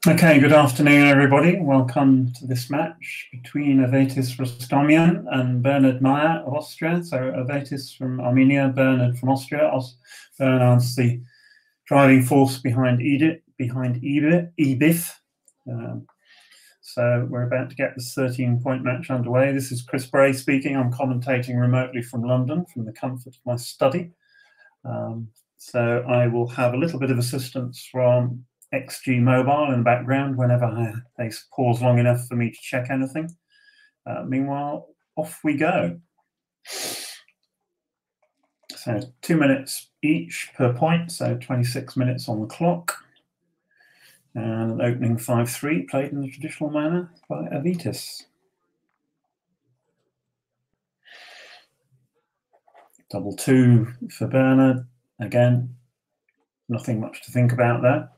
Okay, good afternoon, everybody. Welcome to this match between Avetis Rostomyan and Bernhard Mayr of Austria. So Avetis from Armenia, Bernhard from Austria. Bernhard's the driving force behind EBIF. So we're about to get this 13-point match underway. This is Chris Bray speaking. I'm commentating remotely from London, from the comfort of my study. So I will have a little bit of assistance from XG Mobile in the background whenever they pause long enough for me to check anything. Meanwhile, off we go. So 2 minutes each per point, so 26 minutes on the clock. And an opening 5-3 played in the traditional manner by Avetis. Double 2 for Bernhard. Again, nothing much to think about there.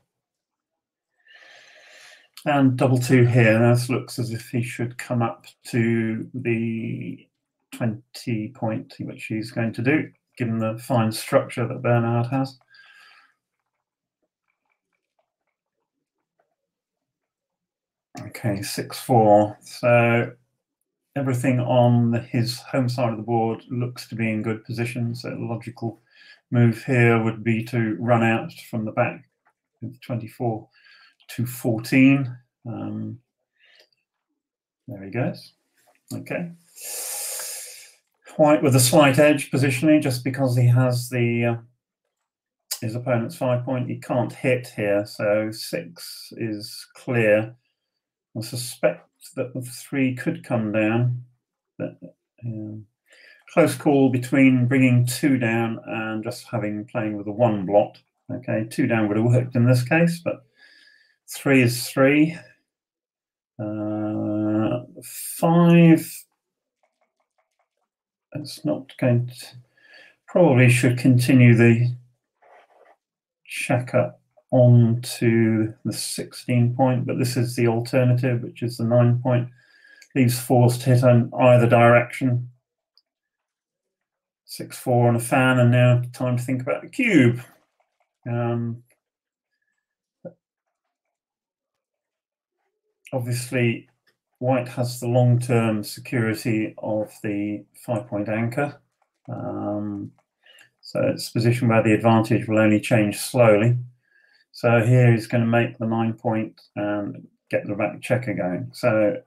And double 2 here. This looks as if he should come up to the 20 point, which he's going to do, given the fine structure that Bernhard has. Okay, 6-4. So everything on his home side of the board looks to be in good position. So the logical move here would be to run out from the back with 24 to 14. There he goes. Okay. White with a slight edge positionally, just because he has the his opponent's 5 point. He can't hit here, so 6 is clear. I suspect that the 3 could come down. But, close call between bringing 2 down and just playing with a 1 blot. Okay, 2 down would have worked in this case, but 3 is 3. 5. It's not going to. Probably should continue the checker on to the 16 point, but this is the alternative, which is the 9 point. Leaves 4s to hit on either direction. 6-4 on a fan, and now time to think about the cube. Obviously, White has the long-term security of the 5-point anchor. So it's a position where the advantage will only change slowly. So here he's going to make the 9 point and get the back checker going. So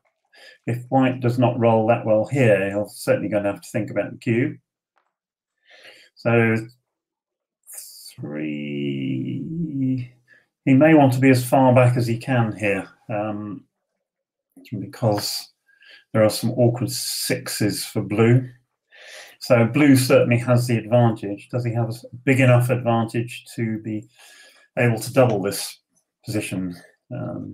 if White does not roll that well here, he'll certainly going to have to think about the cube. So 3, he may want to be as far back as he can here, because there are some awkward 6s for blue. So blue certainly has the advantage. Does he have a big enough advantage to be able to double this position?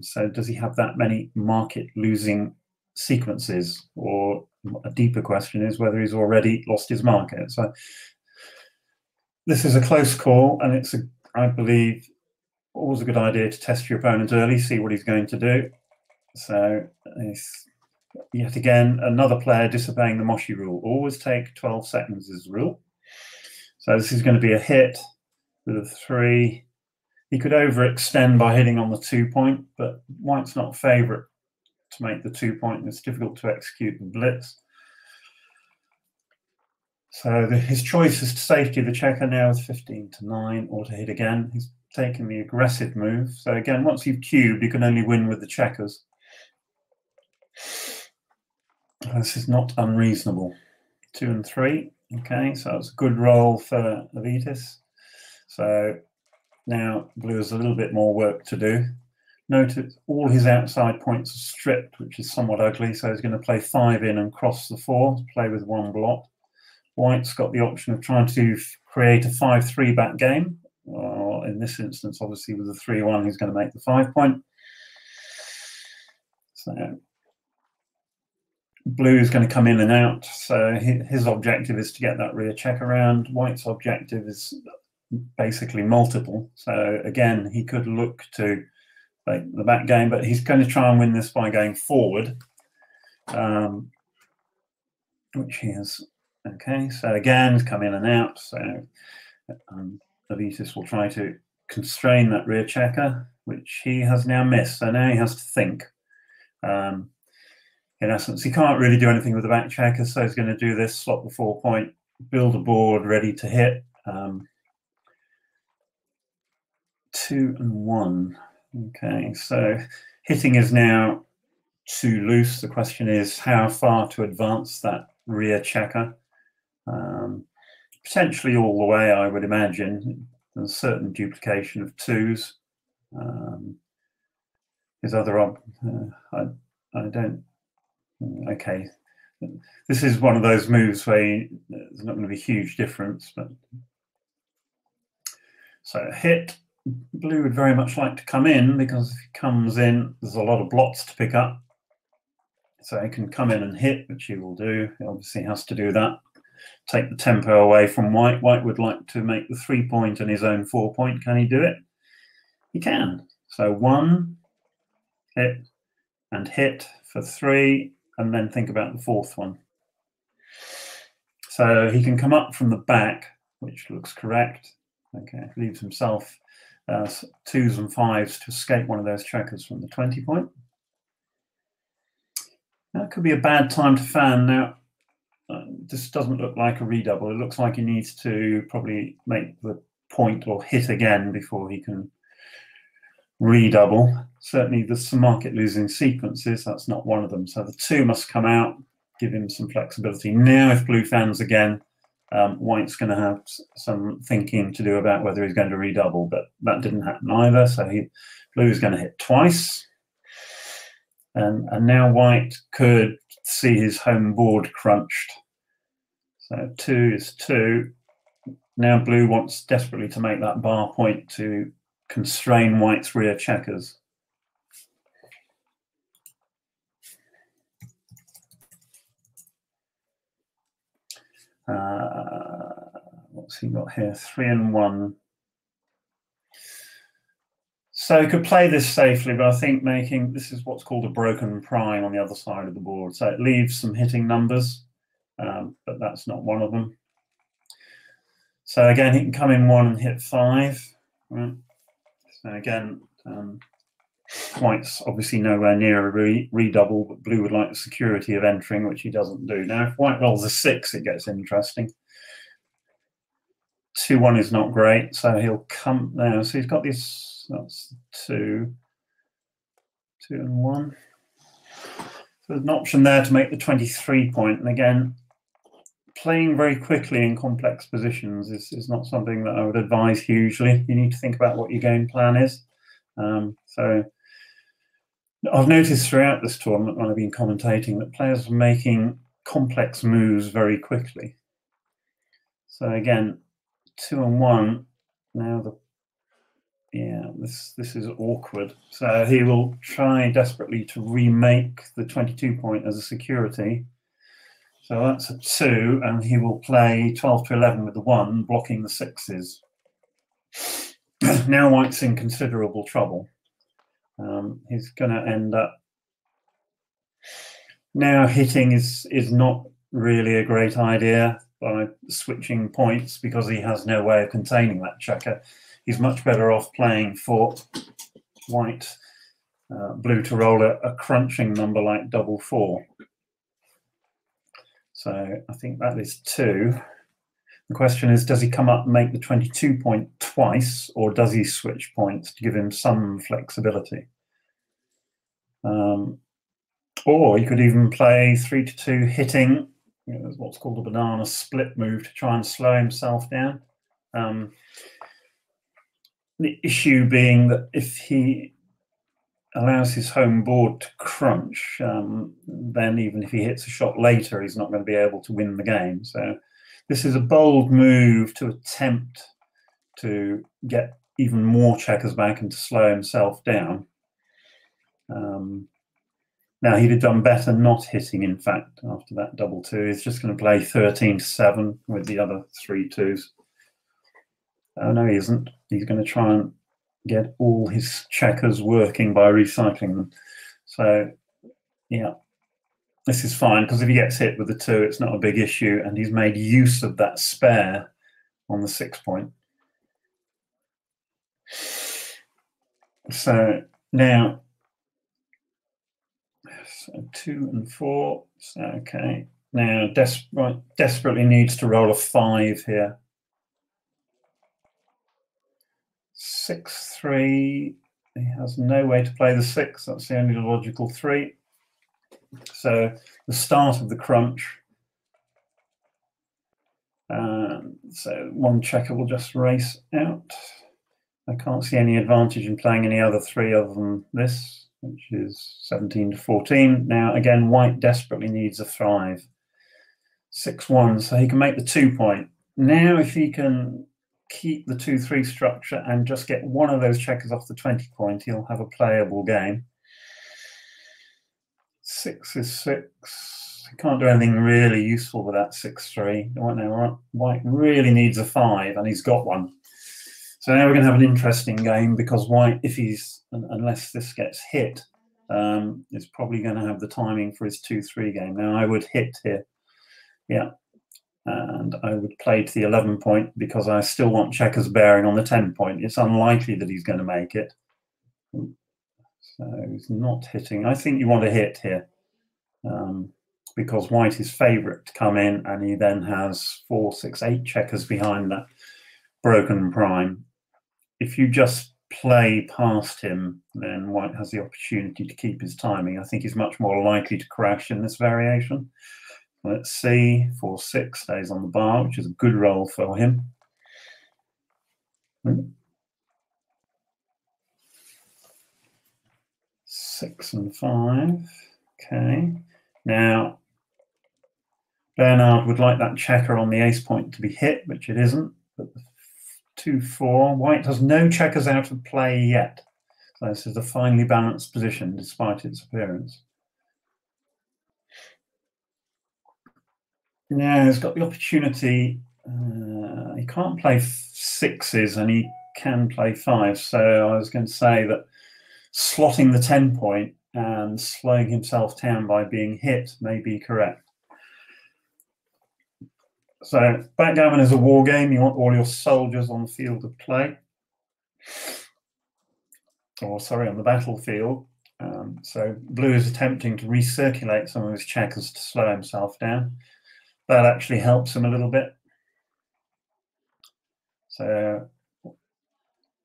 So does he have that many market losing sequences, or a deeper question is whether he's already lost his market. So this is a close call, and it's, I believe, always a good idea to test your opponent early, see what he's going to do. So yet again, another player disobeying the Moshi rule. Always take 12 seconds as the rule. So this is going to be a hit with a 3. He could overextend by hitting on the 2 point, but white's not favourite to make the 2 point. It's difficult to execute the blitz. So his choice is to safety the checker now with 15-9, or to hit again. He's taking the aggressive move. So again, once you've cubed, you can only win with the checkers. This is not unreasonable. 2 and 3. Okay, so it's a good roll for Avetis. So now blue has a little bit more work to do. Notice all his outside points are stripped, which is somewhat ugly. So he's going to play 5 in and cross the 4, play with 1 block. White's got the option of trying to create a 5-3 back game. Or in this instance, obviously with the 3-1, he's going to make the 5 point. So blue is going to come in and out. So his objective is to get that rear check around. White's objective is basically multiple. So again, he could look to like the back game, but he's going to try and win this by going forward, which he has. Okay, so again, come in and out. So Avetis will try to constrain that rear checker, which he has now missed. So now he has to think. In essence, he can't really do anything with the back checker, so he's going to do this, slot the 4 point, build a board ready to hit. 2 and 1. Okay, so hitting is now too loose. The question is how far to advance that rear checker. Potentially all the way, I would imagine. There's a certain duplication of 2s. His other I don't. Okay, this is one of those moves where there's not going to be a huge difference. But so hit. Blue would very much like to come in, because if he comes in, there's a lot of blots to pick up. So he can come in and hit, which he will do. He obviously has to do that. Take the tempo away from white. White would like to make the 3 point and his own 4 point. Can he do it? He can. So 1, hit, and hit for 3, and then think about the 4th one. So he can come up from the back, which looks correct. Okay, leaves himself 2s and 5s to escape one of those checkers from the 20 point. That could be a bad time to fan. Now, this doesn't look like a redouble. It looks like he needs to probably make the point or hit again before he can redouble. Certainly there's some market losing sequences. That's not one of them. So the 2 must come out, give him some flexibility. Now if blue fans again, white's going to have some thinking to do about whether he's going to redouble, but that didn't happen either. So blue is going to hit twice. And now white could see his home board crunched. So 2 is 2. Now blue wants desperately to make that bar point to constrain white's rear checkers. What's he got here? 3 and 1. So he could play this safely, but I think this is what's called a broken prime on the other side of the board. So it leaves some hitting numbers, but that's not one of them. So again, he can come in 1 and hit 5. Right? So again, white's obviously nowhere near a redouble, but blue would like the security of entering, which he doesn't do. Now, if white rolls a 6, it gets interesting. 2-1 is not great, so he'll come now. So he's got this. That's 2 and 1. So there's an option there to make the 23 point. And again, playing very quickly in complex positions is not something that I would advise hugely. You need to think about what your game plan is. So I've noticed throughout this tournament when I've been commentating that players are making complex moves very quickly. So again, 2 and 1. Now the yeah, this is awkward. So he will try desperately to remake the 22 point as a security. So that's a 2, and he will play 12 to 11 with the 1, blocking the 6s. Now White's in considerable trouble. He's going to end up... Now hitting is not really a great idea by switching points, because he has no way of containing that checker. He's much better off playing for White, Blue to roll a crunching number like double 4. So I think that is 2. The question is, does he come up and make the 22 point twice, or does he switch points to give him some flexibility? Or he could even play 3 to 2 hitting, what's called a banana split move, to try and slow himself down. The issue being that if he allows his home board to crunch, then even if he hits a shot later, he's not going to be able to win the game. So this is a bold move to attempt to get even more checkers back and to slow himself down. Now, he'd have done better not hitting, in fact, after that double 2. He's just going to play 13 to 7 with the other 3 2s. Oh, no, he isn't. He's going to try and get all his checkers working by recycling them. So, yeah, this is fine, because if he gets hit with the 2, it's not a big issue, and he's made use of that spare on the 6 point. So now, so 2 and 4. So, okay. Now, desperately needs to roll a 5 here. 6 3. He has no way to play the 6. That's the only logical 3. So the start of the crunch. So one checker will just race out. I can't see any advantage in playing any other 3 other than this, which is 17 to 14. Now, again, White desperately needs a 5. 6 1, so he can make the 2 point. Now, if he can keep the 2-3 structure and just get one of those checkers off the 20 point, he'll have a playable game. 6 is 6. He can't do anything really useful with that 6-3. Now, White really needs a 5, and he's got one. So now we're going to have an interesting game, because White, if he's, unless this gets hit, is probably going to have the timing for his 2-3 game. Now, I would hit here. Yeah. And I would play to the 11 point, because I still want checkers bearing on the 10 point. It's unlikely that he's going to make it. So he's not hitting. I think you want to hit here, because White is favourite to come in, and he then has 4, 6, 8 checkers behind that broken prime. If you just play past him, then White has the opportunity to keep his timing. I think he's much more likely to crash in this variation. Let's see, 4-6 stays on the bar, which is a good roll for him. 6 and 5. Okay. Now, Bernhard would like that checker on the ace point to be hit, which it isn't. But the 2-4. White has no checkers out of play yet. So this is a finely balanced position, despite its appearance. Yeah, he's got the opportunity. He can't play 6s, and he can play 5s. So I was going to say that slotting the 10 point and slowing himself down by being hit may be correct. So backgammon is a war game. You want all your soldiers on the field of play. Or sorry, on the battlefield. So Blue is attempting to recirculate some of his checkers to slow himself down. That actually helps him a little bit. So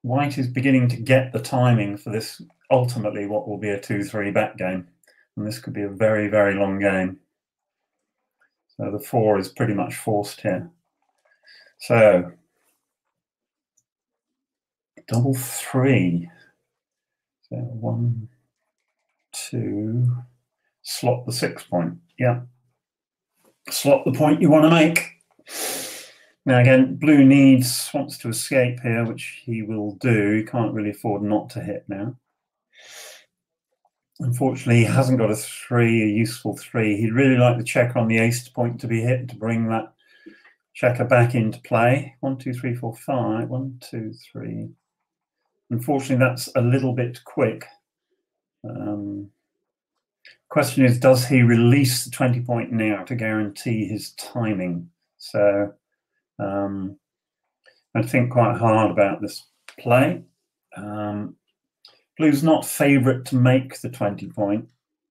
White is beginning to get the timing for this, ultimately what will be a 2-3 back game. And this could be a very, very long game. So the 4 is pretty much forced here. So double 3. So 1, 2, slot the 6 point. Yeah. Slot the point you want to make. Now again, blue wants to escape here, which he will do. He can't really afford not to hit now. Unfortunately, he hasn't got a useful three. He'd really like the checker on the ace point to be hit to bring that checker back into play. 1, 2, 3, 4, 5. 1, 2, 3. Unfortunately, that's a little bit quick. Question is, does he release the 20 point now to guarantee his timing? So I'd think quite hard about this play. Blue's not favourite to make the 20 point,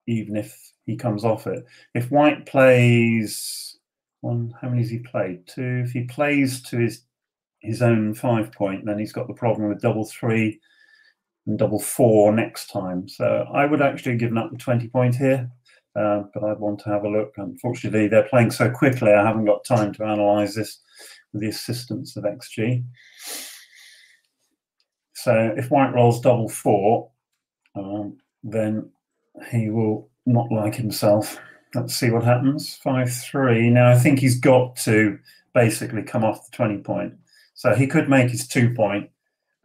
even if he comes off it. If white plays one, how many has he played? 2. If he plays to his own 5 point, then he's got the problem with double 3 and double 4 next time. So I would actually have given up the 20 point here, but I'd want to have a look. Unfortunately, they're playing so quickly, I haven't got time to analyse this with the assistance of XG. So if white rolls double 4, then he will not like himself. Let's see what happens. 5, 3. Now I think he's got to basically come off the 20 point. So he could make his 2 point,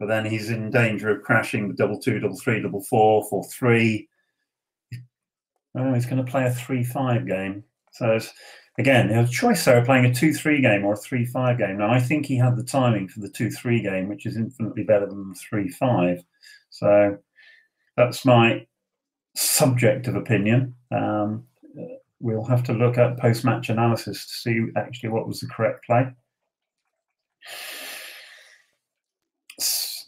but then he's in danger of crashing the double 2, double 3, double 4, 4, 3. Oh, he's going to play a 3-5 game. So it's, again, you have a choice there of playing a 2-3 game or a 3-5 game. Now I think he had the timing for the 2-3 game, which is infinitely better than the 3-5. So that's my subjective opinion. We'll have to look at post-match analysis to see actually what was the correct play.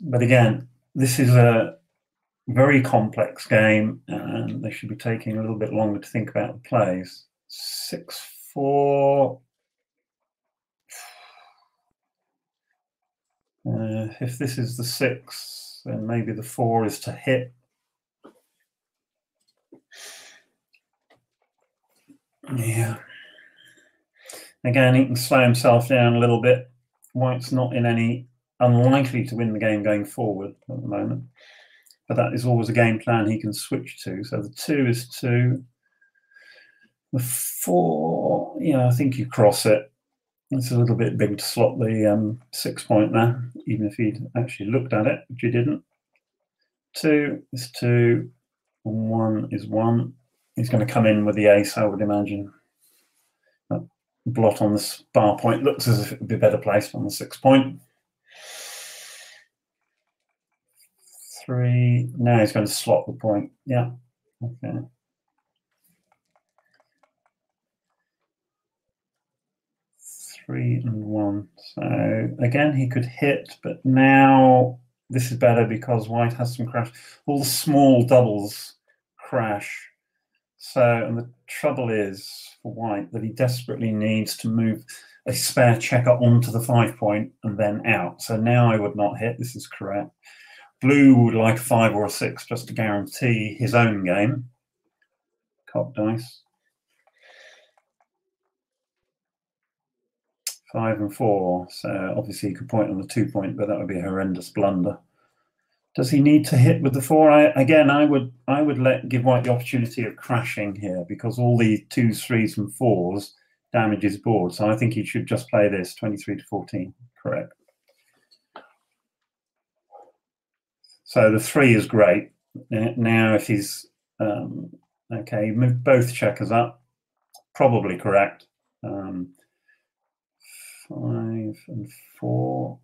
But again, this is a very complex game, and they should be taking a little bit longer to think about the plays. 6-4. If this is the 6, then maybe the 4 is to hit. Yeah. Again, he can slow himself down a little bit. White's not in any unlikely to win the game going forward at the moment, but that is always a game plan he can switch to. So the 2 is 2. The 4, yeah, I think you cross it. It's a little bit big to slot the 6 point there, even if he'd actually looked at it, which he didn't. 2 is 2, and 1 is 1. He's going to come in with the ace, I would imagine. That blot on the bar point looks as if it would be better placed on the 6 point. 3. Now he's going to slot the point. Yeah. Okay. 3 and 1. So again, he could hit, but now this is better because white has some crash. All the small doubles crash. So, and the trouble is for white that he desperately needs to move a spare checker onto the 5 point and then out. So now I would not hit. This is correct. Blue would like a 5 or a 6 just to guarantee his own game. Cop dice. 5 and 4. So obviously he could point on the 2 point, but that would be a horrendous blunder. Does he need to hit with the 4? I would give white the opportunity of crashing here, because all the 2s, 3s, and 4s damage his board. So I think he should just play this 23 to 14. Correct. So the 3 is great. Now if he's okay, move both checkers up. Probably correct. 5 and 4.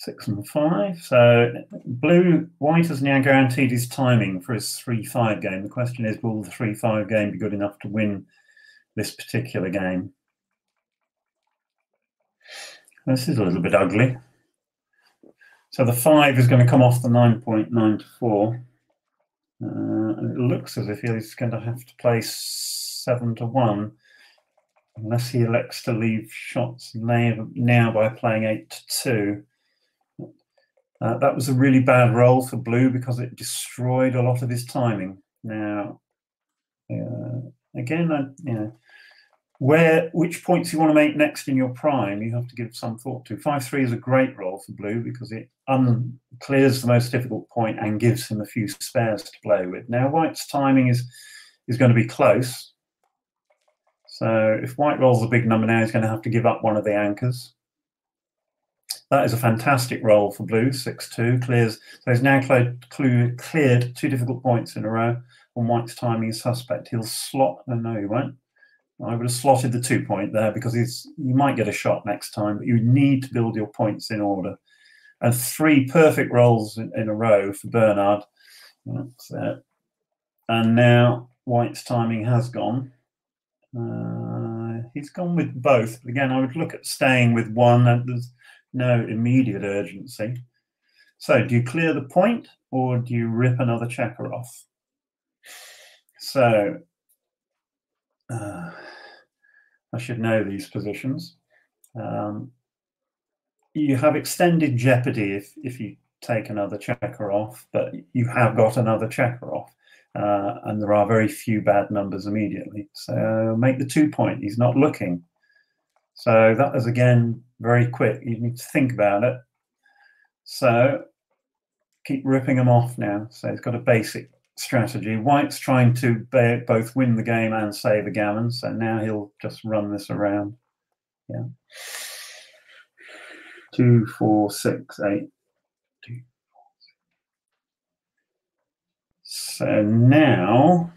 6 and 5. So white has now guaranteed his timing for his 3-5 game. The question is, will the 3-5 game be good enough to win this particular game? This is a little bit ugly. So the 5 is going to come off the 9.9 to 4. And it looks as if he's going to have to play 7 to 1, unless he elects to leave shots now by playing 8 to 2. That was a really bad roll for blue because it destroyed a lot of his timing. Now, again, which points you want to make next in your prime, you have to give some thought to. 5-3 is a great roll for blue because it clears the most difficult point and gives him a few spares to play with. Now white's timing is going to be close. So if white rolls a big number now, he's going to have to give up one of the anchors. That is a fantastic roll for blue, 6-2, clears. So he's now cleared 2 difficult points in a row. On white's timing is suspect. He'll slot, oh, no, he won't. I would have slotted the 2 point there because you might get a shot next time, but you need to build your points in order. And 3 perfect rolls in a row for Bernhard. That's it. And now white's timing has gone. He's gone with both. But again, I would look at staying with one, and there's no immediate urgency. So do you clear the point or do you rip another checker off? So I should know these positions. You have extended jeopardy if you take another checker off, but you have got another checker off, and there are very few bad numbers immediately. So make the 2 point. He's not looking. So that is, again, very quick. You need to think about it. So keep ripping them off now. So he's got a basic strategy. White's trying to both win the game and save a gammon, so now he'll just run this around. Yeah. 2, 4, 6, 8. 2, 4, 6. So now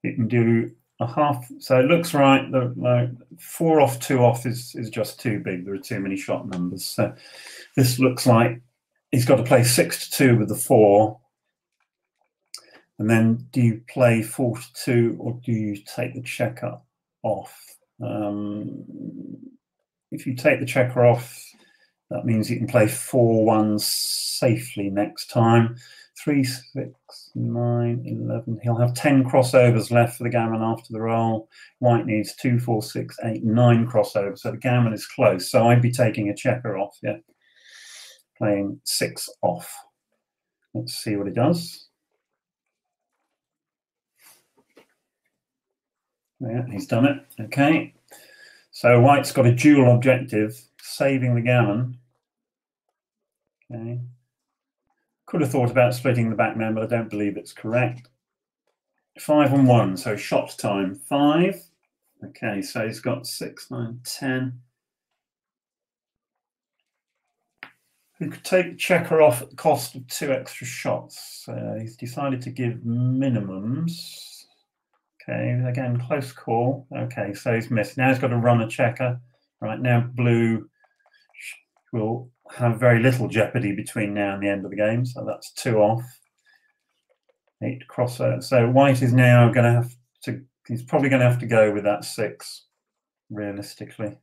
you can do a half. So it looks right. Like 4 off, 2 off is just too big. There are too many shot numbers. So this looks like he's got to play 6-2 with the 4. And then do you play 4-2 or do you take the checker off? If you take the checker off, that means you can play 4-1 safely next time. 3, 6, 9, 11. He'll have 10 crossovers left for the gammon after the roll. White needs 2, 4, 6, 8, 9 crossovers. So the gammon is close. So I'd be taking a checker off, yeah. Playing 6 off. Let's see what he does. Yeah, he's done it. Okay. So white's got a dual objective, saving the gammon. Okay. Could have thought about splitting the backman, but I don't believe it's correct. 5 and 1, so shot time. 5. Okay, so he's got 6, 9, 10. He could take the checker off at the cost of 2 extra shots. He's decided to give minimums. Okay, again, close call. Okay, so he's missed. Now he's got to run a checker. Right, now blue will have very little jeopardy between now and the end of the game. So that's 2 off. 8 crossover. So white is now going to have to, he's probably going to have to go with that 6, realistically.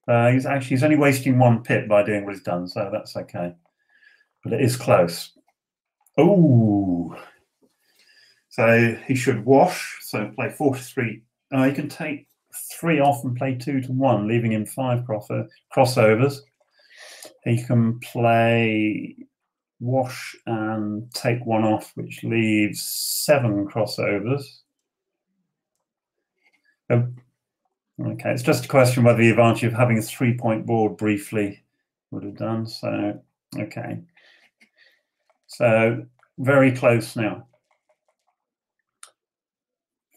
He's only wasting 1 pip by doing what he's done, so that's okay. But it is close. Oh, so he should wash. So play 4-3. He can take 3 off and play 2-1, leaving him 5 crossovers. He can play wash and take 1 off, which leaves 7 crossovers. Okay, it's just a question whether the advantage of having a 3-point board briefly would have done. So, okay. So, very close now.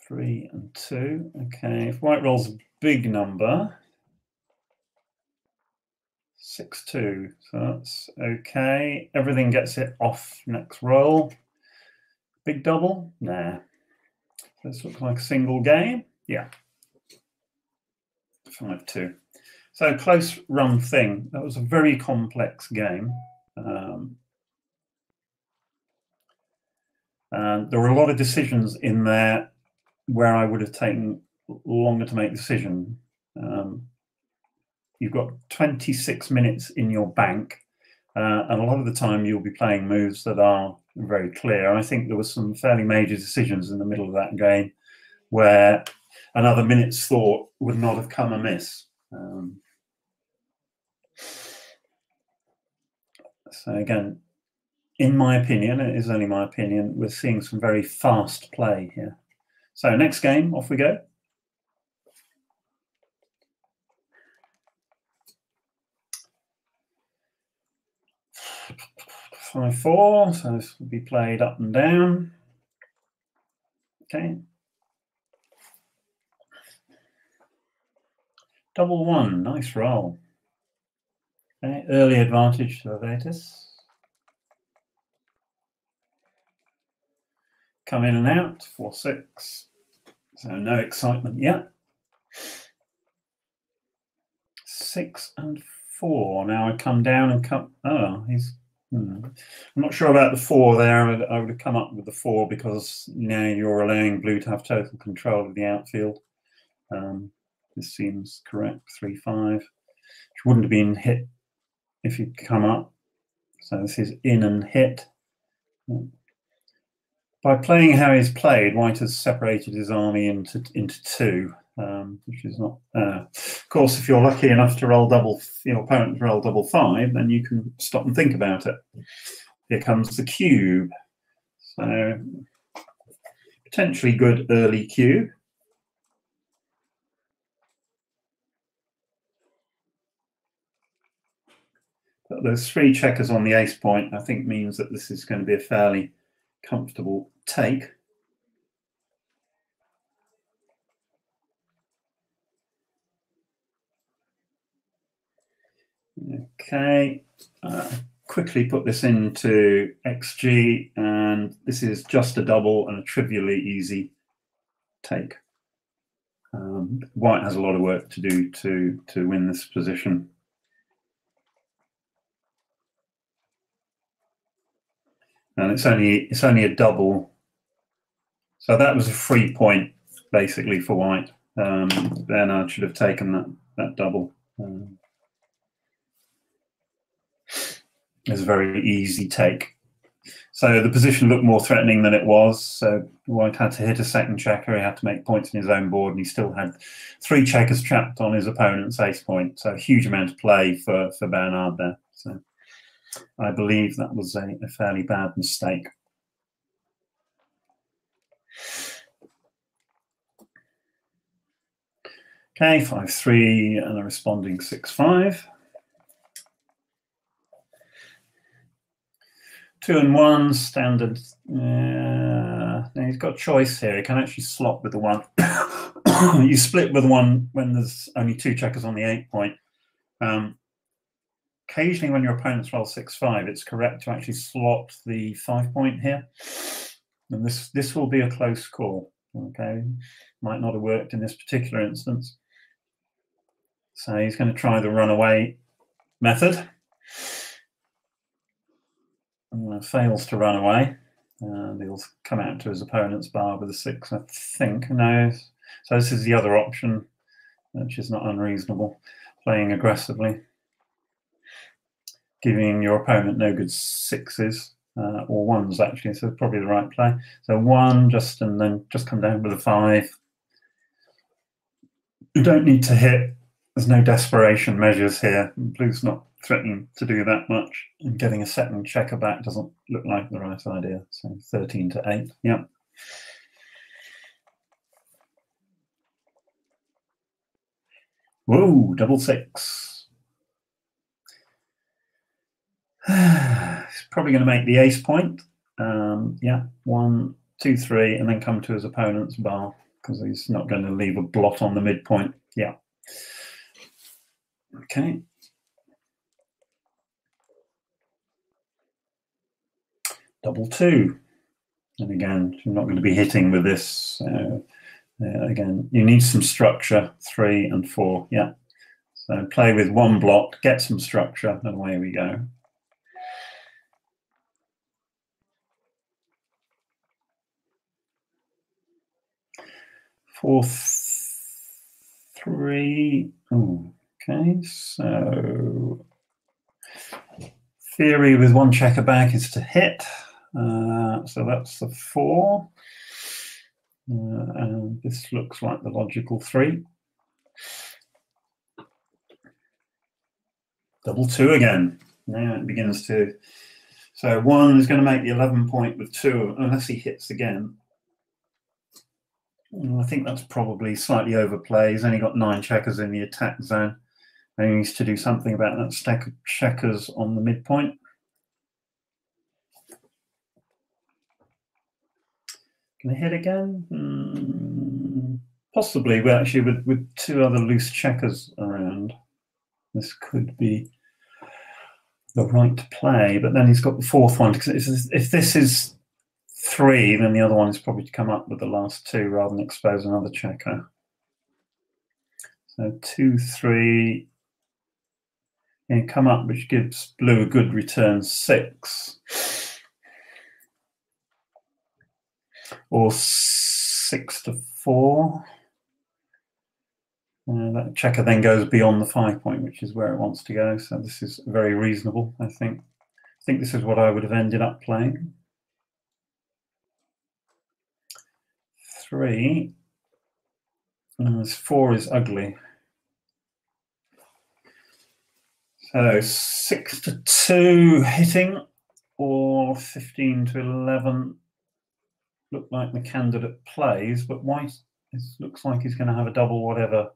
3 and 2. Okay, if white rolls a big number, 6-2. So that's okay. Everything gets it off next roll. Big double? Nah. This looks like a single game. Yeah. 5-2. So close run thing. That was a very complex game. And there were a lot of decisions in there where I would have taken longer to make a decision. You've got 26 minutes in your bank, and a lot of the time you'll be playing moves that are very clear. And I think there were some fairly major decisions in the middle of that game where another minute's thought would not have come amiss. So again, in my opinion, it is only my opinion, we're seeing some very fast play here. So next game, off we go. 5-4, so this will be played up and down. Okay. Double one, nice roll. Okay, early advantage to Avetis. Come in and out, 4-6. So no excitement yet. 6 and 4. Now I come down and come. Oh, he's. I'm not sure about the 4 there. I would have come up with the 4 because now you're allowing blue to have total control of the outfield. This seems correct. 3-5, which wouldn't have been hit if you'd come up. So this is in and hit. By playing how he's played, White has separated his army into 2, which is not. Of course, if you're lucky enough to roll double, your opponent roll double 5, then you can stop and think about it. Here comes the cube. So potentially good early cube. But those 3 checkers on the ace point, I think, means that this is going to be a fairly comfortable take. Okay, quickly put this into XG, and this is just a double and a trivially easy take. White has a lot of work to do to win this position. And it's only a double, so that was a free point basically for White. Bernhard should have taken that double. It's a very easy take. So the position looked more threatening than it was. So White had to hit a second checker. He had to make points in his own board, and he still had 3 checkers trapped on his opponent's ace point. So a huge amount of play for Bernhard there. So I believe that was a fairly bad mistake. Okay, 5-3 and a responding 6-5. 2 and 1 standard. Now he's got choice here. He can actually slot with the 1. You split with 1 when there's only 2 checkers on the 8 point. Occasionally, when your opponents roll 6-5, it's correct to actually slot the 5 point here, and this will be a close call. Okay, might not have worked in this particular instance. So he's going to try the runaway method. Fails to run away, and he'll come out to his opponent's bar with a 6, I think. No, so this is the other option, which is not unreasonable. Playing aggressively, giving your opponent no good 6s or 1s actually, so probably the right play. So 1 and then just come down with a 5. You don't need to hit. There's no desperation measures here. Blue's not threatening to do that much, and getting a second checker back doesn't look like the right idea. So 13-8. Yep. Whoa, double 6. He's probably going to make the ace point. Yeah, 1, 2, 3, and then come to his opponent's bar because he's not going to leave a blot on the midpoint. Yeah. Okay. Double 2. And again, you're not going to be hitting with this. Again, you need some structure, 3 and 4. Yeah. So play with 1 block, get some structure, and away we go. 4-3. Okay, so theory with 1 checker back is to hit. So that's the 4. And this looks like the logical 3. Double 2 again. Now it begins to. So 1 is going to make the 11 point with 2, unless he hits again. I think that's probably slightly overplay. He's only got 9 checkers in the attack zone. And he needs to do something about that stack of checkers on the midpoint. Can I hit again? Possibly, but actually with two other loose checkers around, this could be the right play. But then he's got the fourth one. Because if this is 3, then the other one is probably to come up with the last 2 rather than expose another checker. So 2, 3, and come up, which gives blue a good return 6. Or 6 to 4. That checker then goes beyond the 5 point, which is where it wants to go. So this is very reasonable, I think. I think this is what I would have ended up playing. 3. And this 4 is ugly. So 6 to 2 hitting, or 15 to 11. Look like the candidate plays, but white looks like he's going to have a double whatever.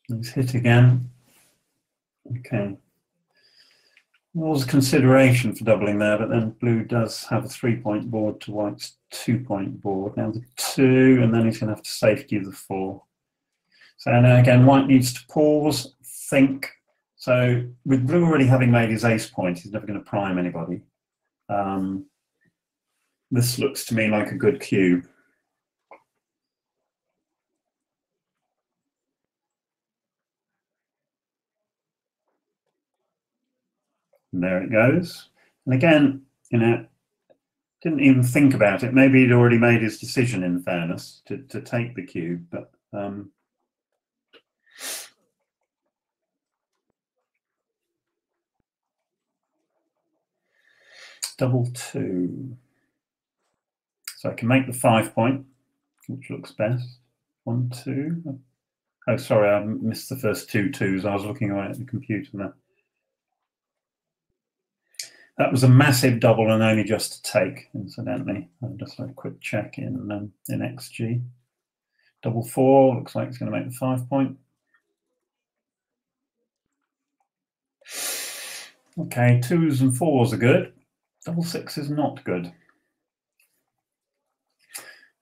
He's hit again. Okay. There was a consideration for doubling there, but then blue does have a 3-point board to white's 2-point board. Now the 2, and then he's going to have to safety the 4. So now again, white needs to pause, think. So with blue already having made his ace point, he's never going to prime anybody. This looks to me like a good cube. And there it goes. And again, didn't even think about it. Maybe he'd already made his decision, in fairness, to take the cube, but double 2. So I can make the 5-point, which looks best. 1, 2. Oh, sorry, I missed the first 2 2s. I was looking away at the computer there. That was a massive double and only just to take, incidentally. I'll just have a quick check in XG. Double 4 looks like it's going to make the 5-point. Okay, 2s and 4s are good. Double 6 is not good.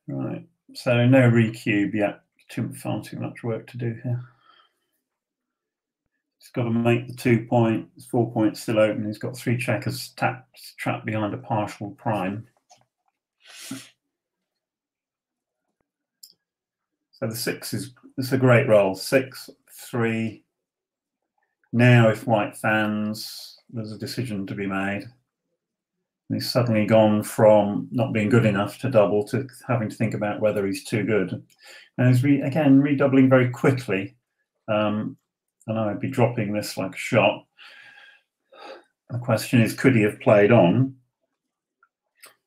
Right, so no recube yet. Far too much work to do here. He's got to make the 2-point. His 4-point's still open. He's got 3 checkers trapped behind a partial prime. So the 6 it's a great roll. 6, 3. Now if white fans, there's a decision to be made. And he's suddenly gone from not being good enough to double to having to think about whether he's too good. And he's again redoubling very quickly. And I'd be dropping this like a shot. The question is, could he have played on?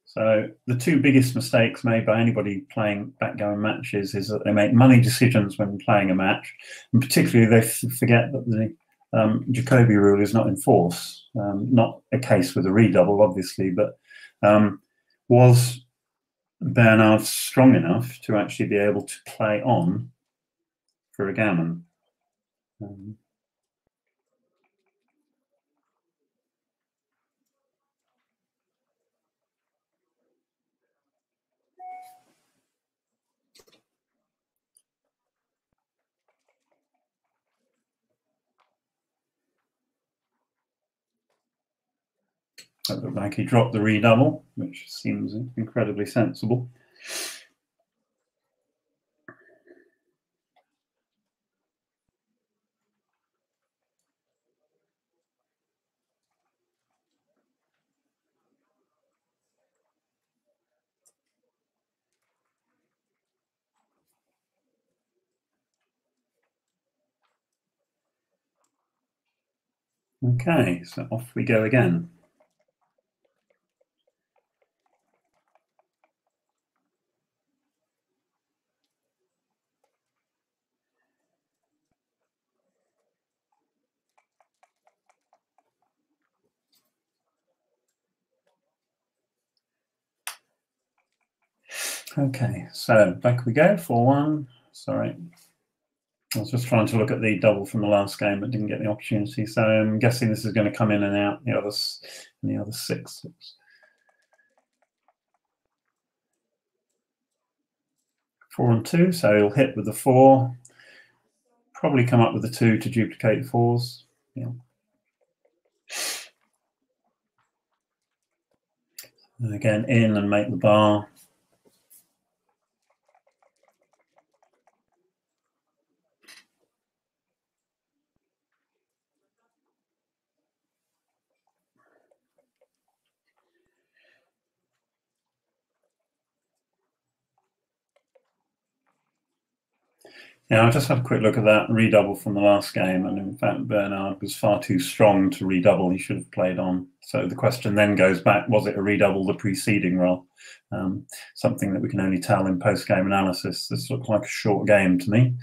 So the 2 biggest mistakes made by anybody playing backgammon matches is that they make money decisions when playing a match, and particularly they forget that the Jacobi rule is not in force. Not a case with a redouble, obviously, but was Bernhard strong enough to actually be able to play on for a gammon? It looked like he dropped the redouble, which seems incredibly sensible. Okay, so off we go again. Okay, so back we go, 4-1. Sorry. I was just trying to look at the double from the last game, but didn't get the opportunity. So I'm guessing this is going to come in and out the other 6. 4 and 2, so he'll hit with the 4. Probably come up with the 2 to duplicate 4s. Yeah. And again, in and make the bar. Now, I just had a quick look at that redouble from the last game, and in fact, Bernhard was far too strong to redouble. He should have played on. So the question then goes back, was it a redouble the preceding roll? Something that we can only tell in post-game analysis. This looks like a short game to me.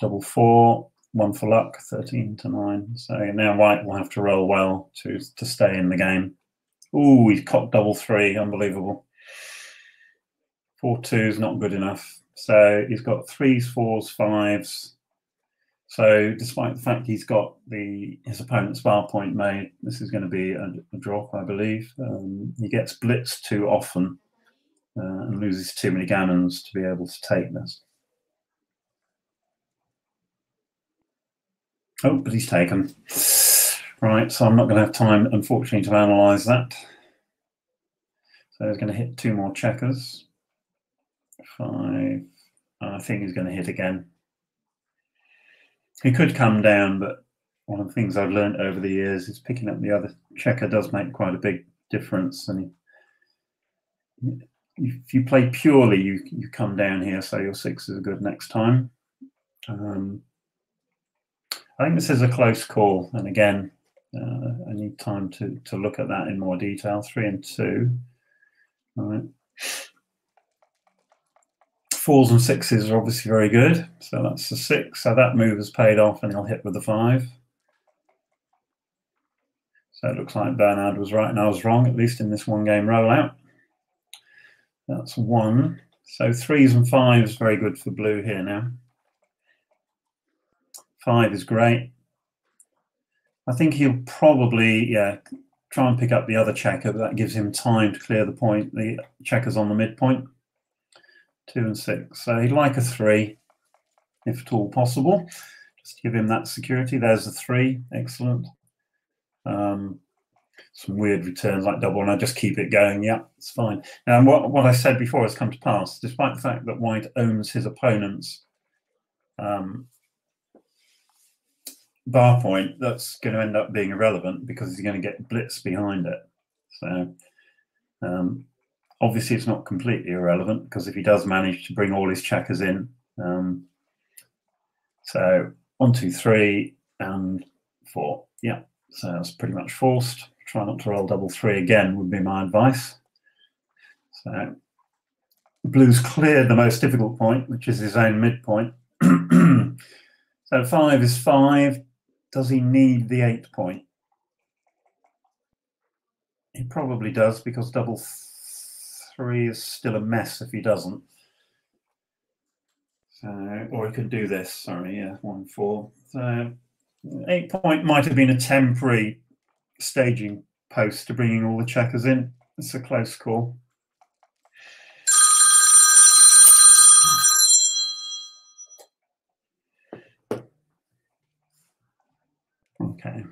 Double 4, 1 for luck, 13 to 9. So now White will have to roll well to stay in the game. Ooh, he's cocked double 3, unbelievable. 4-2 is not good enough. So he's got 3s, 4s, 5s. So despite the fact he's got his opponent's bar point made, this is going to be a drop, I believe. He gets blitzed too often and loses too many gammons to be able to take this. Oh, but he's taken. Right, so I'm not going to have time, unfortunately, to analyse that. So he's going to hit 2 more checkers. 5. I think he's going to hit again. He could come down, but one of the things I've learned over the years is picking up the other checker does make quite a big difference. And if you play purely, you come down here, so your 6s are good next time. I think this is a close call, and again, I need time to look at that in more detail. 3 and 2. All right. 4s and 6s are obviously very good, so that's the 6. So that move has paid off, and he'll hit with the 5. So it looks like Bernhard was right and I was wrong, at least in this 1-game rollout. That's 1. So 3s and 5s very good for blue here now. 5 is great. I think he'll probably, try and pick up the other checker, but that gives him time to clear the point. The checker's on the midpoint. 2 and 6. So he'd like a 3, if at all possible. Just give him that security. There's a 3. Excellent. Some weird returns like double, and I just keep it going. Yeah, it's fine. Now, what I said before has come to pass, despite the fact that White owns his opponent's bar point. That's going to end up being irrelevant because he's going to get blitzed behind it. So obviously it's not completely irrelevant, because if he does manage to bring all his checkers in, so 1, 2, 3 and 4. Yeah, so that's pretty much forced. Try not to roll double 3 again would be my advice. So blue's cleared the most difficult point, which is his own midpoint. So 5 is 5. Does he need the 8 point? He probably does, because double 3 is still a mess if he doesn't. So, or he could do this, sorry, yeah, 1, 4. So 8 point might have been a temporary staging post to bringing all the checkers in. It's a close call. Okay.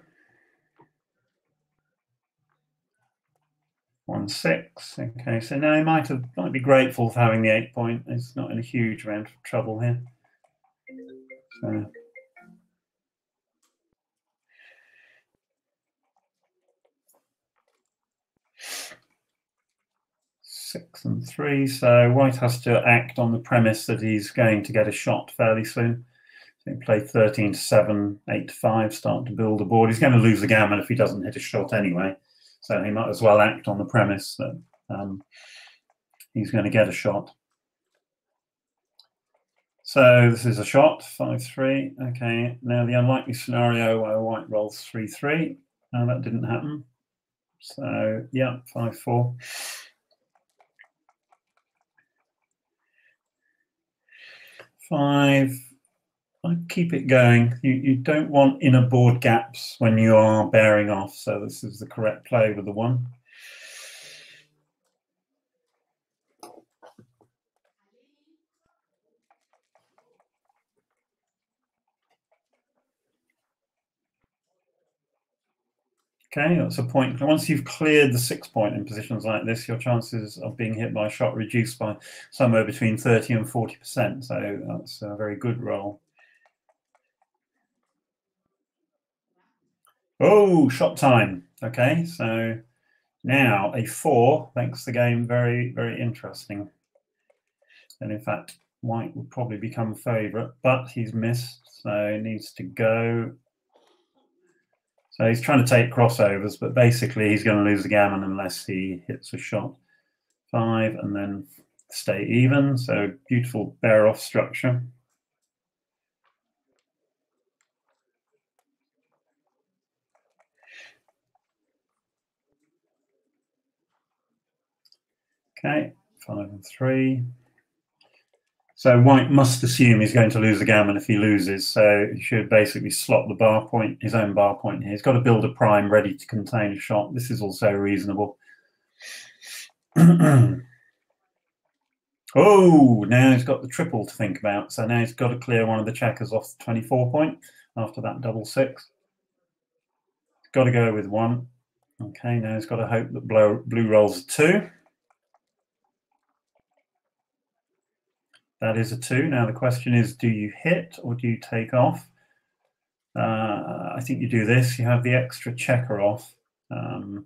1, 6. Okay, so now he might be grateful for having the 8 point. It's not in a huge amount of trouble here. So 6 and 3. So White has to act on the premise that he's going to get a shot fairly soon. So he play 13 to 7, 8 to 5, start to build a board. He's going to lose the gammon if he doesn't hit a shot anyway. So he might as well act on the premise that he's going to get a shot. So this is a shot, 5, 3. Okay, now the unlikely scenario where White rolls 3, 3. That didn't happen. So yeah, 5, 4. 5. I'd keep it going. You don't want inner board gaps when you are bearing off, so this is the correct play with the 1. Okay, that's a point. Once you've cleared the 6 point in positions like this, your chances of being hit by a shot reduced by somewhere between 30 and 40%. So that's a very good roll. Oh, shot time. Okay, so now a 4 makes the game very, very interesting. And in fact, white would probably become favourite, but he's missed, so he needs to go. So he's trying to take crossovers, but basically he's going to lose the gammon unless he hits a shot. 5 and then stay even. So beautiful bear off structure. Okay, 5 and 3. So white must assume he's going to lose the gammon if he loses. So he should basically slot the bar point, his own bar point here. He's got to build a prime ready to contain a shot. This is also reasonable. Oh, now he's got the triple to think about. So now he's got to clear one of the checkers off the 24 point after that double 6. He's got to go with 1. Okay, now he's got to hope that blue rolls a 2. That is a 2. Now the question is, do you hit or do you take off? I think you do this. You have the extra checker off. And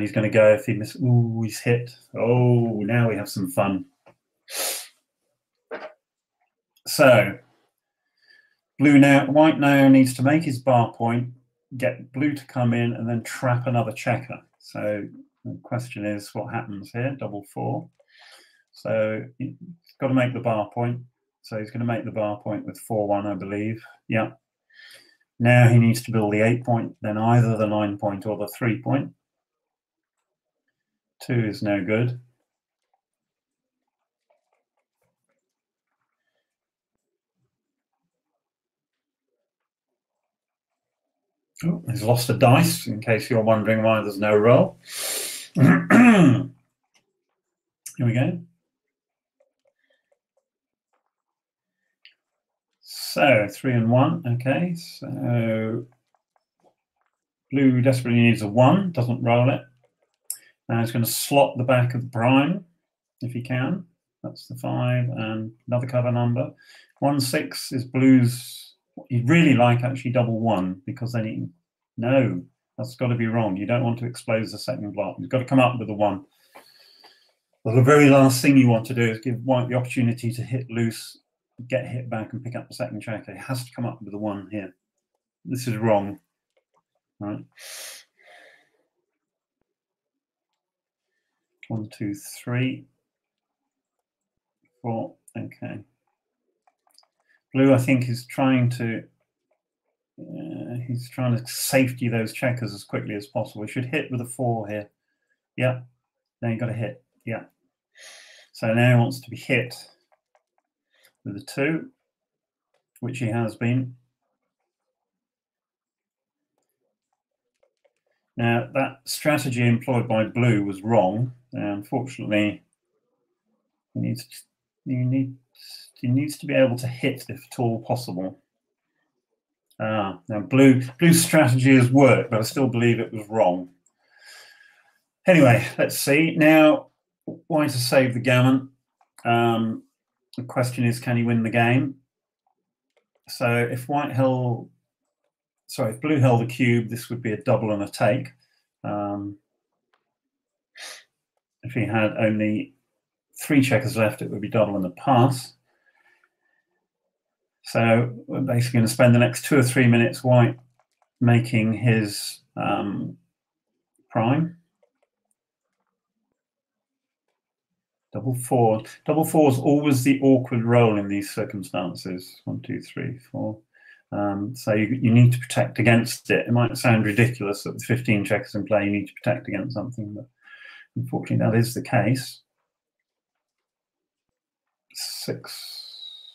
he's going to go if he misses. Ooh, he's hit. Oh, now we have some fun. So white now needs to make his bar point, get blue to come in, and then trap another checker. So the question is, what happens here? Double 4. So he's got to make the bar point. So he's going to make the bar point with 4-1, I believe. Yeah. Now he needs to build the 8 point, then either the 9 point or the 3 point. 2 is no good. Oh, he's lost a dice, in case you're wondering why there's no roll. Here we go. So 3 and 1. Okay, so blue desperately needs a 1, doesn't roll it. Now he's going to slot the back of the prime if he can. That's the 5 and another cover number. 1 6 is blue's. He'd really like actually double 1 because then he. No, that's got to be wrong. You don't want to expose the second block. You've got to come up with a 1. Well, the very last thing you want to do is give white the opportunity to hit loose, get hit back, and pick up the second checker. It has to come up with a 1 here. This is wrong. Right. 1 2 3 4. Okay. Blue, I think, is trying to. He's trying to safety those checkers as quickly as possible. He should hit with a 4 here. Yeah. Now you've got to hit. Yeah. So now he wants to be hit with a 2, which he has been. Now that strategy employed by blue was wrong. Unfortunately, he needs to be able to hit if at all possible. Now blue's strategy has worked, but I still believe it was wrong. Anyway, let's see. Now, white has saved the gammon. The question is, can he win the game? So if blue held the cube, this would be a double and a take. If he had only 3 checkers left, it would be double and a pass. So we're basically going to spend the next 2 or 3 minutes white making his prime. Double 4. Double 4 is always the awkward roll in these circumstances. 1 2 3 4. So you need to protect against it. It might sound ridiculous that with 15 checkers in play you need to protect against something, but unfortunately that is the case. 6.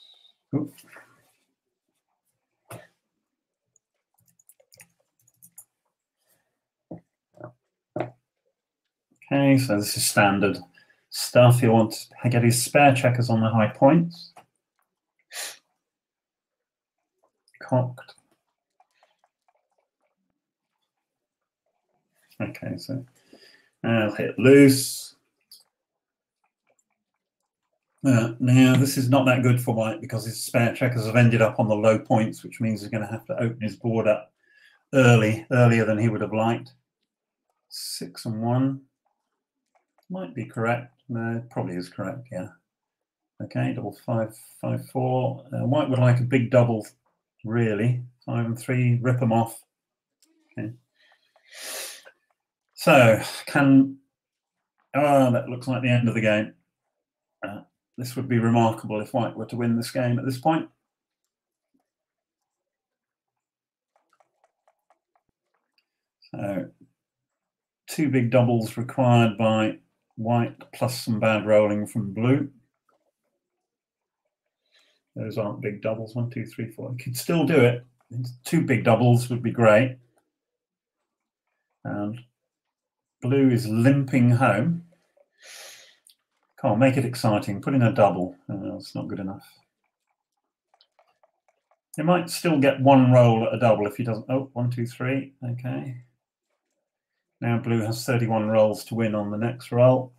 Ooh. Okay, so this is standard stuff. He wants to get his spare checkers on the high points. Cocked. Okay, so I'll hit loose. Now, this is not that good for white because his spare checkers have ended up on the low points, which means he's going to have to open his board up earlier than he would have liked. 6 and 1 might be correct. No, it probably is correct, yeah. Okay, double 5, 5, 4. White would like a big double, really. 5 and 3, rip them off. Okay. So, that looks like the end of the game. This would be remarkable if white were to win this game at this point. So, 2 big doubles required by white, plus some bad rolling from blue. Those aren't big doubles. 1, 2, 3, 4. You can still do it. 2 big doubles would be great. And blue is limping home. Can't make it exciting. Put in a double. That's not good enough. He might still get 1 roll at a double if he doesn't. Oh, 1, 2, 3. Okay. Now blue has 31 rolls to win on the next roll.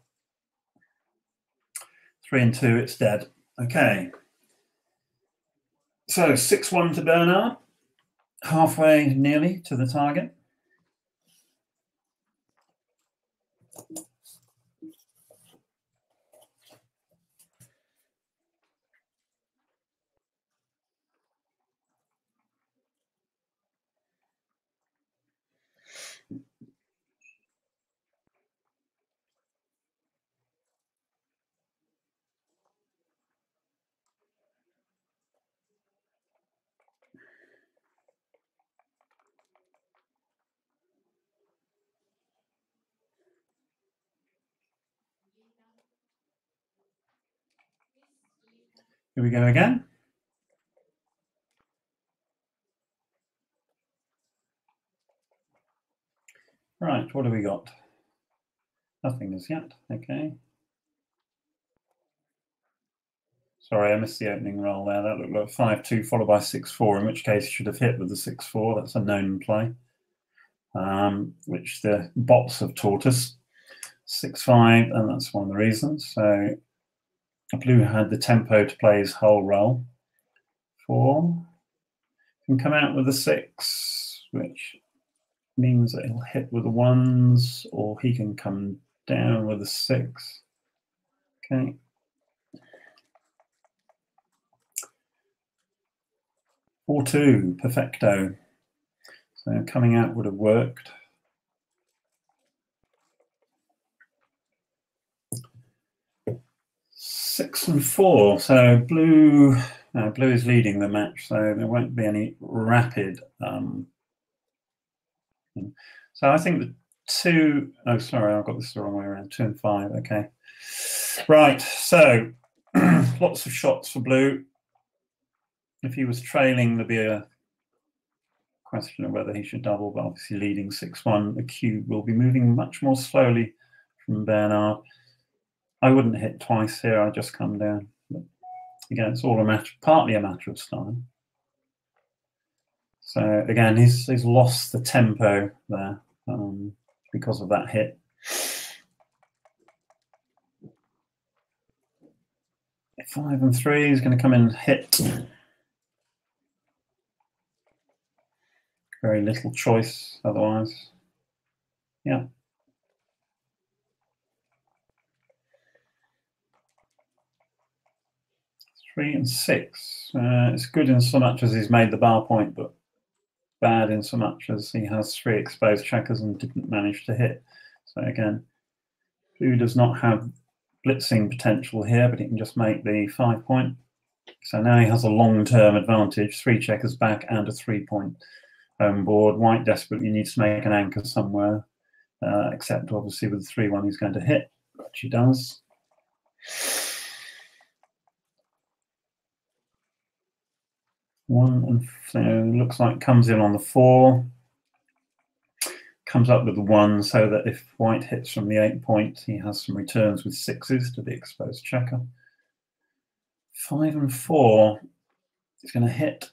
3 and 2, it's dead. Okay. So 6-1 to Bernhard. Halfway nearly to the target. Here we go again. Right, what have we got? Nothing as yet. Okay. Sorry, I missed the opening roll there. That looked like 5-2 followed by 6-4, in which case he should have hit with the 6-4. That's a known play, which the bots have taught us. 6-5, and that's one of the reasons. So blue had the tempo to play his whole roll. 4 can come out with a 6, which means that he'll hit with the 1s, or he can come down with a 6. Okay. 4-2, perfecto. So coming out would have worked. Six and 4. So blue is leading the match, so there won't be any rapid. So I think the 2. Oh, sorry, I've got this the wrong way around. 2 and 5. Okay. Right. So lots of shots for blue. If he was trailing, there'd be a question of whether he should double, but obviously leading 6-1, the cube will be moving much more slowly from Bernhard. I wouldn't hit twice here, I'd just come down. But again, it's all partly a matter of style. So again, he's lost the tempo there because of that hit. 5 and 3 is going to come in and hit. Very little choice otherwise. Yeah. 3 and 6. It's good in so much as he's made the bar point, but bad in so much as he has 3 exposed checkers and didn't manage to hit. So again, blue does not have blitzing potential here, but he can just make the 5 point. So now he has a long-term advantage, 3 checkers back and a 3-point home board. White desperately needs to make an anchor somewhere, except obviously with the 3-1 he's going to hit, which he does. 1 and so looks like comes in on the 4, comes up with the 1, so that if white hits from the 8 point, he has some returns with 6s to the exposed checker. 5 and 4 is going to hit.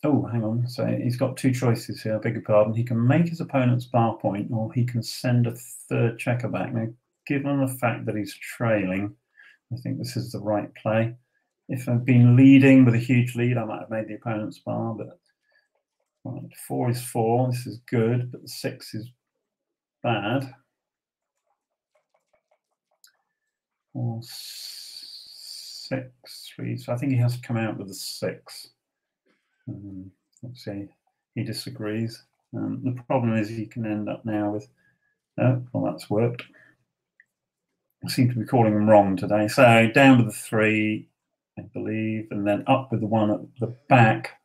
Oh, hang on. So he's got 2 choices here. I beg your pardon. He can make his opponent's bar point, or he can send a 3rd checker back. Now, given the fact that he's trailing, I think this is the right play. If I'd been leading with a huge lead, I might have made the opponent's bar, but right, 4 is 4. This is good, but the 6 is bad. 4, 6, 3. So I think he has to come out with a 6. Let's see, he disagrees. The problem is he can end up now with, oh, well, that's worked. I seem to be calling them wrong today. So down with the 3, I believe, and then up with the 1 at the back.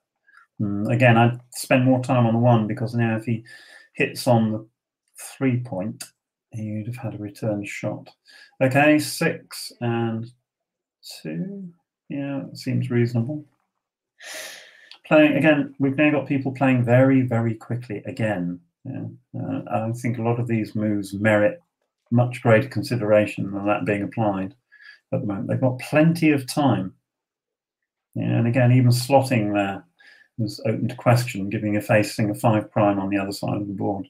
Again, I'd spend more time on the 1 because now if he hits on the 3 point, he'd have had a return shot. Okay, 6 and 2. Yeah, that seems reasonable. Playing again, we've now got people playing very, very quickly again. Yeah. I think a lot of these moves merit much greater consideration than that being applied at the moment. They've got plenty of time. Yeah, and again, even slotting there was open to question, giving a facing a 5' on the other side of the board.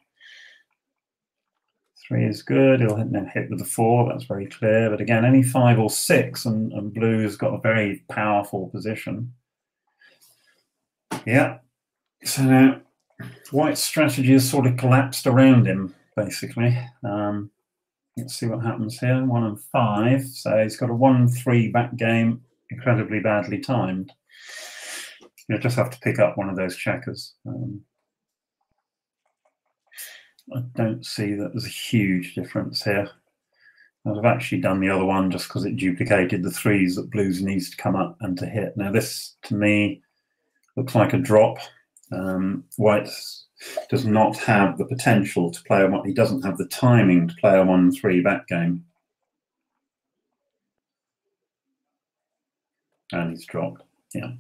3 is good. He'll hit with the 4. That's very clear. But again, any 5 or 6, and blue has got a very powerful position. Yeah. So now white's strategy has sort of collapsed around him, basically. Let's see what happens here. 1 and 5. So he's got a 1-3 back game, incredibly badly timed. You'll just have to pick up one of those checkers. I don't see that there's a huge difference here. I've actually done the other one just because it duplicated the 3s that blues needs to come up and to hit. Now this, to me, looks like a drop. White does not have the potential to play a 1. He doesn't have the timing to play a 1-3 back game. And he's dropped, yeah.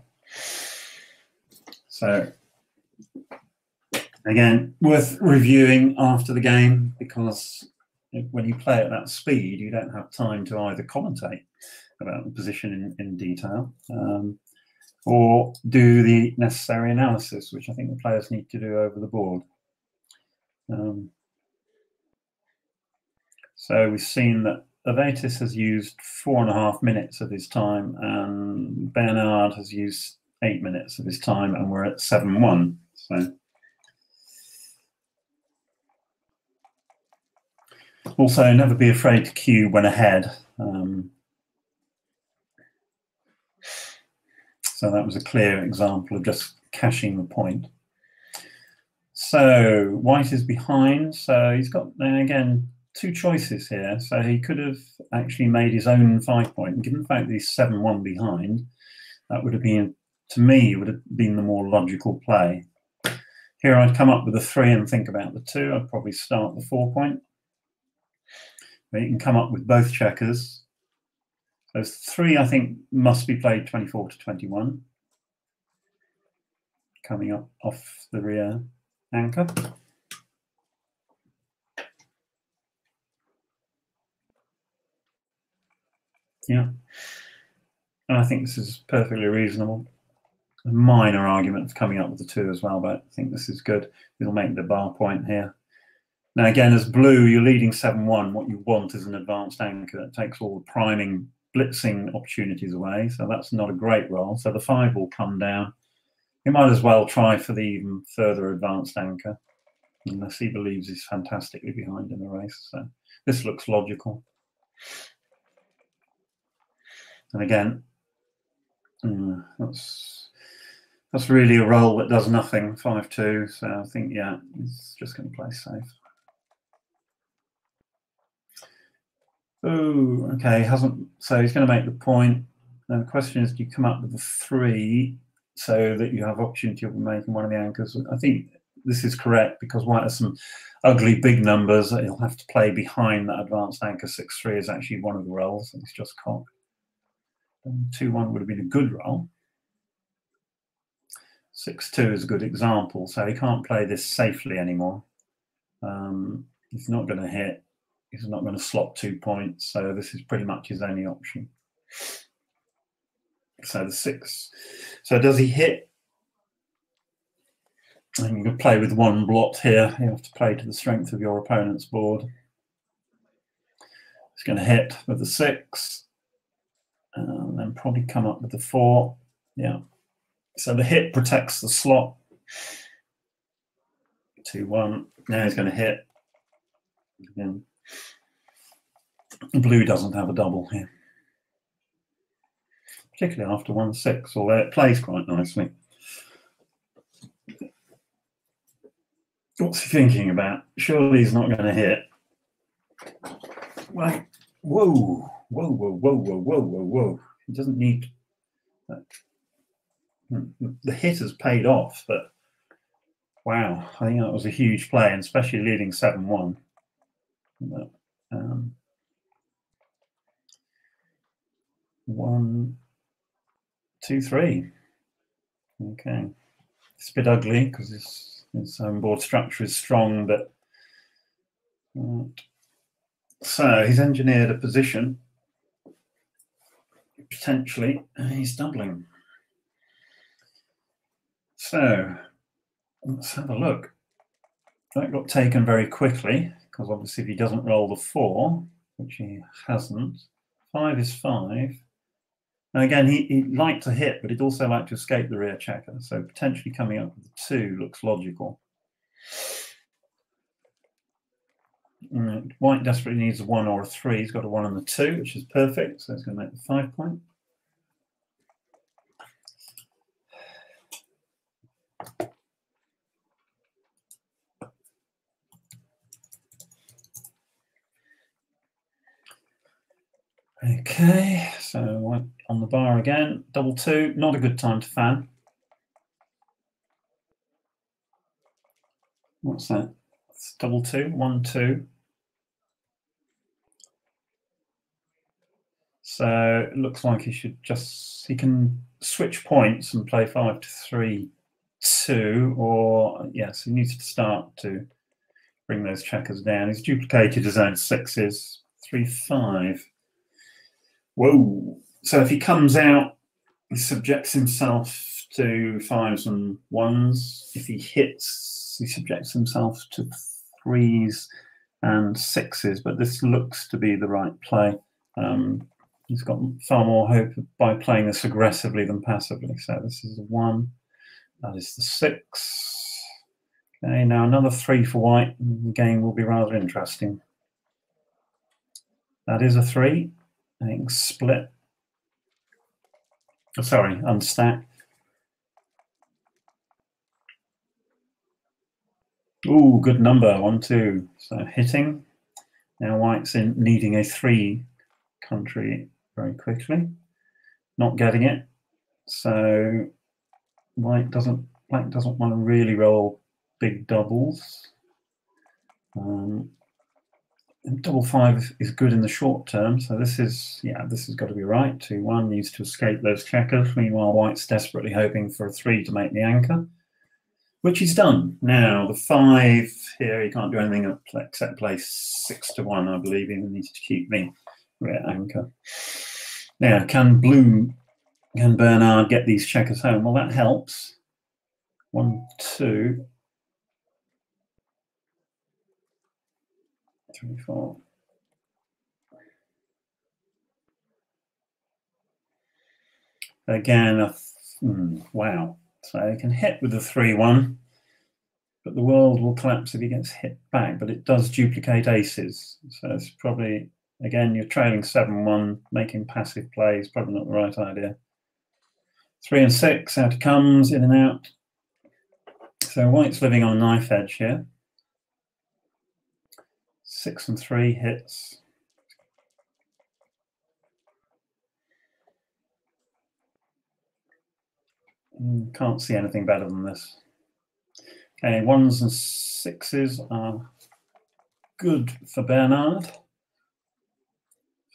So, again, worth reviewing after the game, because when you play at that speed, you don't have time to either commentate about the position in detail, or do the necessary analysis, which I think the players need to do over the board. So we've seen that Avetis has used 4.5 minutes of his time, and Bernhard has used 8 minutes of his time, and we're at 7-1. So also, never be afraid to cue when ahead. So that was a clear example of just cashing the point. So white is behind. So he's got, then again, 2 choices here. So he could have actually made his own 5 point. And given the fact that he's 7-1 behind, that would have been, to me, would have been the more logical play. Here I'd come up with a 3 and think about the 2. I'd probably start the 4 point. But you can come up with both checkers. Those 3, I think, must be played 24 to 21. Coming up off the rear anchor. Yeah. And I think this is perfectly reasonable. A minor argument for coming up with the 2 as well, but I think this is good. It'll make the bar point here. Now, again, as blue, you're leading 7-1. What you want is an advanced anchor that takes all the priming, blitzing opportunities away. So that's not a great roll. So the 5 will come down. You might as well try for the even further advanced anchor, unless he believes he's fantastically behind in the race. So this looks logical. And again, that's really a roll that does nothing, 5-2. So I think, yeah, he's just going to play safe. Oh, okay, hasn't. So he's going to make the point. Now the question is, do you come up with the 3 so that you have opportunity of making one of the anchors? I think this is correct because white has some ugly big numbers that he'll have to play behind that advanced anchor. 6-3 is actually one of the rolls, and it's just cocked. 2-1 would have been a good roll. 6-2 is a good example. So he can't play this safely anymore. He's not going to hit. He's not going to slot 2 points. So this is pretty much his only option. So the 6. So does he hit? And you can play with one blot here. You have to play to the strength of your opponent's board. He's going to hit with the 6. And then probably come up with the 4. Yeah. So the hit protects the slot. 2-1. Now he's going to hit. Again. Blue doesn't have a double here, particularly after 1-6, although it plays quite nicely. What's he thinking about? Surely he's not going to hit. Right. Whoa. Whoa, whoa, whoa, whoa, whoa, whoa, whoa. He doesn't need that. The hit has paid off, but wow, I think that was a huge play, and especially leading 7-1. But, 1, 2, 3. Okay, it's a bit ugly because his board structure is strong, but so he's engineered a position. Potentially, he's doubling. So let's have a look. That got taken very quickly because obviously if he doesn't roll the 4, which he hasn't, 5 is 5. And again, he'd like to hit, but he'd also like to escape the rear checker. So potentially coming up with 2 looks logical. White desperately needs a 1 or a 3. He's got a 1 and a 2, which is perfect. So it's going to make the 5 point. Okay, so white on the bar again. Double 2, not a good time to fan. What's that? It's double 2, 1, 2. So it looks like he can switch points and play 5 to 3, 2, or yes, he needs to start to bring those checkers down. He's duplicated his own 6s, 3, 5. Whoa. So if he comes out, he subjects himself to 5s and 1s. If he hits, he subjects himself to 3s and 6s, but this looks to be the right play. He's got far more hope by playing this aggressively than passively. So this is a 1. That is the 6. Okay, now another 3 for white. The game will be rather interesting. That is a 3. I think split. Oh, sorry, unstack. Ooh, good number, 1, 2. So hitting. Now white's in needing a 3 country very quickly. Not getting it. So black doesn't want to really roll big doubles. Double 5 is good in the short term, so this has got to be right. 2-1 needs to escape those checkers. Meanwhile, white's desperately hoping for a 3 to make the anchor, which he's done. Now the 5 here, he can't do anything except play 6 to 1, I believe. He needs to keep the rear anchor. Now, can Bernhard get these checkers home? Well, that helps. 1, 2. 3, 4. Again, wow. So he can hit with the 3-1, but the world will collapse if he gets hit back. But it does duplicate aces. So it's probably, again, you're trailing 7-1, making passive plays, probably not the right idea. 3 and 6, out it comes, in and out. So white's living on a knife edge here. 6 and 3 hits. Can't see anything better than this. Okay, 1s and 6s are good for Bernhard.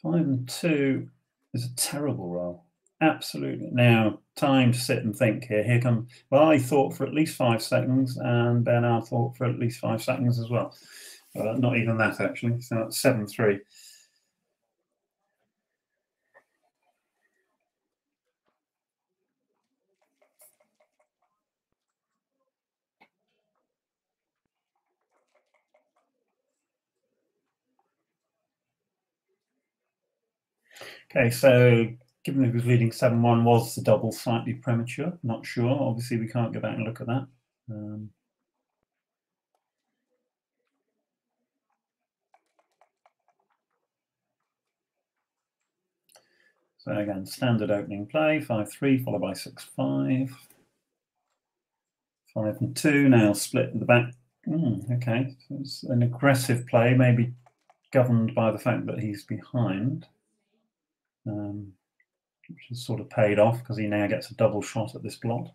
5 and 2 is a terrible roll. absolutely. Now, time to sit and think here. Here comes, well, I thought for at least 5 seconds, and Bernhard thought for at least 5 seconds as well. Not even that, actually. So that's 7-3. Okay, so given he was leading 7-1, was the double slightly premature? Not sure. Obviously, we can't go back and look at that. So again, standard opening play, 5-3, followed by 6-5. 5-2, now split in the back. Okay, so it's an aggressive play, maybe governed by the fact that he's behind, which has sort of paid off because he now gets a double shot at this blot.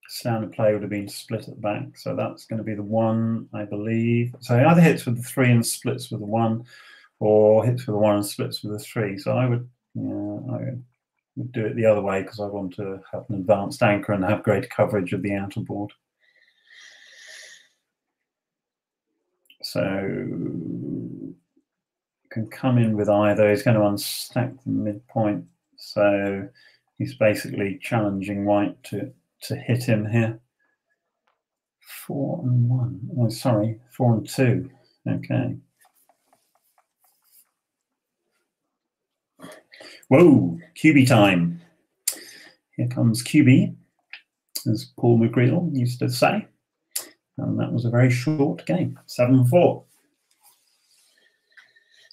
Standard play would have been split at the back, so that's going to be the 1, I believe. So he either hits with the 3 and splits with the 1, or hits with the 1 and splits with the 3. So I would do it the other way because I want to have an advanced anchor and have greater coverage of the outer board. So can come in with either. He's going to unstack the midpoint, so he's basically challenging white to hit him here. 4-1. Oh, sorry, 4-2. Okay. Whoa, QB time. Here comes QB, as Paul McGreal used to say. And that was a very short game, 7-4.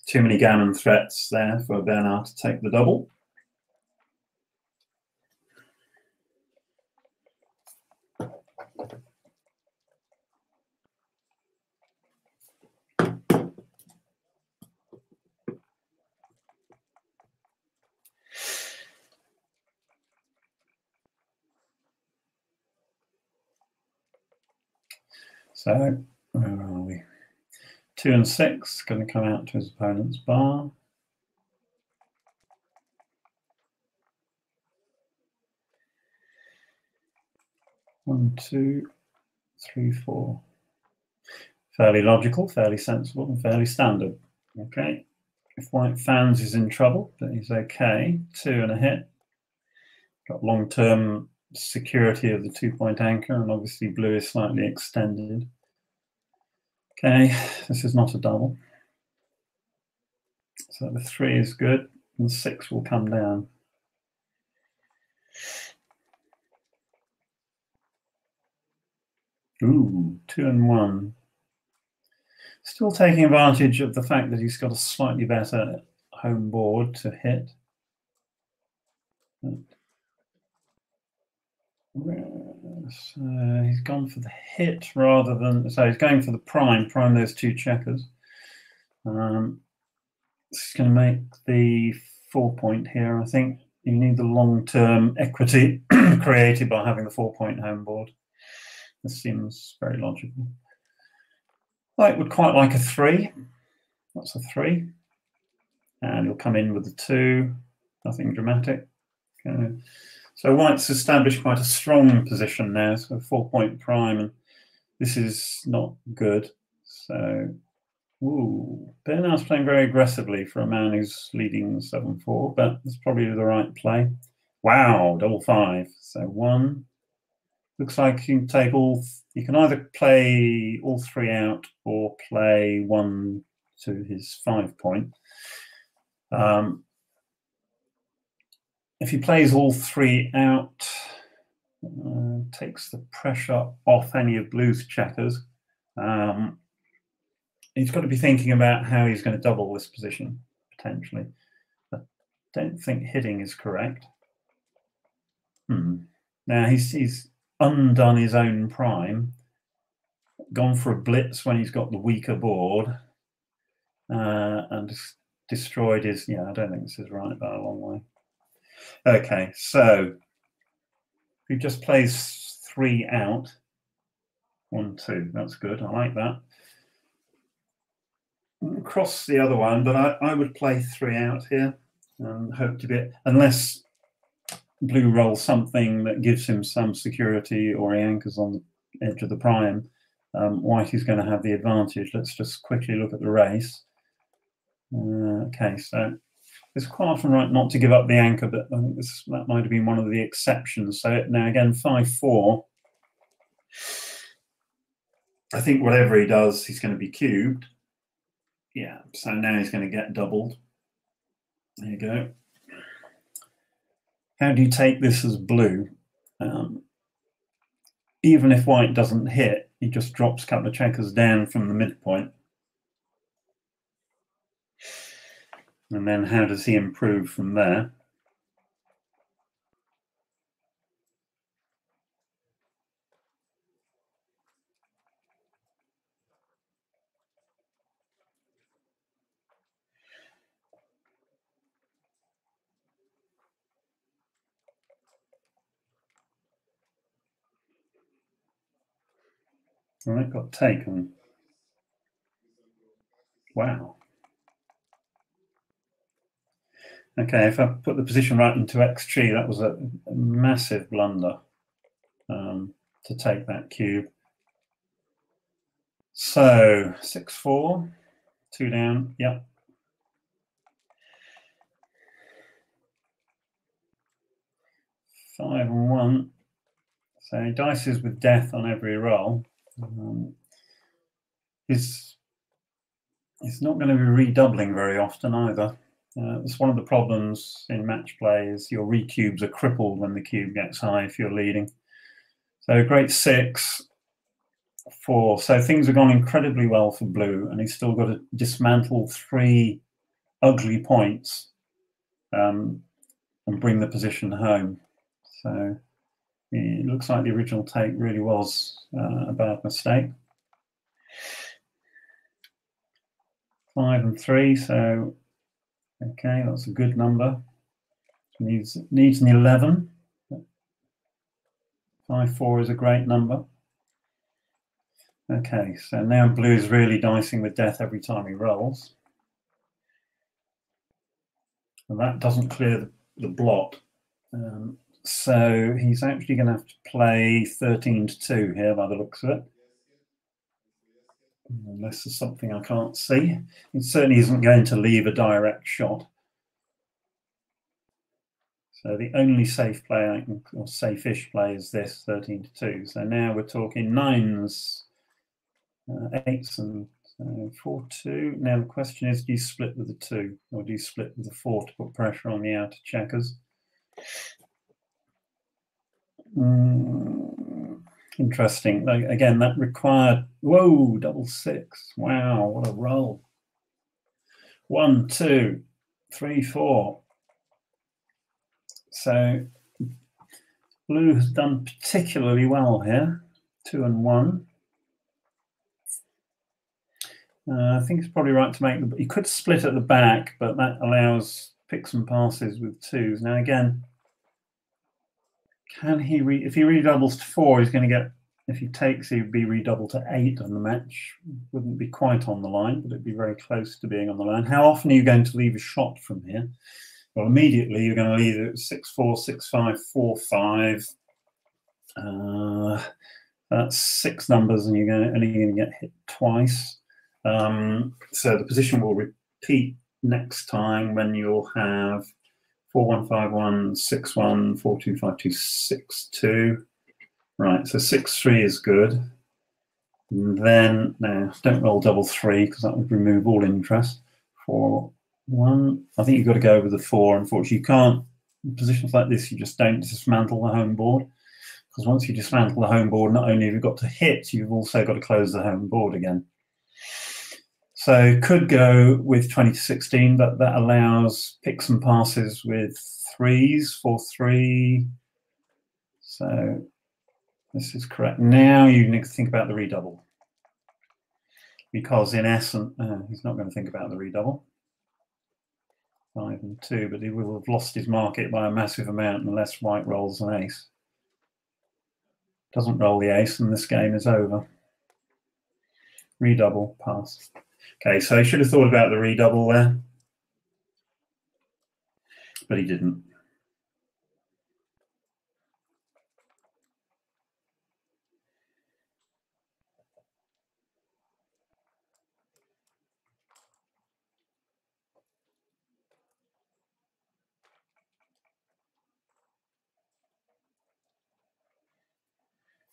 Too many gammon threats there for Bernhard to take the double. So, where are we? 2 and 6, going to come out to his opponent's bar. One, 2, 3, 4. Fairly logical, fairly sensible, and fairly standard. Okay. If white fans is in trouble, but he's okay. 2 and a hit. Got long-term security of the 2-point anchor, and obviously blue is slightly extended. Okay, this is not a double. So the 3 is good, and 6 will come down. Ooh, 2 and 1. Still taking advantage of the fact that he's got a slightly better home board to hit. So he's gone for the hit rather than, so he's going for the prime those 2 checkers. This is going to make the 4-point here, I think. You need the long-term equity created by having the 4-point home board. This seems very logical. White would quite like a 3. That's a 3. And he'll come in with the 2. Nothing dramatic. Okay. So white's established quite a strong position now, so 4-point prime, and this is not good. So, Bernhard's playing very aggressively for a man who's leading 7-4, but it's probably the right play. Wow, double 5. So 1. Looks like you can take all. You can either play all 3 out or play 1 to his 5-point. If he plays all 3 out, takes the pressure off any of blue's checkers. He's got to be thinking about how he's going to double this position, potentially. I don't think hitting is correct. Now he's undone his own prime, gone for a blitz when he's got the weaker board, and destroyed his, I don't think this is right by a long way. Okay, so if he just plays 3 out, 1, 2, that's good, I like that. Cross the other one, but I would play 3 out here. and hope to be, unless blue rolls something that gives him some security or he anchors on the edge of the prime, white is going to have the advantage. Let's just quickly look at the race. Okay, so it's quite often right not to give up the anchor, but I think that might have been one of the exceptions. So now again, 5-4. I think whatever he does, he's going to be cubed. Yeah, so now he's going to get doubled. There you go. How do you take this as blue? Even if white doesn't hit, he just drops a couple of checkers down from the midpoint. And then how does he improve from there? All right, got taken. Wow. Okay, if I put the position right into XG, that was a massive blunder to take that cube. So 6-4, 2 down, yep. 5 and 1. So he dices with death on every roll. He's not going to be redoubling very often either. It's one of the problems in match play is your recubes are crippled when the cube gets high if you're leading. So great 6, 4. So things have gone incredibly well for blue, and he's still got to dismantle 3 ugly points and bring the position home. So it looks like the original take really was a bad mistake. 5 and 3, so okay, that's a good number. Needs an 11. 5-4 is a great number. Okay, so now blue is really dicing with death every time he rolls. And that doesn't clear the blot. So he's actually going to have to play 13-2 here by the looks of it. Unless there's something I can't see. It certainly isn't going to leave a direct shot. So the only safe play I can, or safe-ish play is this 13-2. So now we're talking 9s, 8s, and 4-2. Now the question is, do you split with the 2 or do you split with the 4 to put pressure on the outer checkers? Interesting. Again, that required, whoa, double 6. Wow, what a roll. 1, 2, 3, 4. So blue has done particularly well here. 2 and 1. I think it's probably right to make you could split at the back, but that allows picks and passes with 2s. Now again, can he if he redoubles to 4, he's going to get, if he takes, he'd be redoubled to 8 and the match wouldn't be quite on the line, but it'd be very close to being on the line. How often are you going to leave a shot from here? Well, immediately you're going to leave it 6-4, 6-5, 4-5. That's 6 numbers, and you're only going to get hit twice. So the position will repeat next time when you'll have 4-1-5-1, 6-1, 4-2, 5-2, 6-2. Right, so 6-3 is good. And then, now, don't roll double 3 because that would remove all interest. 4-1. I think you've got to go with the 4. Unfortunately, you can't, in positions like this, you just don't dismantle the home board. Because once you dismantle the home board, not only have you got to hit, you've also got to close the home board again. So could go with 20-16, but that allows picks and passes with 3s, 4-3. So this is correct. Now you need to think about the redouble. Because in essence, he's not going to think about the redouble. 5 and 2, but he will have lost his market by a massive amount unless white rolls an ace. Doesn't roll the ace and this game is over. Redouble, pass. Okay, so I should have thought about the redouble there. but he didn't.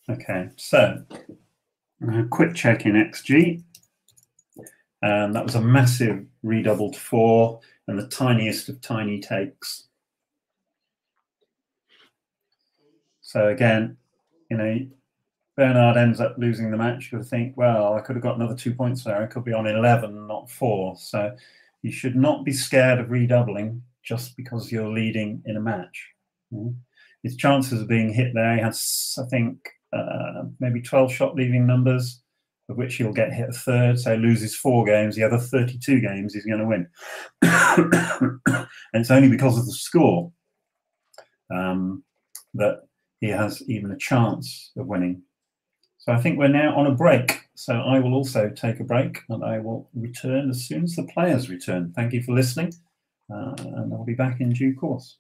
Okay, so a quick check in XG. That was a massive redoubled 4 and the tiniest of tiny takes. So again, you know, Bernhard ends up losing the match. You'll think, well, I could have got another 2 points there. I could be on 11, not 4. So you should not be scared of redoubling just because you're leading in a match. His chances of being hit there, he has, I think, maybe 12 shot leaving numbers, of which he'll get hit a third. So he loses 4 games. The other 32 games he's going to win. And it's only because of the score that he has even a chance of winning. So I think we're now on a break. So I will also take a break and I will return as soon as the players return. Thank you for listening, and I'll be back in due course.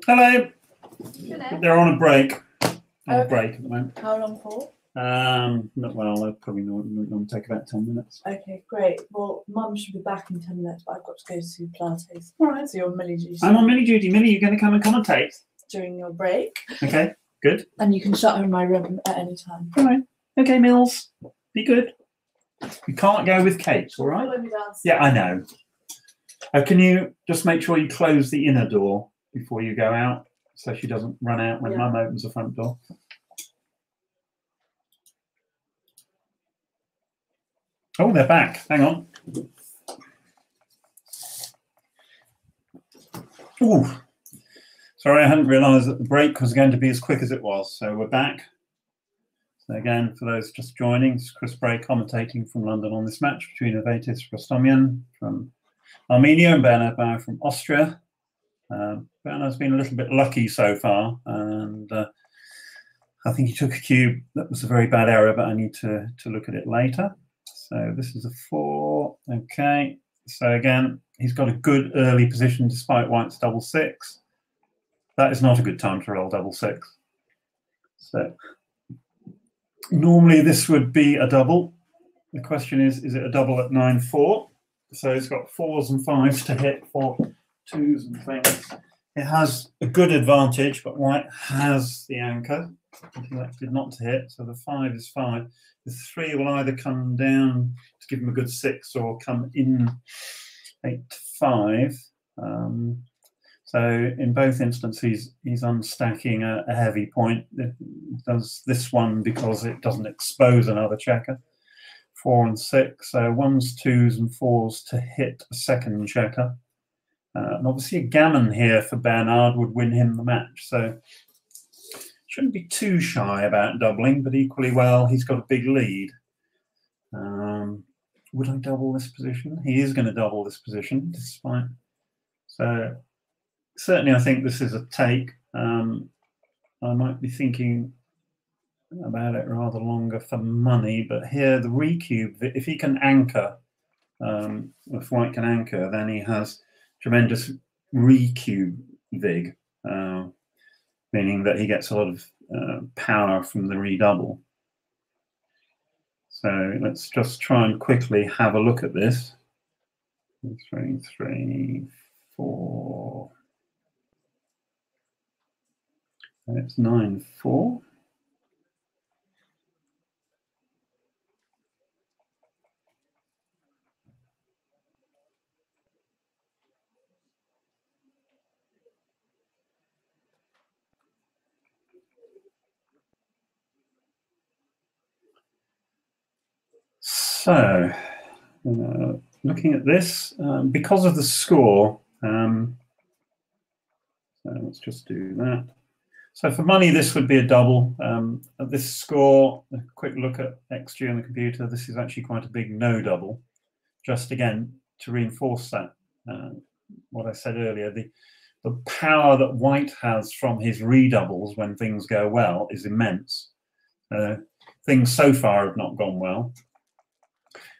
Hello. Hello. They're on a break. On a Okay. break at the moment. How long for? Not well. They'll probably not take about 10 minutes. Okay, great. Well, Mum should be back in 10 minutes, but I've got to go to Pilates. All right. So you're on Millie duty I'm on Millie duty. Millie, you're going to come and commentate. during your break. Okay. Good. And you can shut her in my room at any time. All right. Okay, Mills. Be good. You can't go with Kate. All right. Follow me downstairs. Yeah, I know. Can you just make sure you close the inner door before you go out, so she doesn't run out when Mum opens the front door? Oh, they're back. Hang on. Oh, sorry, I hadn't realised that the break was going to be as quick as it was. So we're back. So again, for those just joining, it's Chris Bray commentating from London on this match between Avetis Rostomyan from Armenia and Bernhard from Austria. Bernhard's been a little bit lucky so far, and I think he took a cube. That was a very bad error, but I need to look at it later. So this is a 4. Okay. So again, he's got a good early position despite White's double 6. That is not a good time to roll double 6. So normally this would be a double. The question is it a double at 9-4? So it's got 4s and 5s to hit, 4 2s and things. It has a good advantage, but White has the anchor. He elected not to hit, so the 5 is 5. The 3 will either come down to give him a good 6 or come in 8-5. So in both instances, he's unstacking a heavy point. It does this one because it doesn't expose another checker. 4 and 6, so 1s, 2s and 4s to hit a second checker. And obviously a gammon here for Bernhard would win him the match. So shouldn't be too shy about doubling, but equally well, he's got a big lead. Would I double this position? He is going to double this position, despite. So certainly I think this is a take. I might be thinking about it rather longer for money, but here the recube, if he can anchor, if White can anchor, then he has tremendous recube vig, meaning that he gets a lot of power from the redouble. So let's just try and quickly have a look at this. 3, 3, 4. And it's 9-4. So, looking at this, because of the score, so let's just do that. So for money, this would be a double. At this score, a quick look at XG on the computer, this is actually quite a big no double. Just again, to reinforce that, what I said earlier, the power that White has from his redoubles when things go well is immense. Things so far have not gone well.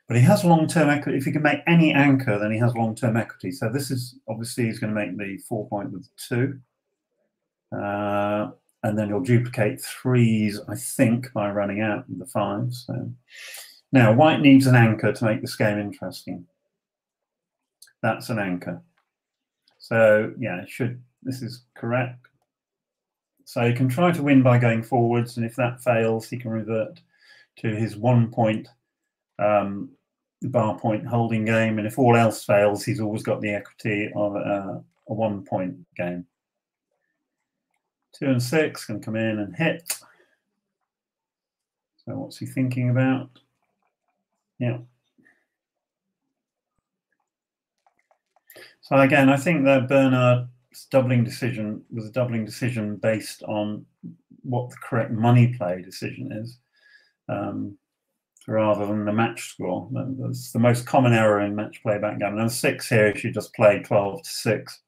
But he has long-term equity. If he can make any anchor, then he has long-term equity. So this is, obviously, he's going to make the 4 point with 2. And then he'll duplicate 3s, I think, by running out the 5s. So now, White needs an anchor to make this game interesting. That's an anchor. So, yeah, this is correct. So he can try to win by going forwards, and if that fails, he can revert to his 1 point bar point holding game, and if all else fails, he's always got the equity of a 1 point game. 2 and 6 can come in and hit. So what's he thinking about? Yeah. So again, I think that Bernhard's doubling decision was a doubling decision based on what the correct money play decision is. Rather than the match score. That's the most common error in match play backgammon. And 6 here, if you just play 12 to 6,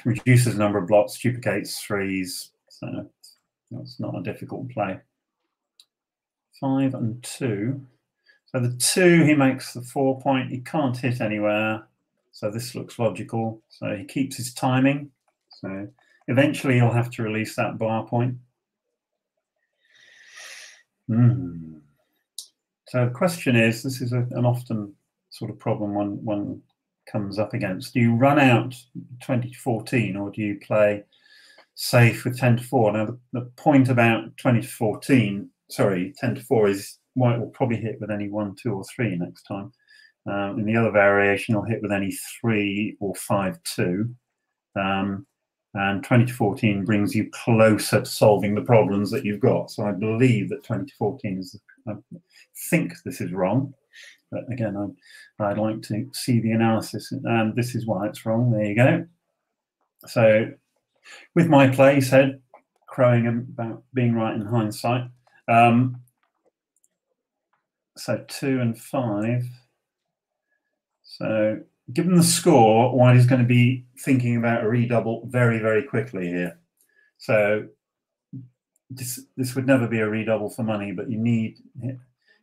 reduces the number of blocks, duplicates 3s. So that's not a difficult play. 5 and 2. So the 2, he makes the 4 point. He can't hit anywhere. So this looks logical. So he keeps his timing. So eventually you'll have to release that bar point. So the question is, this is an often sort of problem one comes up against. Do you run out 20-14 or do you play safe with 10-4? Now the point about 20-14, sorry, 10-4 is white will probably hit with any 1, 2 or 3 next time. In the other variation, will hit with any 3 or 5-2. And 20-14 brings you closer to solving the problems that you've got. So I believe that 20-14 is, I think this is wrong, but again, I'd like to see the analysis, and this is why it's wrong. There you go. So with my play, he said, crowing about being right in hindsight. So 2 and 5. So given the score, white is going to be thinking about a redouble very, very quickly here. So this would never be a redouble for money, but you need,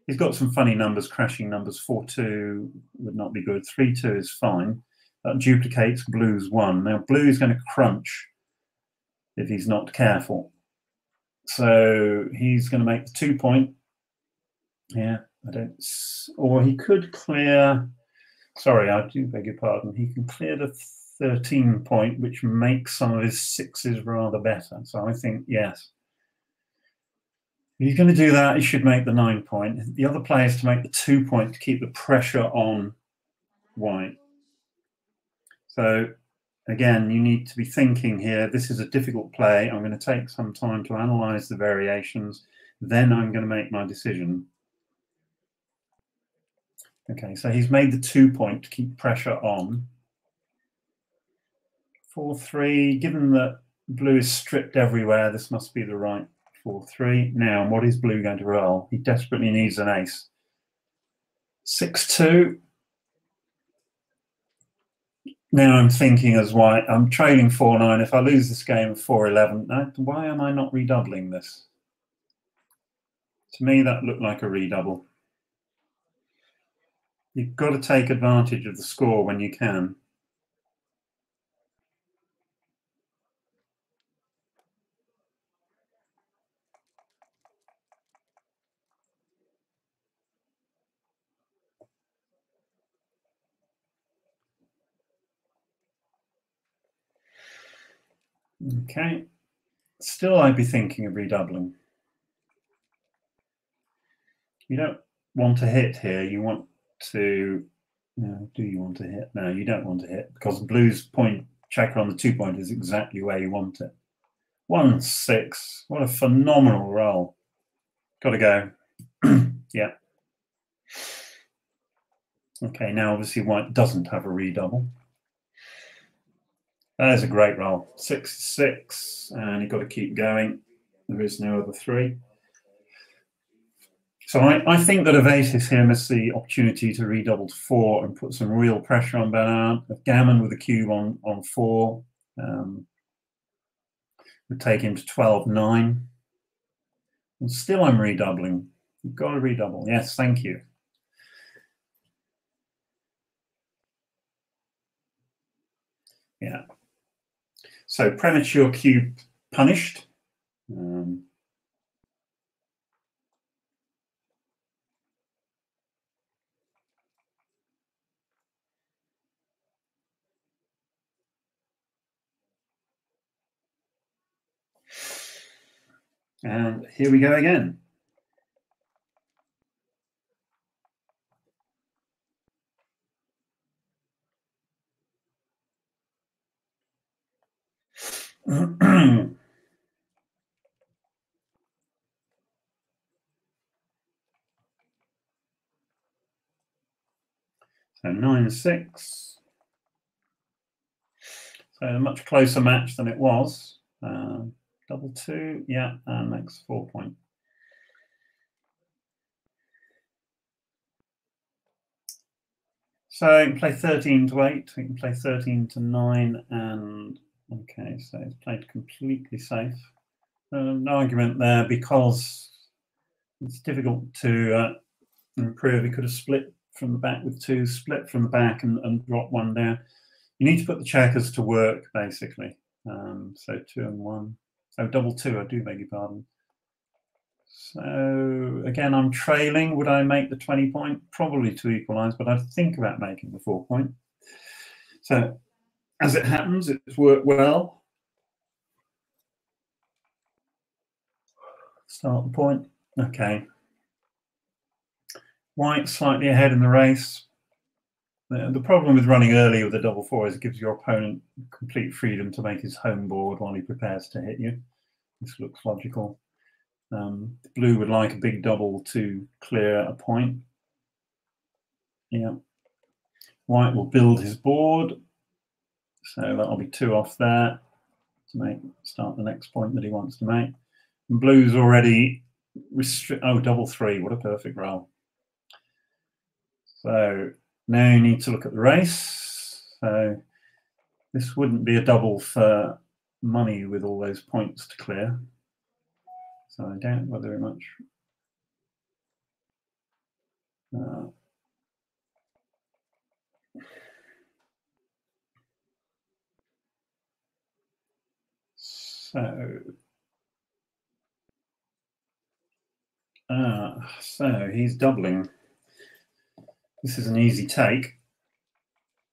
he's got some funny numbers, crashing numbers. 4-2 would not be good. 3-2 is fine. That duplicates blue's 1. Now blue is going to crunch if he's not careful. So he's going to make the 2 point. Yeah, or he could clear, sorry, I do beg your pardon. He can clear the 13 point, which makes some of his 6s rather better. So I think, yes. If he's going to do that, he should make the 9 point. The other play is to make the 2 point to keep the pressure on white. So again, you need to be thinking here, this is a difficult play. I'm going to take some time to analyze the variations. Then I'm going to make my decision. Okay, so he's made the 2 point to keep pressure on. 4-3, given that blue is stripped everywhere, this must be the right 4-3. Now, what is blue going to roll? He desperately needs an ace. 6-2. Now I'm thinking as white, I'm trailing 4-9. If I lose this game 4-11, why am I not redoubling this? To me, that looked like a redouble. You've got to take advantage of the score when you can. Okay. Still, I'd be thinking of redoubling. You don't want to hit here. You want to, no, do you want to hit? No, you don't want to hit because blue's point checker on the 2 point is exactly where you want it. 1-6. What a phenomenal roll. Got to go. Yeah. Okay, now obviously white doesn't have a redouble. That is a great roll. 6-6, and you've got to keep going. There is no other 3. So I think that Avetis here missed the opportunity to redouble to 4 and put some real pressure on Bernhard. Gammon with a cube on 4 would take him to 12-9. And still I'm redoubling. You've got to redouble. Yes, thank you. Yeah. So premature cube punished. And here we go again. So 9-6. So a much closer match than it was. 2-2, yeah, and makes 4 point. So you can play 13-8, we can play 13-9, and okay, so it's played completely safe. No argument there because it's difficult to improve. He could have split from the back with 2, split from the back and drop 1 down. You need to put the checkers to work, basically. So 2 and 1. So double 2, I do beg your pardon. So again, I'm trailing. Would I make the 20 point? Probably to equalise, but I'd think about making the 4 point. So as it happens, it's worked well. Start the point. Okay. White slightly ahead in the race. The problem with running early with a double 4 is it gives your opponent complete freedom to make his home board while he prepares to hit you. This looks logical. Blue would like a big double to clear a point. Yeah. White will build his board. So that'll be 2 off there to start the next point that he wants to make. And blue's already double 3. What a perfect roll. So now you need to look at the race. So this wouldn't be a double for money with all those points to clear. So I doubt whether much. So he's doubling. This is an easy take.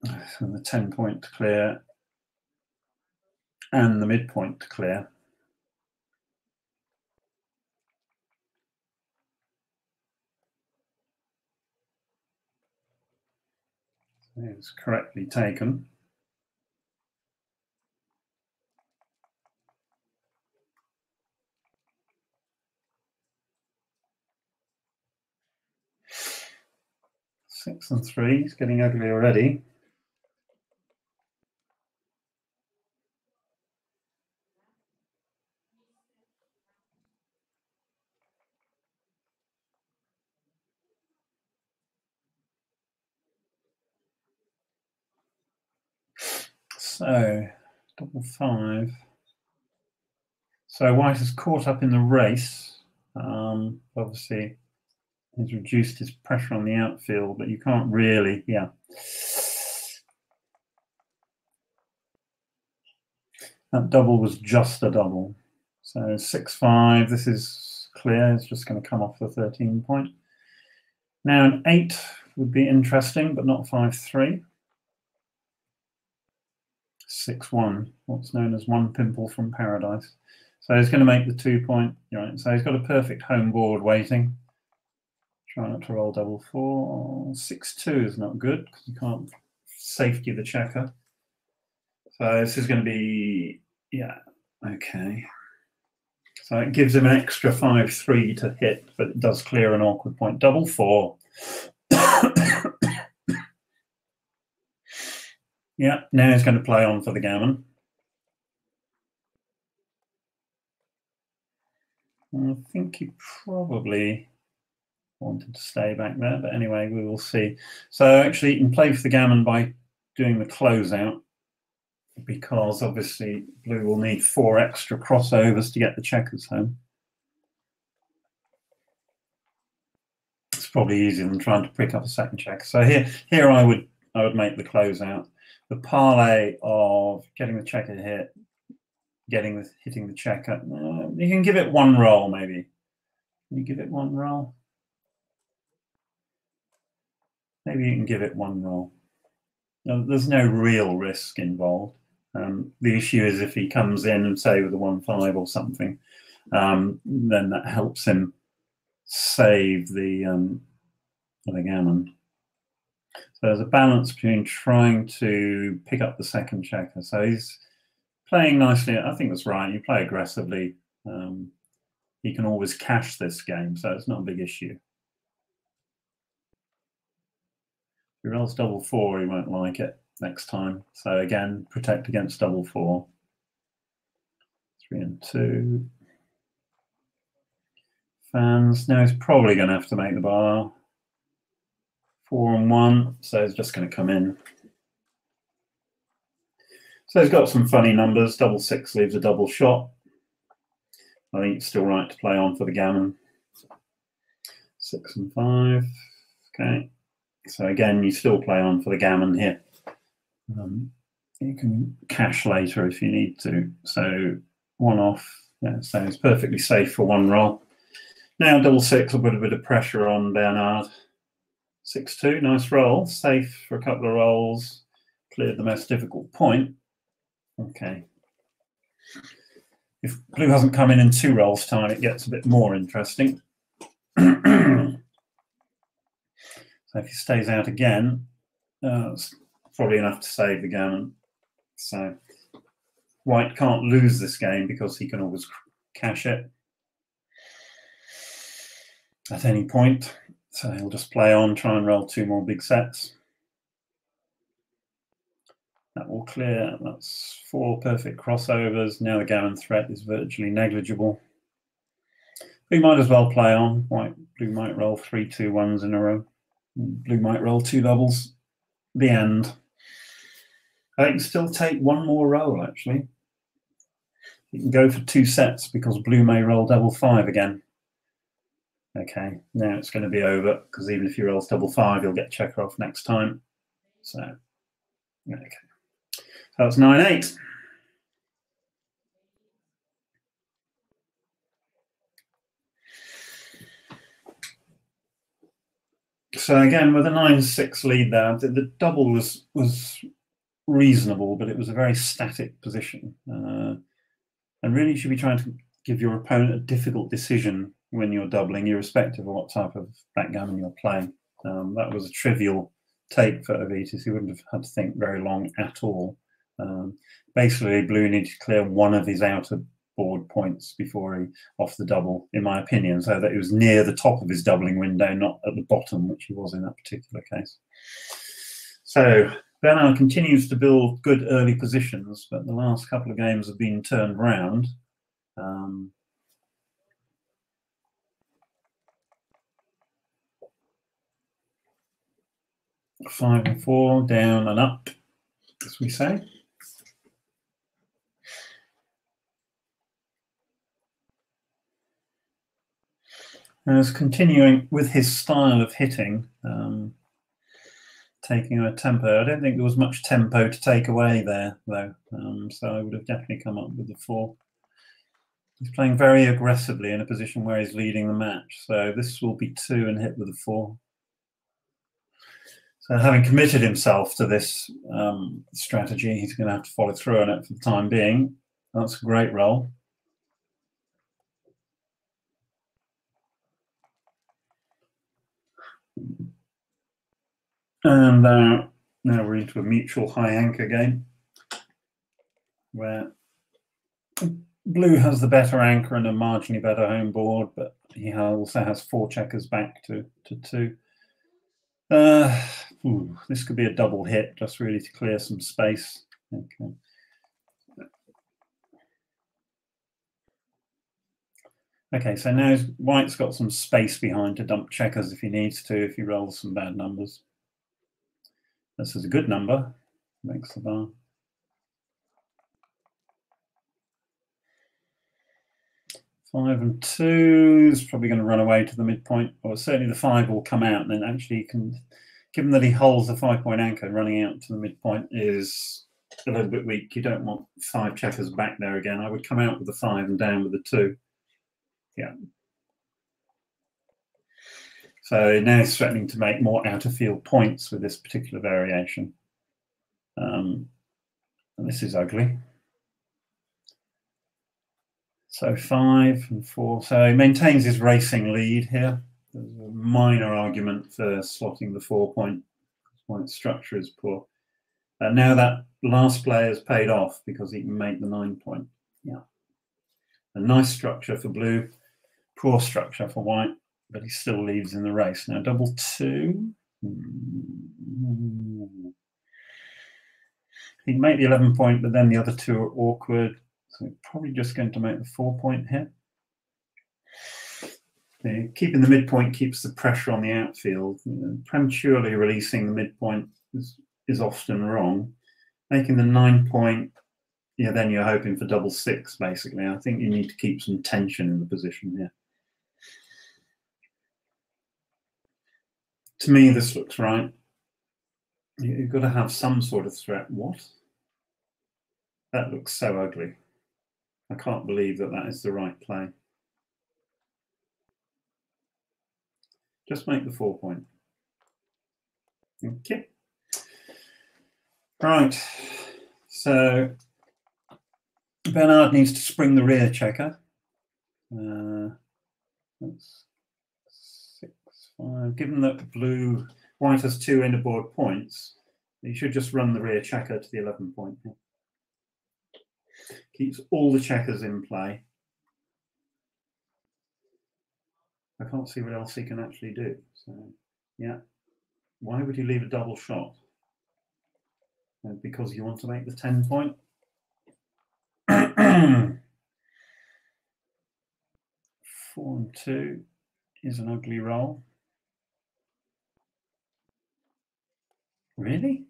So the 10 point to clear and the midpoint to clear. It's correctly taken. Six and 3, it's getting ugly already. So, double 5. So white is caught up in the race. Obviously, he's reduced his pressure on the outfield, but you can't really, yeah. That double was just a double. So 6-5, this is clear. It's just going to come off the 13 point. Now an 8 would be interesting, but not 5-3. 6-1, what's known as one pimple from paradise. So he's going to make the 2 point. Right, so he's got a perfect home board waiting. Try not to roll double 4. 6-2 is not good because you can't safety the checker. So this is going to be, yeah, okay. So it gives him an extra 5-3 to hit, but it does clear an awkward point. Double 4. Yeah, now he's going to play on for the gammon. I think he probably wanted to stay back there, but anyway, we will see. So actually, you can play for the gammon by doing the closeout, because obviously blue will need 4 extra crossovers to get the checkers home. It's probably easier than trying to pick up a second checker. So here I would make the closeout. The parlay of getting the checker hit, hitting the checker. You can give it 1 roll, maybe. Can you give it 1 roll? Maybe you can give it 1 roll. No, there's no real risk involved. The issue is if he comes in and say with a 1-5 or something, then that helps him save the gammon. So there's a balance between trying to pick up the second checker. So he's playing nicely. I think that's right. You play aggressively. He can always cash this game, so it's not a big issue. If he rolls double 4, he won't like it next time. So again, protect against double 4. 3 and 2. Fans. Now he's probably going to have to make the bar. 4 and 1, so he's just going to come in. So he's got some funny numbers. Double 6 leaves a double shot. I think it's still right to play on for the gammon. 6 and 5. Okay. So again, you still play on for the gammon here. you can cash later if you need to. So one off, yeah, so it's perfectly safe for one roll. Now double six will put a bit of pressure on Bernhard. 6-2, nice roll, safe for a couple of rolls, cleared the most difficult point. Okay. If blue hasn't come in 2 rolls' time, it gets a bit more interesting. So if he stays out again, it's probably enough to save the gammon. So white can't lose this game because he can always cash it at any point. So he'll just play on, try and roll 2 more big sets. That will clear. That's 4 perfect crossovers. Now the gammon threat is virtually negligible. We might as well play on. Blue might roll 3 2-1s in a row. Blue might roll 2 doubles. The end. I can still take 1 more roll, actually. You can go for 2 sets because blue may roll double 5 again. Okay, now it's going to be over because even if he rolls double 5, he'll get checker off next time. So, okay. So that's 9-8. So again, with a 9-6 lead there, the double was reasonable, but it was a very static position. And really you should be trying to give your opponent a difficult decision when you're doubling, irrespective of what type of backgammon you're playing. That was a trivial take for Avetis. He wouldn't have had to think very long at all. Basically, blue needed to clear one of his outer board points before he off the double, in my opinion, so that it was near the top of his doubling window, not at the bottom, which he was in that particular case. So Bernhard continues to build good early positions, but the last couple of games have been turned round. 5 and 4, down and up, as we say. And is continuing with his style of hitting, taking a tempo. I don't think there was much tempo to take away there, though. So I would have definitely come up with the 4. He's playing very aggressively in a position where he's leading the match. So this will be 2 and hit with a 4. So having committed himself to this strategy, he's going to have to follow through on it for the time being. That's a great roll. And now we're into a mutual high anchor game where blue has the better anchor and a marginally better home board, but he also has 4 checkers back to 2. This could be a double hit, just really to clear some space. Okay. Okay, so now white's got some space behind to dump checkers if he needs to, if he rolls some bad numbers. This is a good number, makes the bar. Five and 2 is probably going to run away to the midpoint, or certainly the 5 will come out, and then actually you can, given that he holds the 5-point anchor, running out to the midpoint is a little bit weak. You don't want 5 checkers back there again. I would come out with the 5 and down with the 2. Yeah. So now he's threatening to make more out of field points with this particular variation. And this is ugly. So 5 and 4. So he maintains his racing lead here. There's a minor argument for slotting the 4-point. Point structure is poor. And now that last player has paid off because he can make the 9-point. Yeah. A nice structure for blue, poor structure for white, but he still leads in the race. Now double 2. He'd make the 11-point, but then the other 2 are awkward. So probably just going to make the 4-point hit. Keeping the midpoint keeps the pressure on the outfield. Prematurely releasing the midpoint is often wrong. Making the 9-point, yeah, then you're hoping for double 6, basically. I think you need to keep some tension in the position here. To me, this looks right. You've got to have some sort of threat. What? That looks so ugly. I can't believe that that is the right play. Just make the 4 point. Okay. Right. So Bernhard needs to spring the rear checker. That's 6-5. Given that white has 2 innerboard points, you should just run the rear checker to the 11 point. Keeps all the checkers in play. I can't see what else he can actually do. So, yeah. Why would you leave a double shot? Because you want to make the 10 point? 4 and 2 is an ugly roll. Really?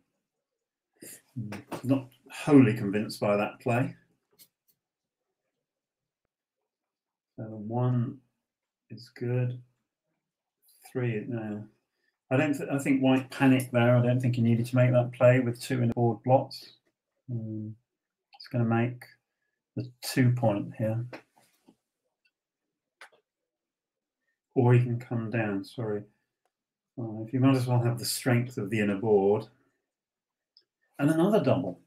Not wholly convinced by that play. So 1 is good. 3, no. I think white panicked there. I don't think he needed to make that play with 2 in the board blots. It's going to make the 2 point here. Or he can come down, sorry. 5. You might as well have the strength of the inner board. And another double.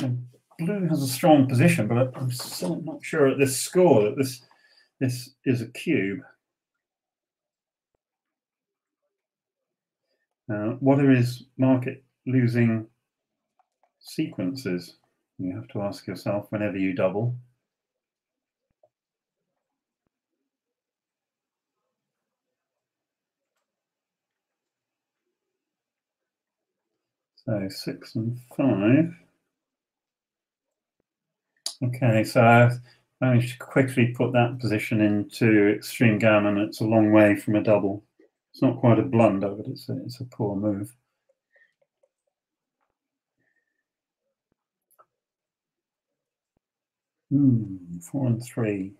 And blue has a strong position, but I'm still not sure at this score that this is a cube. What are his market losing sequences? You have to ask yourself whenever you double. So 6 and 5. Okay, so I've managed to quickly put that position into extreme gammon. It's a long way from a double. It's not quite a blunder, but it's a poor move. Hmm, 4 and 3.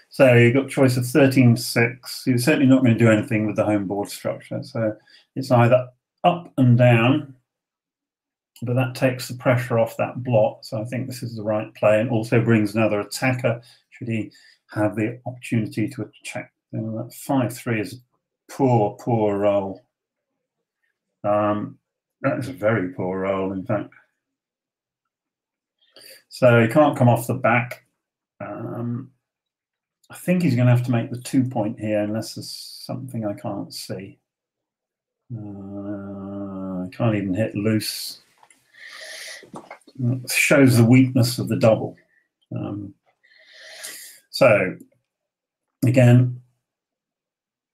So you've got a choice of 13-6. You're certainly not going to do anything with the home board structure. So it's either up and down, but that takes the pressure off that blot. So I think this is the right play, and also brings another attacker should he have the opportunity to check. That 5-3 is a poor roll. That is a very poor roll, in fact. So he can't come off the back. I think he's going to have to make the 2 point here, unless there's something I can't see. I can't even hit loose. It shows the weakness of the double. So again,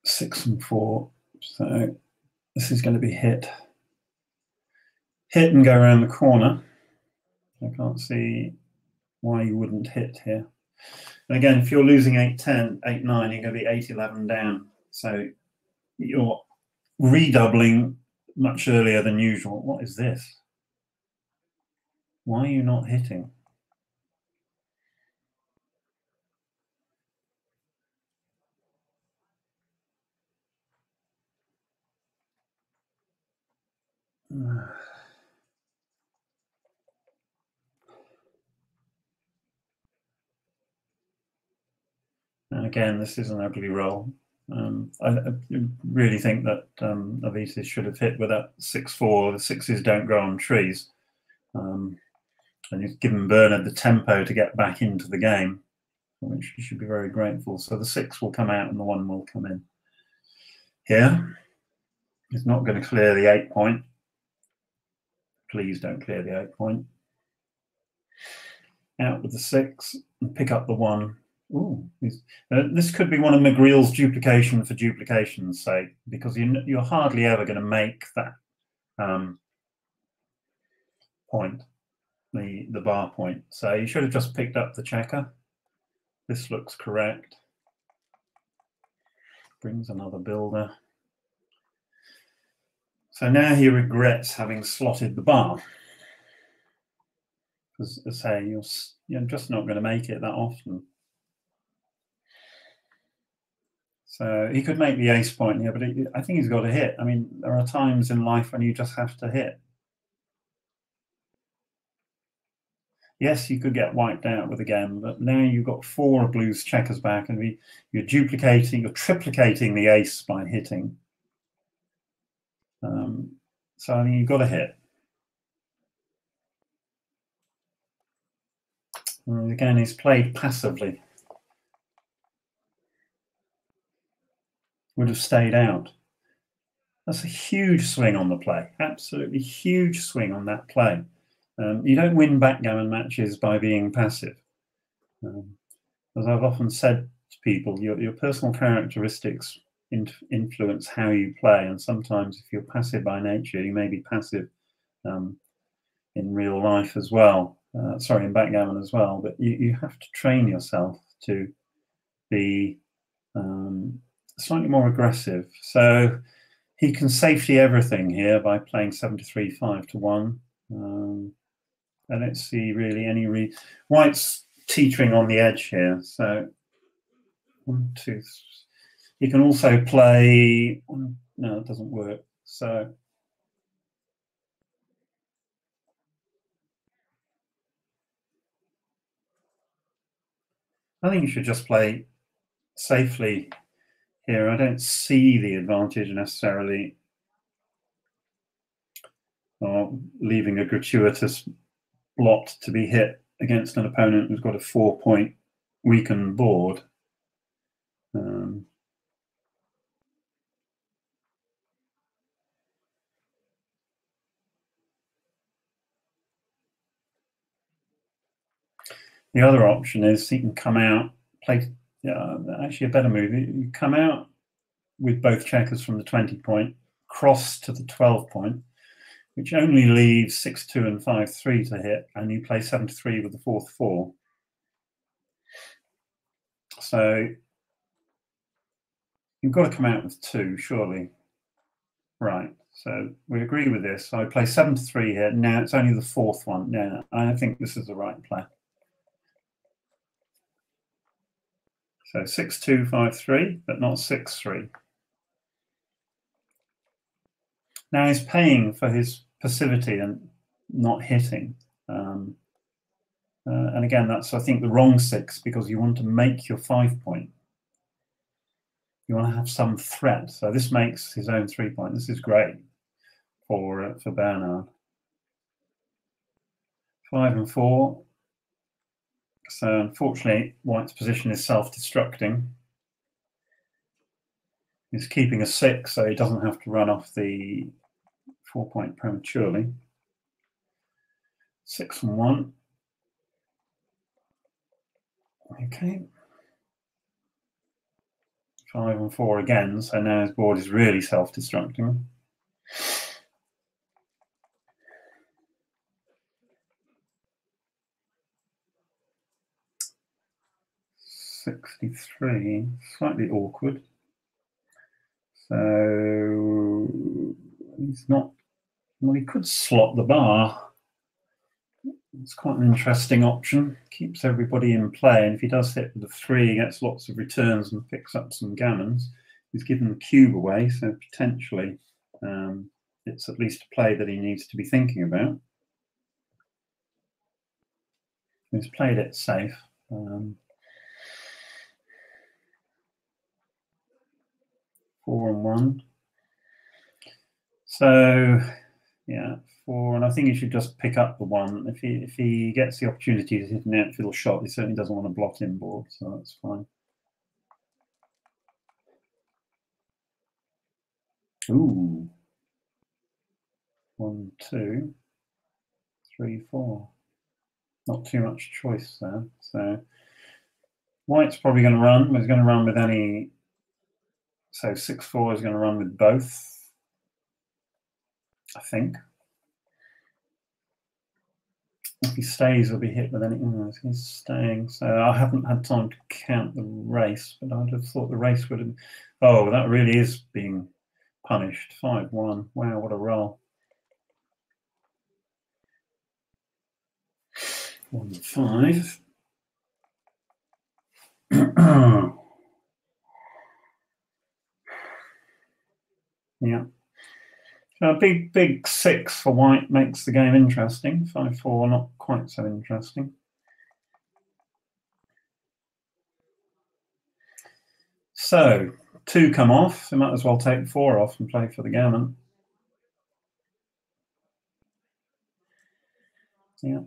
6 and 4. So this is going to be hit and go around the corner. I can't see why you wouldn't hit here. And again, if you're losing 8-10, 8-9, you're going to be 8-11 down. So you're redoubling much earlier than usual. What is this? Why are you not hitting? And again, this is an ugly roll. I really think that Avetis should have hit with that 6-4. The 6s don't grow on trees. And you've given Bernhard the tempo to get back into the game, for which he should be very grateful. So the 6 will come out and the 1 will come in. Here, he's not going to clear the 8 point. Please don't clear the 8 point. Out with the 6 and pick up the 1. Ooh, this could be one of McGreal's duplication for duplication's sake, because you're hardly ever going to make that point, the bar point. So you should have just picked up the checker. This looks correct. Brings another builder. So now he regrets having slotted the bar. Because, as I say, you're just not going to make it that often. So he could make the ace point here, but I think he's got to hit. I mean, there are times in life when you just have to hit. Yes, you could get wiped out with a game, but now you've got 4 of blue's checkers back, and you're duplicating, you're triplicating the ace by hitting. So I mean, you've got to hit. And again, he's played passively. Would have stayed out. That's a huge swing on the play. Absolutely huge swing on that play. You don't win backgammon matches by being passive. As I've often said to people, your personal characteristics influence how you play, and sometimes if you're passive by nature, you may be passive in real life as well. Sorry, in backgammon as well. But you have to train yourself to be slightly more aggressive. So he can safety everything here by playing 7-3, 5-1. I don't see really any White's teetering on the edge here. So 1, 2, 3. He can also play. No, it doesn't work. So I think you should just play safely here. I don't see the advantage necessarily of leaving a gratuitous blot to be hit against an opponent who's got a 4-point weakened board. The other option is he can come out, play actually a better move. You come out with both checkers from the 20-point, cross to the 12-point, which only leaves 6-2 and 5-3 to hit, and you play 7-3 with the 4th 4. So you've got to come out with 2, surely. Right, so we agree with this. So I play 7-3 here. Now it's only the 4th one. Now I think this is the right play. So 6-2, 5-3, but not 6-3. Now he's paying for his passivity and not hitting. And again, that's, I think, the wrong 6, because you want to make your 5-point. You want to have some threat. So this makes his own 3-point. This is great for Bernhard. 5 and 4. So unfortunately, White's position is self-destructing. He's keeping a 6, so he doesn't have to run off the 4-point prematurely. 6 and 1. Okay. 5 and 4 again, so now his board is really self-destructing. 63, slightly awkward. So he's not, well, he could slot the bar. It's quite an interesting option. Keeps everybody in play, and if he does hit with a 3, he gets lots of returns and picks up some gammons. He's given the cube away, so potentially it's at least a play that he needs to be thinking about. He's played it safe. 4 and 1. So yeah, 4, and I think he should just pick up the 1. If he gets the opportunity to hit an outfield shot, he certainly doesn't want to blot in board, so that's fine. Ooh. 1, 2, 3, 4. Not too much choice there. So White's probably going to run. He's going to run with any. So 6-4 is going to run with both, I think. If he stays, he'll be hit with any. Oh, he's staying. So I haven't had time to count the race, but I'd have thought the race would have. Oh, that really is being punished. 5-1. Wow, what a roll. 1, 5. Yeah. So a big 6 for white makes the game interesting. 5-4 not quite so interesting. So 2 come off. They might as well take 4 off and play for the gammon. Yeah.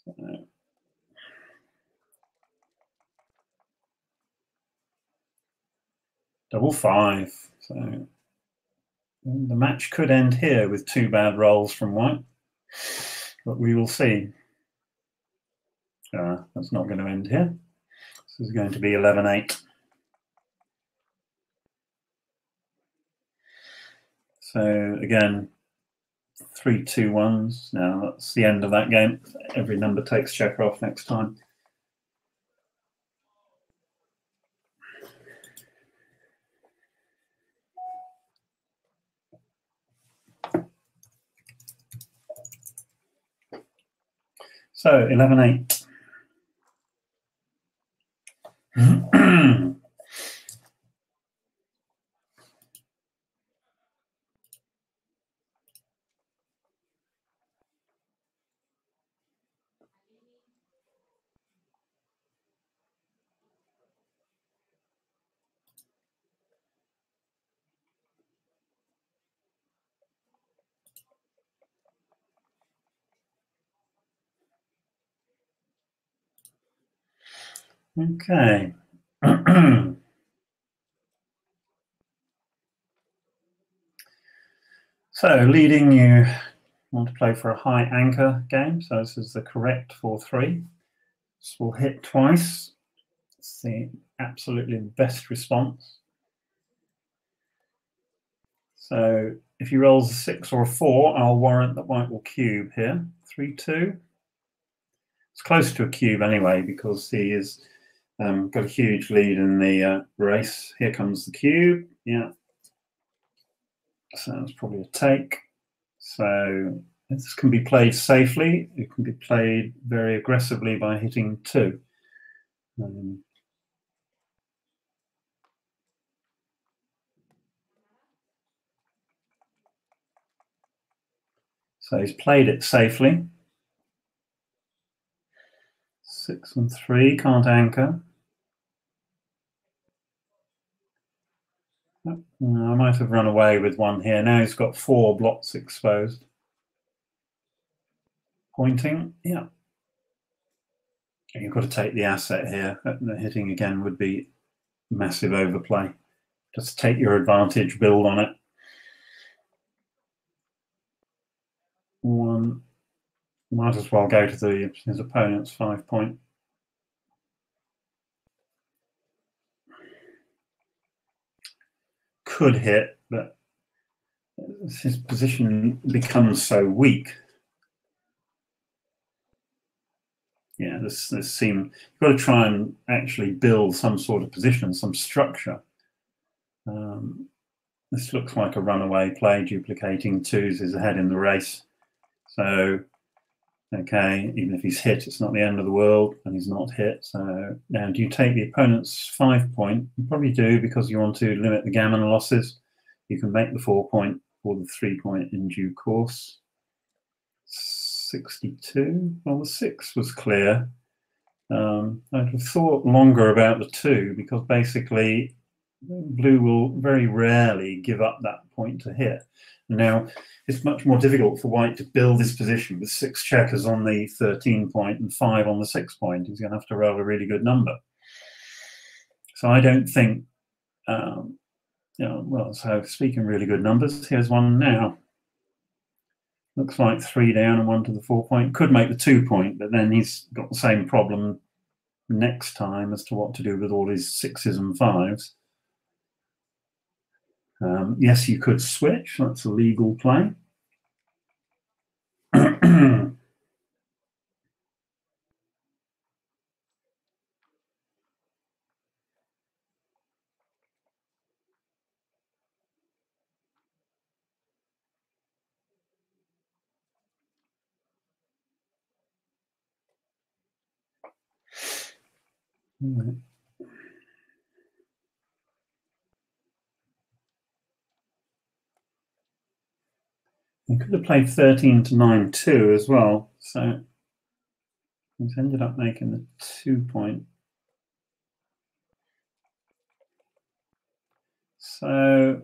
So, double 5. So the match could end here with 2 bad rolls from white, but we will see. That's not going to end here. This is going to be 11-8. So again, 3-2-1s. Now that's the end of that game. Every number takes checker off next time. So 11-8. Okay. So leading, you want to play for a high anchor game. So this is the correct 4-3. This will hit twice. It's the absolutely best response. So if he rolls a 6 or a 4, I'll warrant that white will cube here. 3-2. It's close to a cube anyway because he is got a huge lead in the race. Here comes the cube. Yeah. So that's probably a take. So this can be played safely. It can be played very aggressively by hitting 2. So he's played it safely. 6 and 3, can't anchor. I might have run away with 1 here. Now he's got 4 blots exposed. Pointing, yeah. You've got to take the asset here. The hitting again would be massive overplay. Just take your advantage, build on it. 1. Might as well go to his opponent's 5 point. Could hit, but his position becomes so weak. Yeah, this seems, you've got to try and actually build some sort of position, some structure. This looks like a runaway play. Duplicating 2s is ahead in the race. So, okay, even if he's hit, it's not the end of the world, and he's not hit. So now, do you take the opponent's 5 point? You probably do because you want to limit the gammon losses. You can make the 4 point or the 3 point in due course. 62. Well, the 6 was clear. I'd have thought longer about the 2 because basically blue will very rarely give up that point to hit. Now, it's much more difficult for white to build his position with 6 checkers on the 13 point and 5 on the 6 point. He's going to have to roll a really good number. So I don't think, well, so speaking really good numbers, here's one now. Looks like 3 down and 1 to the 4 point. Could make the 2 point, but then he's got the same problem next time as to what to do with all his 6s and 5s. Yes, you could switch. That's a legal play. He could have played 13 to 9-2 as well, so he's ended up making the 2 point. So,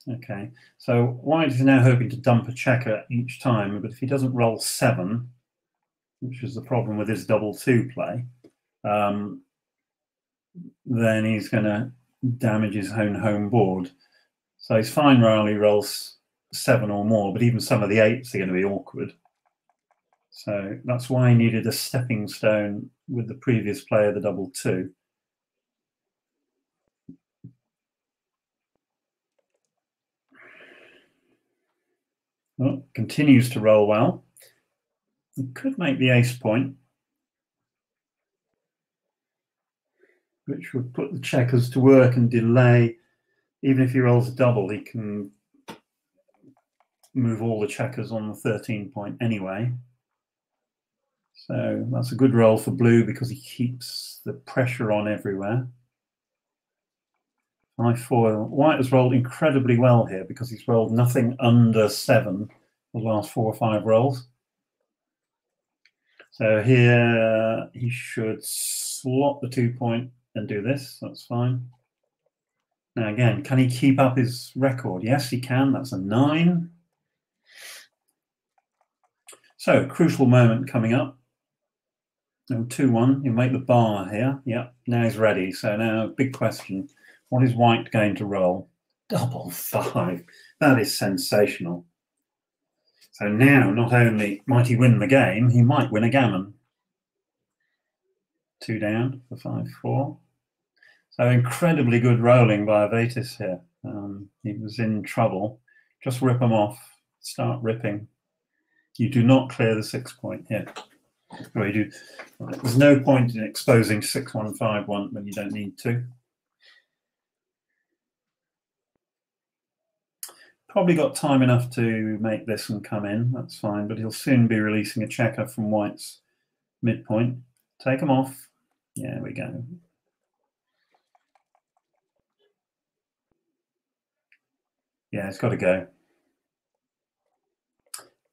okay. So White is now hoping to dump a checker each time, but if he doesn't roll 7, which is the problem with his double 2 play, then he's going to damage his own home board. So he's fine while he rolls 7 or more, but even some of the 8s are going to be awkward. So that's why he needed a stepping stone with the previous player, the double 2. Well, continues to roll well. He could make the ace point, which would put the checkers to work and delay. Even if he rolls a double, he can move all the checkers on the 13 point anyway. So that's a good roll for blue because he keeps the pressure on everywhere. 5-4. White has rolled incredibly well here because he's rolled nothing under 7 the last 4 or 5 rolls. So here he should slot the 2 point and do this. That's fine. Now again, can he keep up his record? Yes, he can. That's a 9. So crucial moment coming up. 2-1. You make the bar here. Yep. Now he's ready. So now big question. What is White going to roll? Double 5. That is sensational. So now not only might he win the game, he might win a gammon. 2 down for 5-4. So incredibly good rolling by Avetis here. He was in trouble. Just rip him off. Start ripping. You do not clear the 6 point here. Or you do. There's no point in exposing 6-1, 5-1 when you don't need to. Probably got time enough to make this and come in. That's fine, but he'll soon be releasing a checker from White's midpoint. Take him off. Yeah, there we go. Yeah, it's got to go.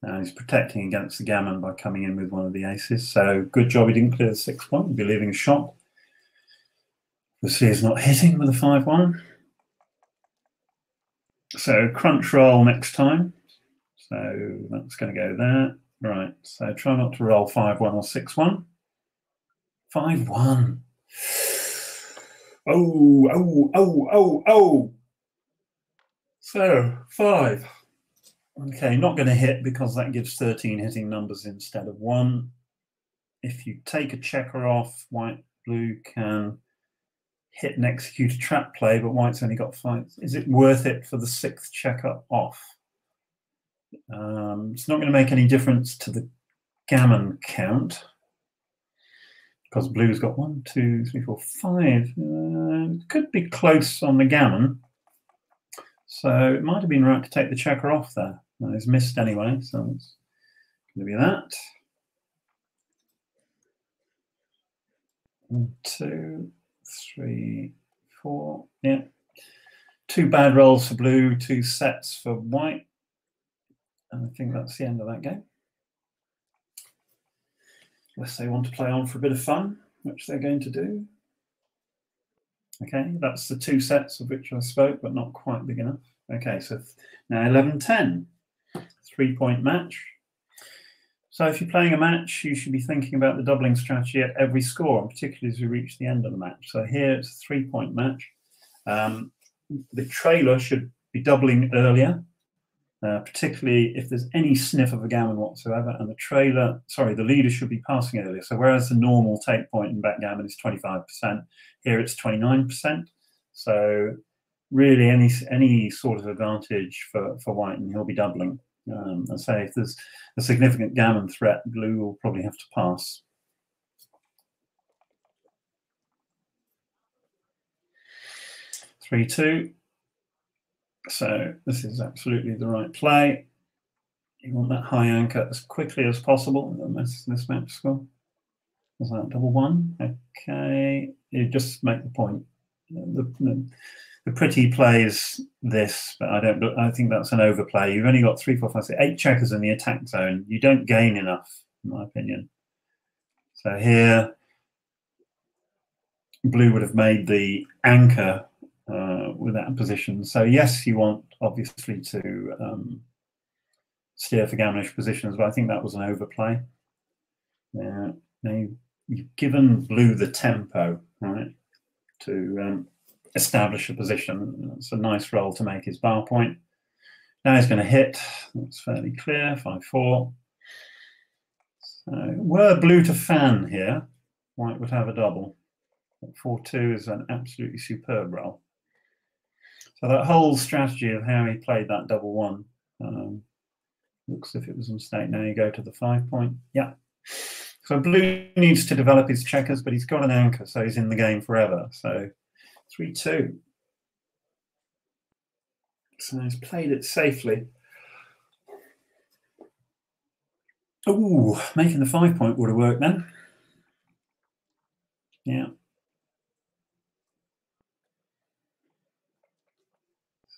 Now he's protecting against the gammon by coming in with one of the aces. So good job he didn't clear the 6 point. He'll be leaving a shot. We'll see he's not hitting with a 5-1. So crunch roll next time. So that's going to go there. Right. So try not to roll 5-1 or 6-1. 5-1. Oh. So 5. Okay, not going to hit because that gives 13 hitting numbers instead of 1. If you take a checker off, White, blue can hit and execute a trap play, but White's only got 5. Is it worth it for the 6th checker off? It's not going to make any difference to the gammon count because blue's got 1, 2, 3, 4, 5. Could be close on the gammon. So it might have been right to take the checker off there. Well, it's missed anyway, so it's going to be that. 1, 2, 3, 4. Yeah. 2 bad rolls for blue, 2 sets for White. And I think that's the end of that game. Unless they want to play on for a bit of fun, which they're going to do. Okay, that's the 2 sets of which I spoke, but not quite big enough. Okay, so now 11-10. 3-point match. So if you're playing a match, you should be thinking about the doubling strategy at every score, and particularly as we reach the end of the match. So here it's a 3-point match. The trailer should be doubling earlier, particularly if there's any sniff of a gammon whatsoever, and the leader should be passing earlier. So whereas the normal take point in backgammon is 25%, here it's 29%. So really any sort of advantage for White, and he'll be doubling. I say if there's a significant gammon threat, blue will probably have to pass. Three, 2. So this is absolutely the right play. You want that high anchor as quickly as possible. And this match score. Was that double 1? Okay, you just make the point. The The pretty plays this, but I think that's an overplay. You've only got 3, 4, 5, 6, 8 checkers in the attack zone. You don't gain enough, in my opinion. So here, blue would have made the anchor with that position. So yes, you want obviously to steer for gaminish positions, but I think that was an overplay. Now you've given blue the tempo, right, to establish a position. It's a nice roll to make his bar point. Now he's going to hit. That's fairly clear. 5-4. So were blue to fan here, white would have a double. 4-2 is an absolutely superb roll. So that whole strategy of how he played that double one looks as if it was a mistake. Now you go to the 5 point. Yeah. So blue needs to develop his checkers, but he's got an anchor, so he's in the game forever. So 3-2. So he's played it safely. Ooh, making the 5 point would have worked then. Yeah.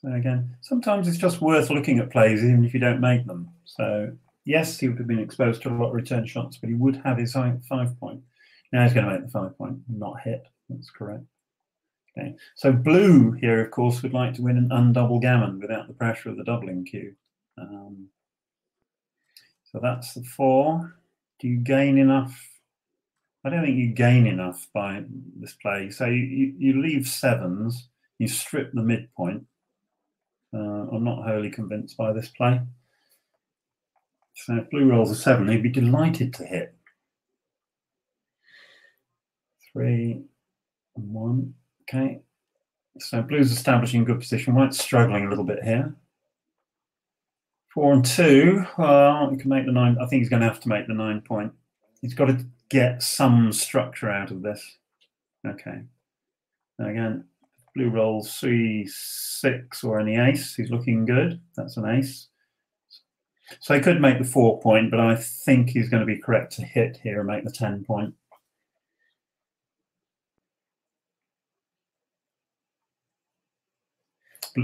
So again, sometimes it's just worth looking at plays even if you don't make them. So yes, he would have been exposed to a lot of return shots, but he would have his 5 point. Now he's going to make the 5 point, not hit. That's correct. Okay. So blue here, of course, would like to win an undouble gammon without the pressure of the doubling cue. So that's the 4. Do you gain enough? I don't think you gain enough by this play. So you leave 7s, you strip the midpoint. I'm not wholly convinced by this play. So if blue rolls a 7, he'd be delighted to hit. 3 and 1. Okay. So blue's establishing good position. White's struggling a little bit here. 4 and 2. Well, he can make the 9. I think he's going to have to make the 9 point. He's got to get some structure out of this. Okay. Now again, blue rolls 3, 6 or any ace. He's looking good. That's an ace. So he could make the 4 point, but I think he's going to be correct to hit here and make the 10 point.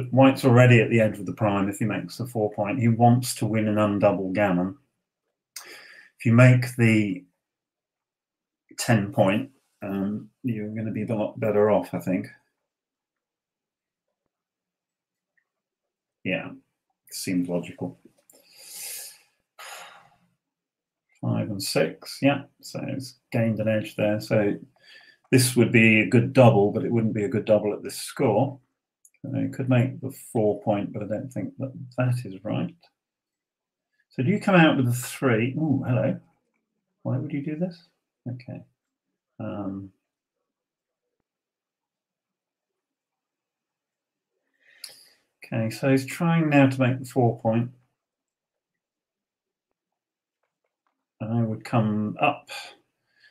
White's already at the edge of the prime if he makes the 4 point. He wants to win an undouble gammon. If you make the 10 point, you're going to be a lot better off, I think. Yeah, seems logical. 5 and 6, yeah, so it's gained an edge there. So this would be a good double, but it wouldn't be a good double at this score. So you could make the 4 point, but I don't think that that is right. So do you come out with a 3? Ooh, hello. Why would you do this? Okay. Okay, so he's trying now to make the 4 point. I would come up.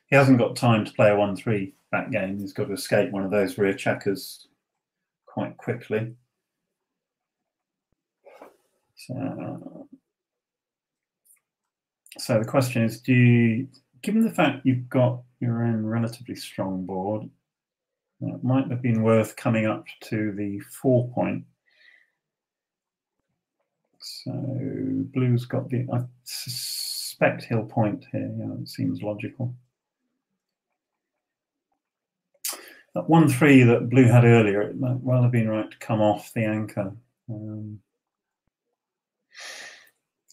He hasn't got time to play a 1-3 back game. He's got to escape one of those rear checkers quite quickly. So the question is, given the fact you've got your own relatively strong board, it might have been worth coming up to the 4 point. So blue's got the, I suspect he'll point here. Yeah, it seems logical. That 1-3 that blue had earlier, it might well have been right to come off the anchor.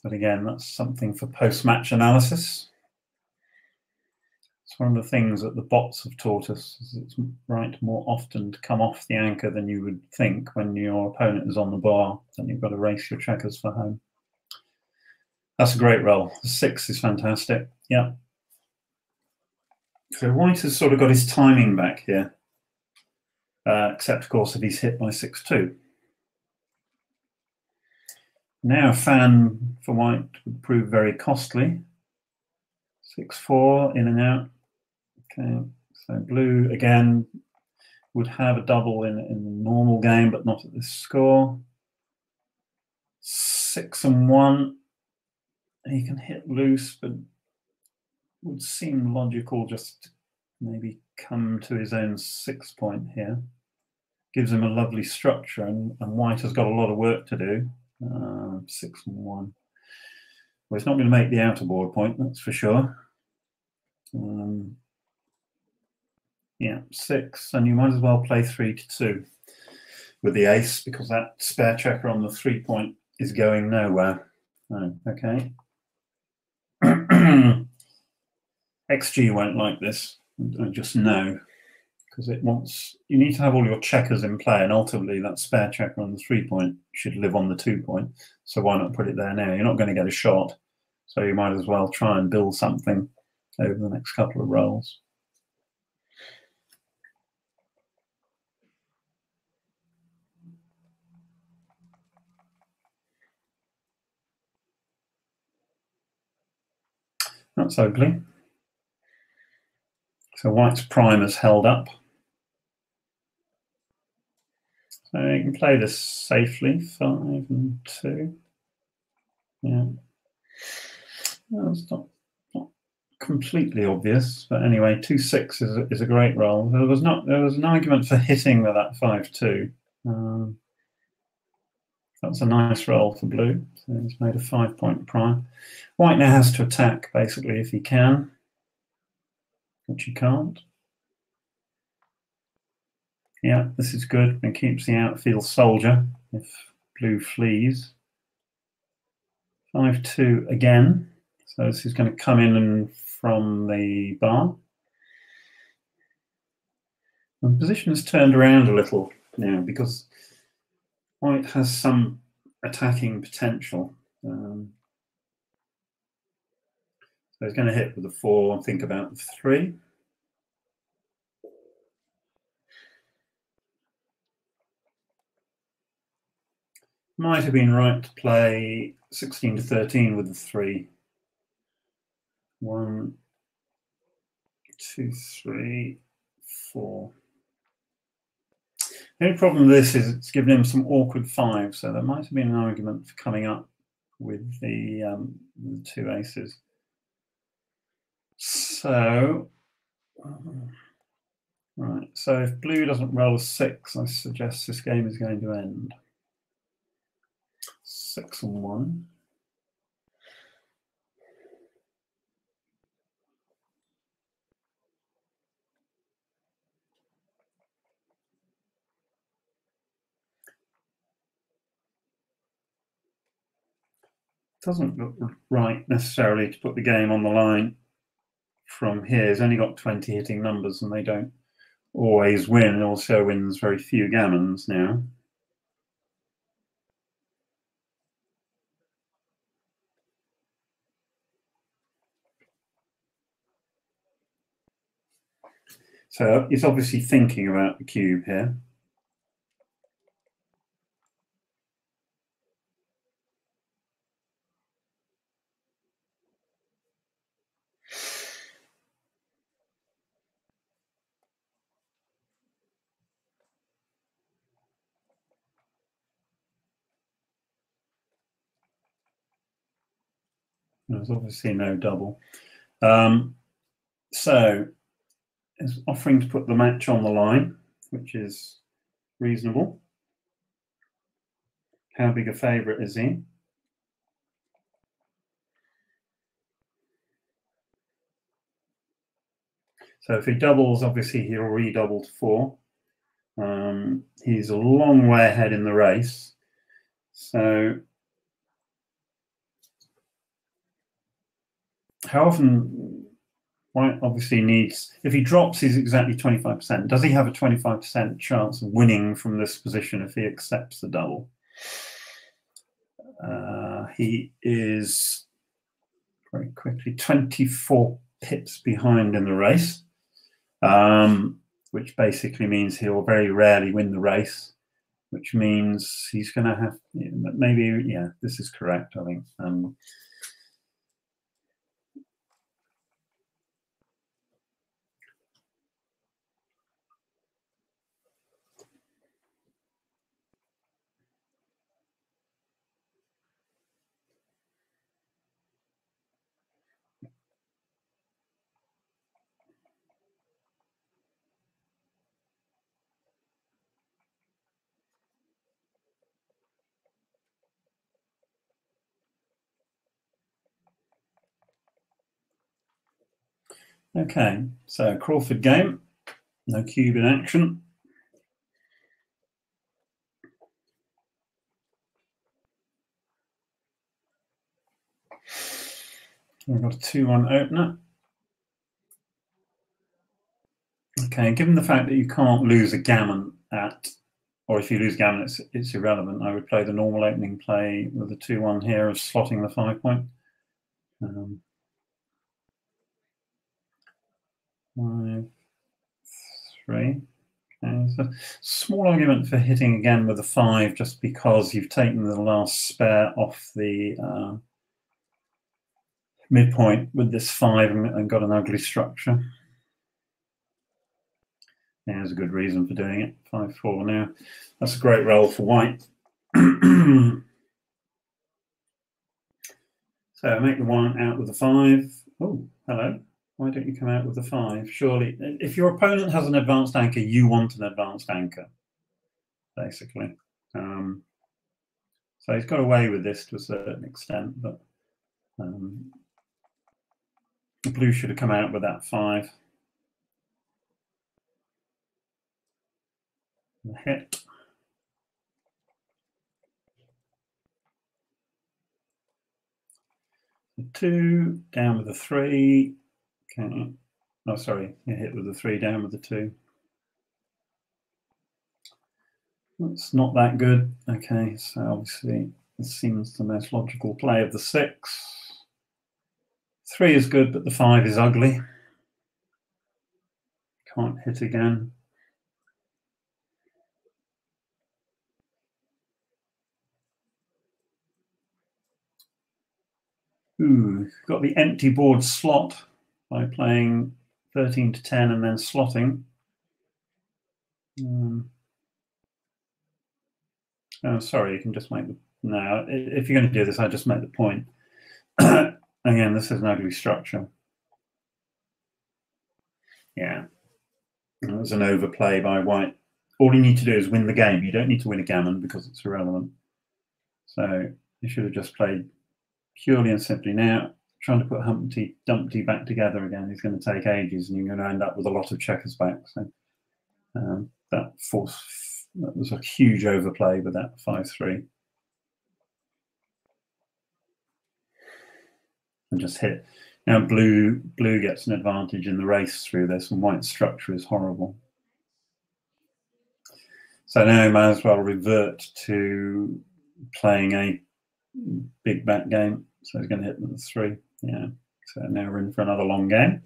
But again, that's something for post-match analysis. It's one of the things that the bots have taught us, is it's right more often to come off the anchor than you would think when your opponent is on the bar, then you've got to race your checkers for home. That's a great roll. The 6 is fantastic. Yeah. So white has sort of got his timing back here, except of course if he's hit by 6-2. Now a fan for white would prove very costly. 6-4 in and out. Okay, so blue again would have a double in the normal game, but not at this score. 6 and 1. He can hit loose, but would seem logical just to maybe come to his own 6 point here. gives him a lovely structure, and white has got a lot of work to do. 6 and 1. Well, it's not going to make the outer board point, that's for sure. Yeah, 6, and you might as well play 3 to 2 with the ace, because that spare checker on the 3 point is going nowhere. Oh, okay. XG won't like this, I just know, because it wants, you need to have all your checkers in play, and ultimately that spare checker on the 3 point should live on the 2 point. So why not put it there now? You're not going to get a shot, so you might as well try and build something over the next couple of rolls. That's ugly. So white's prime is held up. So you can play this safely, 5 and 2. Yeah. Well, it's not completely obvious, but anyway, 2-6 is a great roll. There was an argument for hitting with that 5-2. That's a nice roll for blue. So he's made a 5-point prime. White now has to attack basically if he can, which he can't. Yeah, this is good. It keeps the outfield soldier if blue flees. 5-2 again. So this is going to come in and from the bar. And the position has turned around a little now because white has some attacking potential. So he's going to hit with the 4 and think about the 3. Might have been right to play 16 to 13 with the 3. 1, 2, 3, 4. The only problem with this is it's given him some awkward 5, so there might have been an argument for coming up with the 2 aces. So, right, so if blue doesn't roll a 6, I suggest this game is going to end. 6 and 1. Doesn't look right necessarily to put the game on the line from here. He's only got 20 hitting numbers and they don't always win. It also wins very few gammons now. So he's obviously thinking about the cube here. There's obviously no double. So is offering to put the match on the line, which is reasonable. How big a favourite is he? So if he doubles, obviously he'll redouble to 4. He's a long way ahead in the race. So how often white obviously needs, if he drops, he's exactly 25%. Does he have a 25% chance of winning from this position if he accepts the double? He is very quickly 24 pips behind in the race, which basically means he'll very rarely win the race, which means he's going to have, maybe, yeah, this is correct, I think. Okay, so Crawford game, no cube in action. We've got a 2-1 opener. Okay, given the fact that you can't lose a gammon at, or if you lose gammon, it's irrelevant, I would play the normal opening play with a 2-1 here of slotting the 5 point. 5, 3. Okay, so small argument for hitting again with a 5, just because you've taken the last spare off the midpoint with this 5 and got an ugly structure. There's a good reason for doing it. 5-4 now. That's a great roll for white. So make the 1 out with the 5. Oh, hello. Why don't you come out with the 5? Surely, if your opponent has an advanced anchor, you want an advanced anchor, basically. So he's got away with this to a certain extent, but blue should have come out with that 5. The hit. The 2, down with the 3. Okay. Oh, sorry, you hit with the 3, down with the 2. That's not that good. Okay, so obviously this seems the most logical play of the 6. 3 is good, but the 5 is ugly. Can't hit again. Ooh, got the empty board slot by playing 13 to 10 and then slotting. Oh, sorry, you can just make the... No, if you're going to do this, I just make the point. Again, this is an ugly structure. Yeah, it was an overplay by white. All you need to do is win the game. You don't need to win a gammon because it's irrelevant. So you should have just played purely and simply. Now, trying to put Humpty Dumpty back together again is going to take ages, and you're going to end up with a lot of checkers back. So that was a huge overplay with that 5-3. And just hit. Now blue gets an advantage in the race through this, and white's structure is horrible. So now I might as well revert to playing a big back game. So he's going to hit with the 3. Yeah. So now we're in for another long game.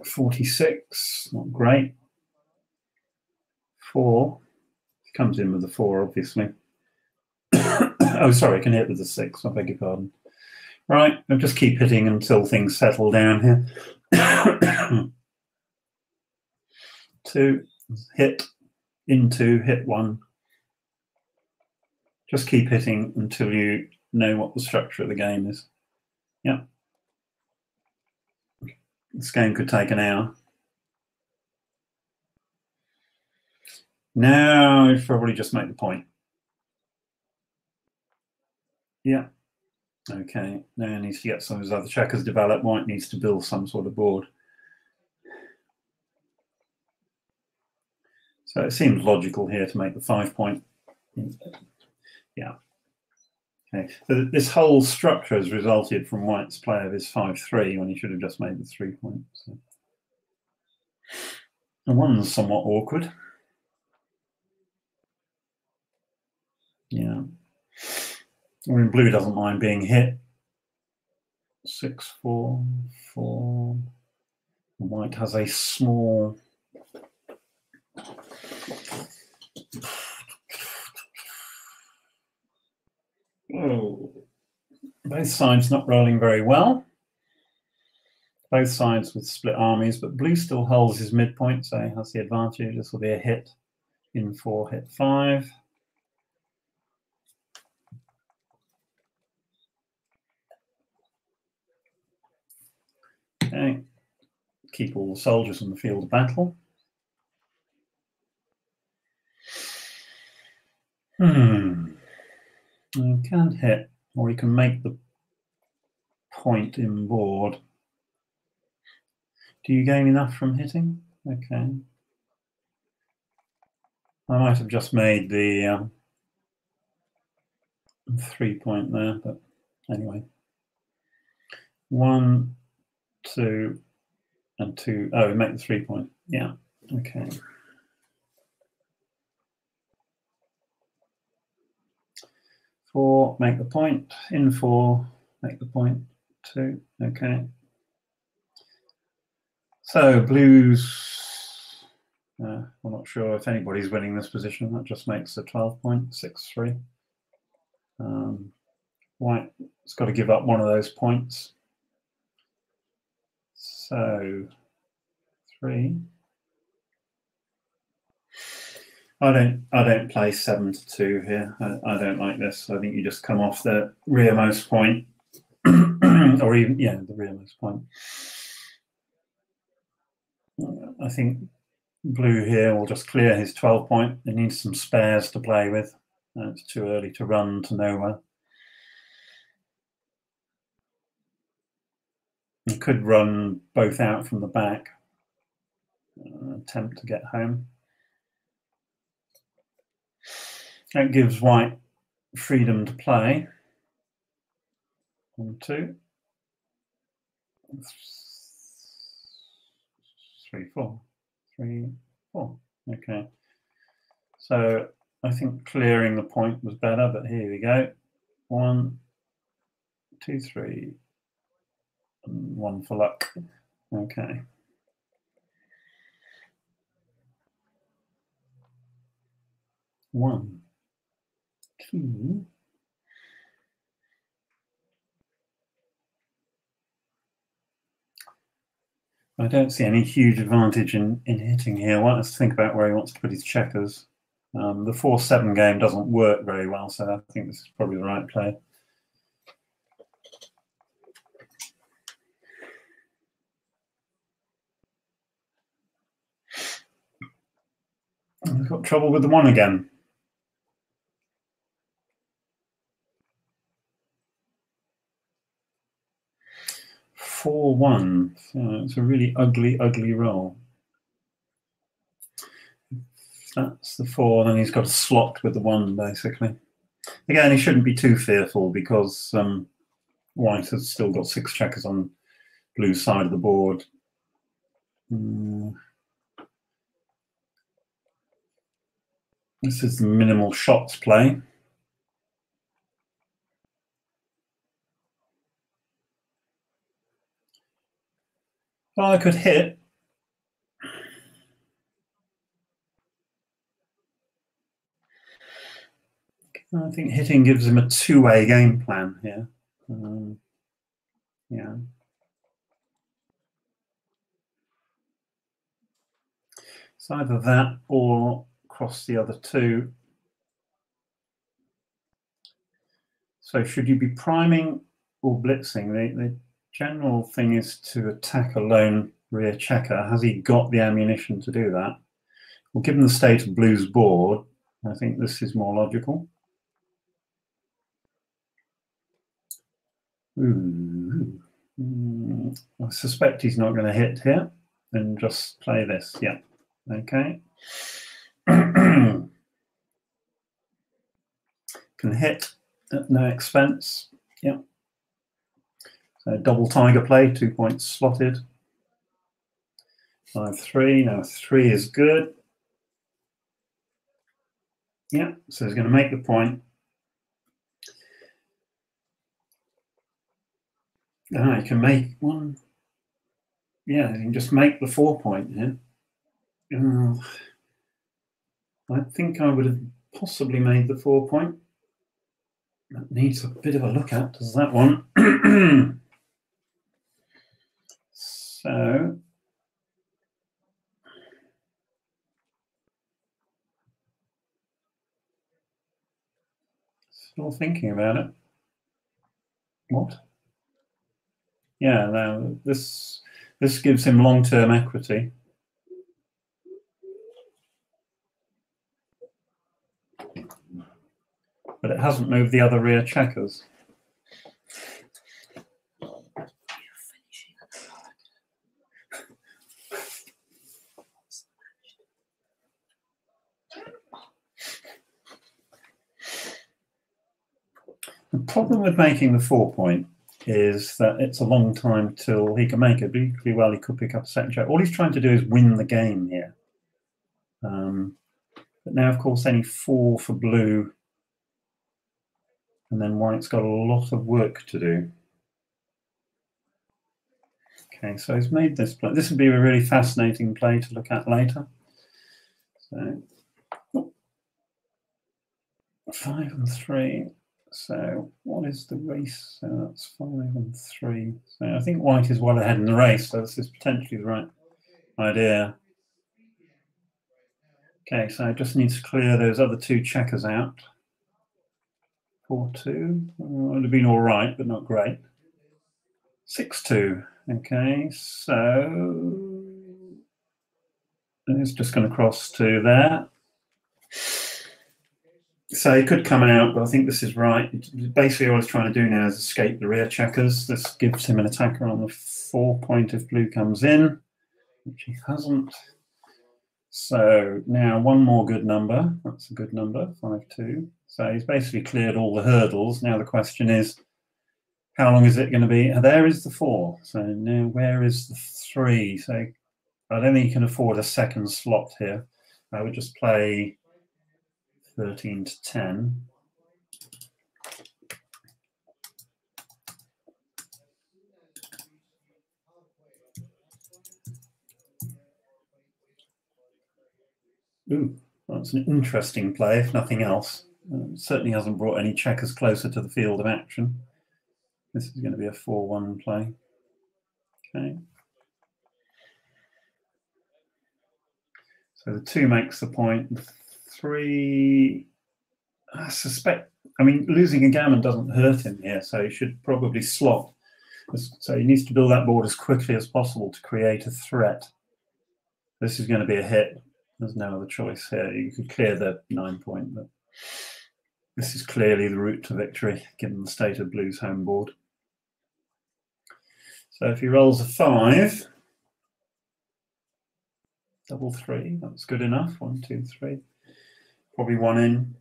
46, not great. 4. He comes in with the 4, obviously. Oh, sorry, I can hit with the 6. I beg your pardon. Right, I'll just keep hitting until things settle down here. 2, hit, into, hit 1. Just keep hitting until you know what the structure of the game is. Yeah. This game could take an hour. Now, I'd probably just make the point. Yeah. Okay, now he needs to get some of his other checkers developed. White needs to build some sort of board. So it seems logical here to make the 5 point. Yeah. Okay. So this whole structure has resulted from White's play of his 5-3 when he should have just made the 3 point. So. The 1's somewhat awkward. Yeah. I mean, blue doesn't mind being hit. 6-4, 4. White has a small. Oh, both sides not rolling very well. Both sides with split armies, but blue still holds his midpoint, so he has the advantage. This will be a hit in 4, hit 5. Okay, keep all the soldiers on the field of battle. You can hit, or you can make the point in board. Do you gain enough from hitting? Okay. I might have just made the 3 point there, but anyway. 1, 2, and 2. Oh, we make the 3 point. Yeah. Okay. 4, make the point. In 4, make the point. 2. Okay. So blues, I'm not sure if anybody's winning this position. That just makes a 12 point, 6-3. White's got to give up one of those points. So 3. I don't play 7-2 here. I don't like this. I think you just come off the rearmost point, or even the rearmost point. I think blue here will just clear his 12 point. It needs some spares to play with. It's too early to run to nowhere. You could run both out from the back, attempt to get home. That gives white freedom to play. 1, 2, 3, 4. 3, 4. Okay. So I think clearing the point was better, but here we go. 1, 2, 3, and 1 for luck. Okay. One, 2. I don't see any huge advantage in hitting here. One has to think about where he wants to put his checkers. The 4-7 game doesn't work very well, so I think this is probably the right play. I've got trouble with the 1 again. Four, 1. So it's a really ugly roll. That's the 4, then he's got a slot with the 1, basically. Again, he shouldn't be too fearful because white has still got 6 checkers on blue's side of the board. This is the minimal shots play. Well, I could hit. I think hitting gives him a two-way game plan here. Yeah. It's either that or cross the other 2. So should you be priming or blitzing? The general thing is to attack a lone rear checker. Has he got the ammunition to do that? Well, given the state of blue's board, I think this is more logical. I suspect he's not going to hit here and just play this. Yeah. Okay. Can hit at no expense. Yeah. So double tiger play, 2 points slotted. 5-3. Now 3 is good. Yeah. So he's going to make the point. You can make 1. Yeah, you can just make the 4 point here. I think I would have possibly made the 4 point. That needs a bit of a look at, does that one? So still thinking about it. What? Yeah, now this gives him long-term equity. But it hasn't moved the other rear checkers. problem with making the 4 point is that it's a long time till he can make it. But equally well, he could pick up a second check. All he's trying to do is win the game here. But now, of course, any 4 for blue, and then white's got a lot of work to do. Okay, so he's made this play. This would be a really fascinating play to look at later. So 5 and 3. So what is the race? So that's 5 and 3. So I think white is well ahead in the race. So this is potentially the right idea. Okay, so I just need to clear those other 2 checkers out. 4-2 would have been all right, but not great. 6-2. Okay, so it's just going to cross to there. So he could come out, but I think this is right. Basically, all he's trying to do now is escape the rear checkers. This gives him an attacker on the 4 point if blue comes in, which he hasn't. So now one more good number. That's a good number, 5-2. So he's basically cleared all the hurdles. Now the question is, how long is it going to be? There is the 4. So now where is the 3? So I don't think you can afford a second slot here. I would just play 13 to 10. Ooh, that's an interesting play, if nothing else. Certainly hasn't brought any checkers closer to the field of action. This is going to be a 4-1 play. Okay. So the 2 makes the point. The 3, I suspect, I mean, losing a gammon doesn't hurt him here, so he should probably slot. So he needs to build that board as quickly as possible to create a threat. This is going to be a hit. There's no other choice here. You could clear the 9 point, but this is clearly the route to victory, given the state of blue's home board. So if he rolls a 5, double 3, that's good enough. 1, 2, 3. Probably 1 in.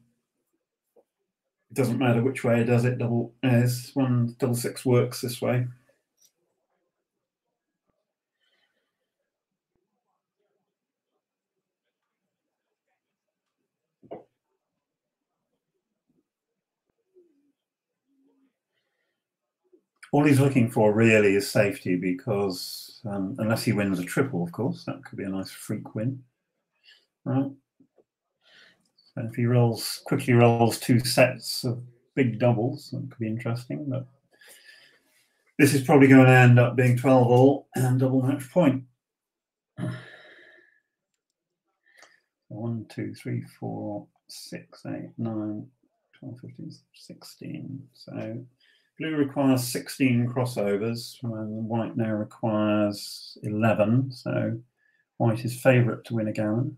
It doesn't matter which way he does it. Double 6 works this way. All he's looking for really is safety, because unless he wins a triple, of course, that could be a nice freak win. Right. So if he quickly rolls 2 sets of big doubles, that could be interesting. But this is probably going to end up being 12 all and double match point. 1, 2, 3, 4, 6, 8, 9, 12, 15, 16. So blue requires 16 crossovers, and white now requires 11. So white is favourite to win a gammon.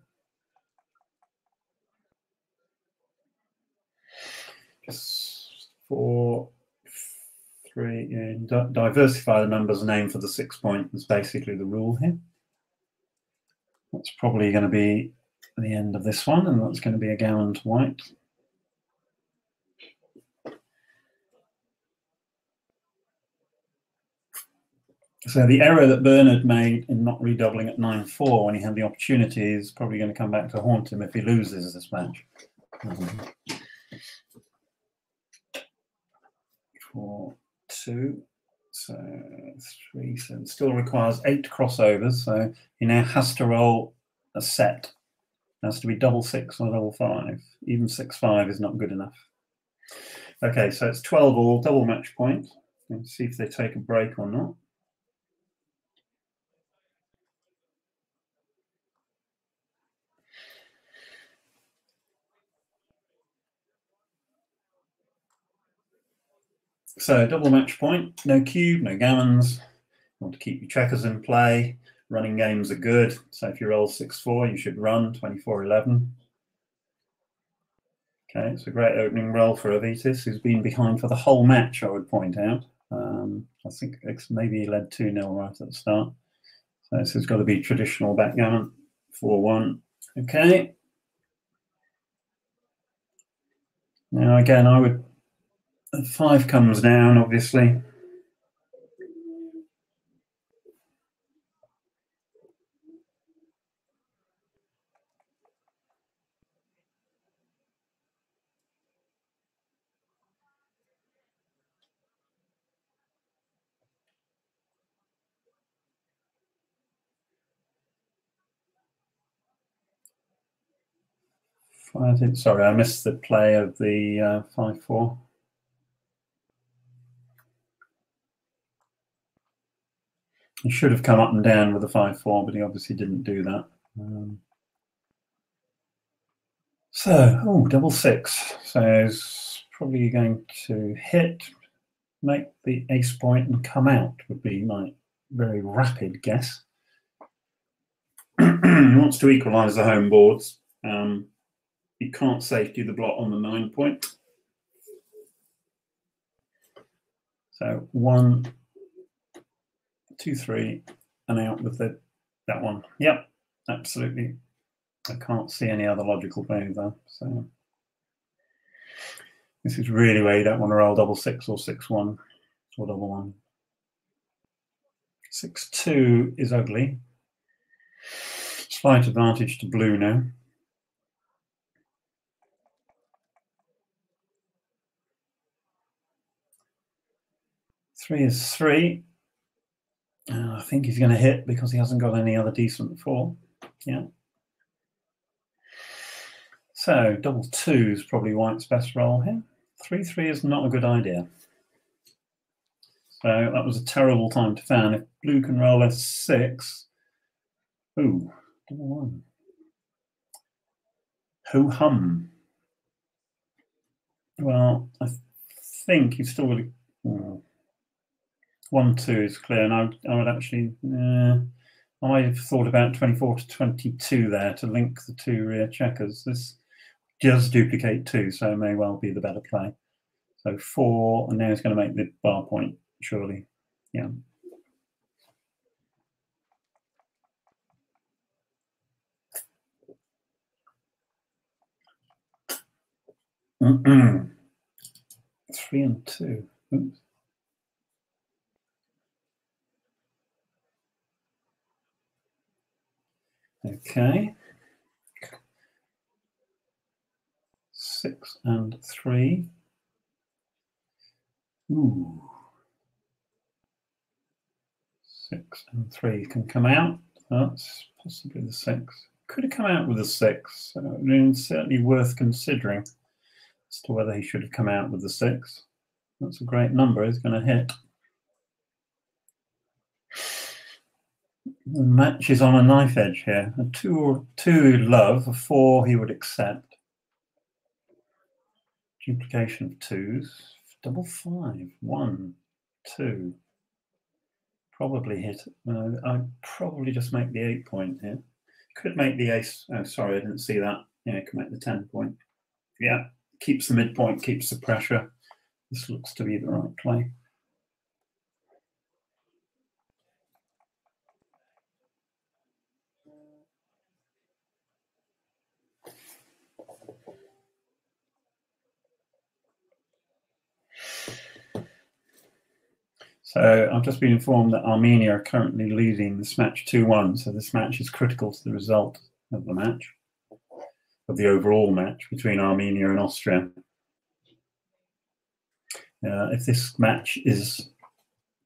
Just 4, 3, and diversify the numbers and aim for the 6 point is basically the rule here. That's probably going to be the end of this one, and that's going to be a gammon to white. So the error that Bernhard made in not redoubling at 9-4 when he had the opportunity is probably going to come back to haunt him if he loses this match. 4, 2, so 3, so it still requires 8 crossovers, so he now has to roll a set. It has to be double 6 or double 5. Even 6-5 is not good enough. Okay, so it's 12 all, double match point. Let's see if they take a break or not. So double match point, no cube, no gammons. You want to keep your checkers in play. Running games are good. So if you roll 6-4, you should run 24-11. Okay, it's a great opening roll for Avetis, who's been behind for the whole match, I would point out. I think maybe he led 2-0 right at the start. So this has got to be traditional backgammon, 4-1. Okay. Now again, I would And 5 comes down, obviously. Sorry, I missed the play of the 5-4. He should have come up and down with the 5-4, but he obviously didn't do that. So, double 6. So he's probably going to hit, make the ace point and come out would be my very rapid guess. He wants to equalise the home boards. He can't safety the blot on the 9 point. So 1, 2, 3, and out with that one. Yep, absolutely. I can't see any other logical move there. So this is really where you don't want to roll double 6 or 6-1 or double 1. 6-2 is ugly. Slight advantage to blue now. 3 is 3. I think he's going to hit because he hasn't got any other decent 4. Yeah. So double 2 is probably white's best roll here. 3-3 is not a good idea. So that was a terrible time to fan. If blue can roll S6, ooh, double 1. Ho hum. Well, I think he's still really. 1-2 is clear, and I would actually. I might have thought about 24 to 22 there to link the 2 rear checkers. This does duplicate 2, so it may well be the better play. So 4, and now he's going to make the bar point, surely. Yeah. Mm-mm. 3 and 2. Oops. Okay. 6 and 3. Ooh. 6 and 3 can come out. That's possibly the 6. Could have come out with a 6. I mean, certainly worth considering as to whether he should have come out with the 6. That's a great number. He's going to hit. The match is on a knife edge here. A 2 love, a 4 he would accept. Duplication of 2s. Double 5. 1, 2. Probably hit. I'd probably just make the 8 point here. Could make the ace. Oh, sorry, I didn't see that. Yeah, could make the 10 point. Yeah, keeps the midpoint, keeps the pressure. This looks to be the right play. So I've just been informed that Armenia are currently leading this match 2-1. So this match is critical to the result of the match, of the overall match between Armenia and Austria. If this match is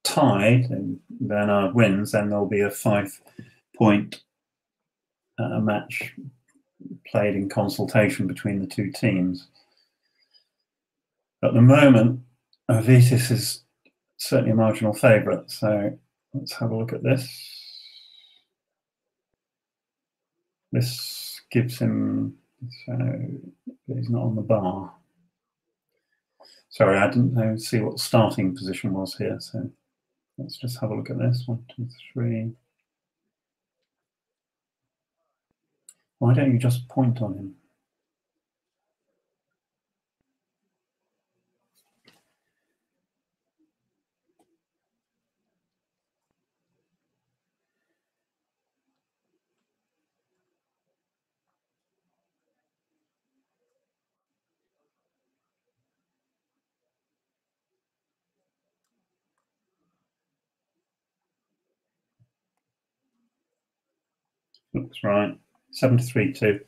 tied and Bernhard wins, then there'll be a 5-point match played in consultation between the 2 teams. At the moment, Avetis is certainly a marginal favourite. So let's have a look at this. This gives him, so he's not on the bar. Sorry, I didn't see what the starting position was here. So let's just have a look at this. 1, 2, 3. Why don't you just point on him? Looks right. 7-3-2.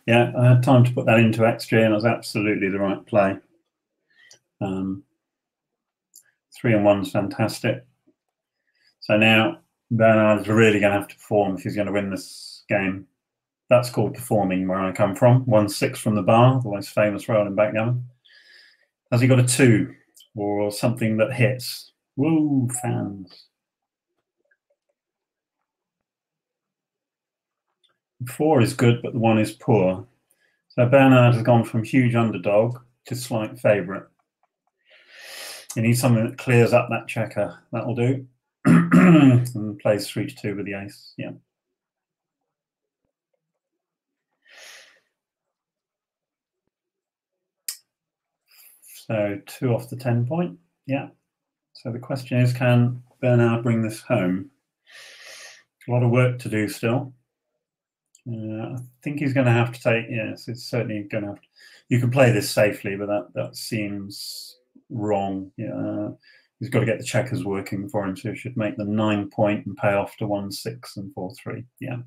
Yeah, I had time to put that into XG, and it was absolutely the right play. 3-1's fantastic. So now Bernhard's really going to have to perform if he's going to win this game. That's called performing where I come from. 1-6 from the bar, the most famous rolling backgammon. Has he got a 2 or something that hits? Woo, fans. 4 is good, but the 1 is poor. So Bernhard has gone from huge underdog to slight favourite. You need something that clears up that checker. That'll do. And plays 3-2 with the ace. Yeah. So 2 off the 10 point. Yeah. So the question is, can Bernhard bring this home? A lot of work to do still. I think he's going to have to take. Yes, it's certainly going to have to. You can play this safely, but that seems wrong. Yeah, he's got to get the checkers working for him. So he should make the 9 point and pay off to 1-6 and 4-3. Yeah.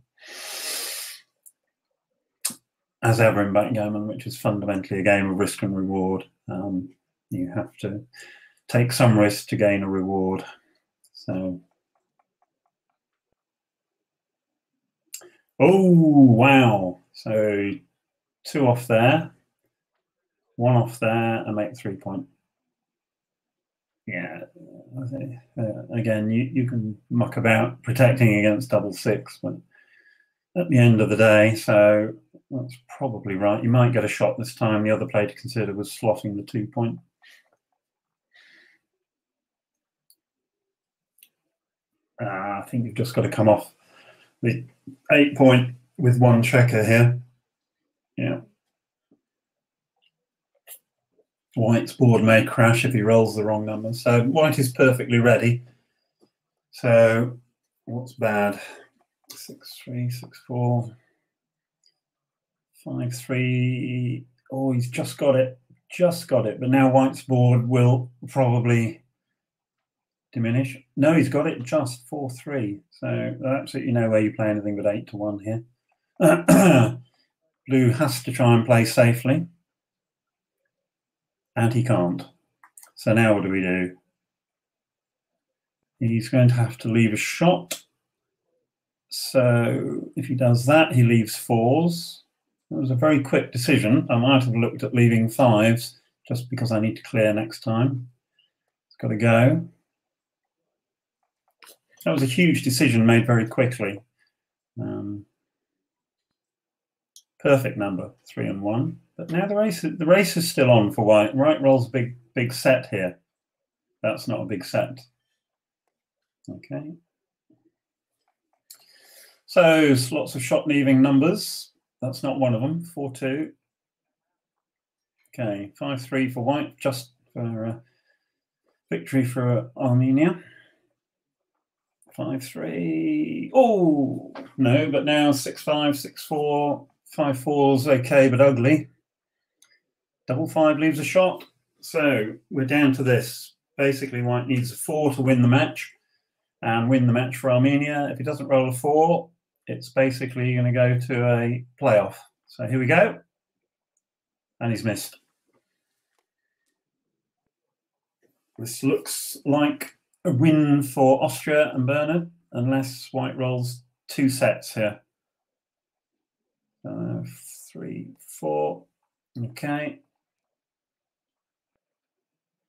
As ever in backgammon, which is fundamentally a game of risk and reward, you have to take some risk to gain a reward. So, oh wow! So 2 off there, 1 off there, and make 3 point. Yeah, again, you can muck about protecting against 6-6, but at the end of the day, so that's probably right. You might get a shot this time. The other play to consider was slotting the 2 point. I think you've just got to come off the 8 point with 1 checker here. Yeah. White's board may crash if he rolls the wrong number. So white is perfectly ready. So what's bad? 6-3, 6-4, 5-3. Oh, he's just got it. Just got it. But now white's board will probably diminish. No, he's got it just 4-3. So absolutely no way you play anything but 8-1 here. Blue has to try and play safely. And he can't. So now what do we do? He's going to have to leave a shot. So if he does that, he leaves 4s. It was a very quick decision. I might have looked at leaving 5s just because I need to clear next time. It's got to go. That was a huge decision made very quickly. Perfect number, 3 and 1. But now the race is still on for white. White rolls a big set here. That's not a big set. Okay. So lots of shot leaving numbers. That's not one of them. 4-2. Okay, 5-3 for white, just for victory for Armenia. 5-3. Oh no, but now 6-5, 6-4, 5-4's okay, but ugly. 5-5 leaves a shot. So we're down to this. Basically, white needs a 4 to win the match and win the match for Armenia. If he doesn't roll a 4, it's basically going to go to a playoff. So here we go. And he's missed. This looks like a win for Austria and Bernhard, unless white rolls 2 sets here. 3, 4. Okay.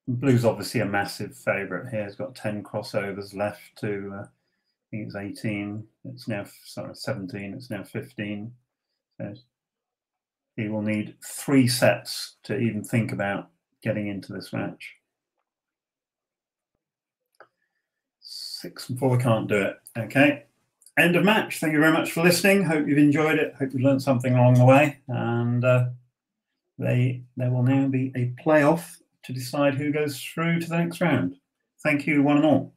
Blue's obviously a massive favourite here. He's got 10 crossovers left to, I think it's 18. It's now, sorry, 17. It's now 15. So he will need 3 sets to even think about getting into this match. 6 and 4, we can't do it. Okay. End of match. Thank you very much for listening. Hope you've enjoyed it. Hope you've learned something along the way. And there will now be a playoff to decide who goes through to the next round. Thank you, one and all.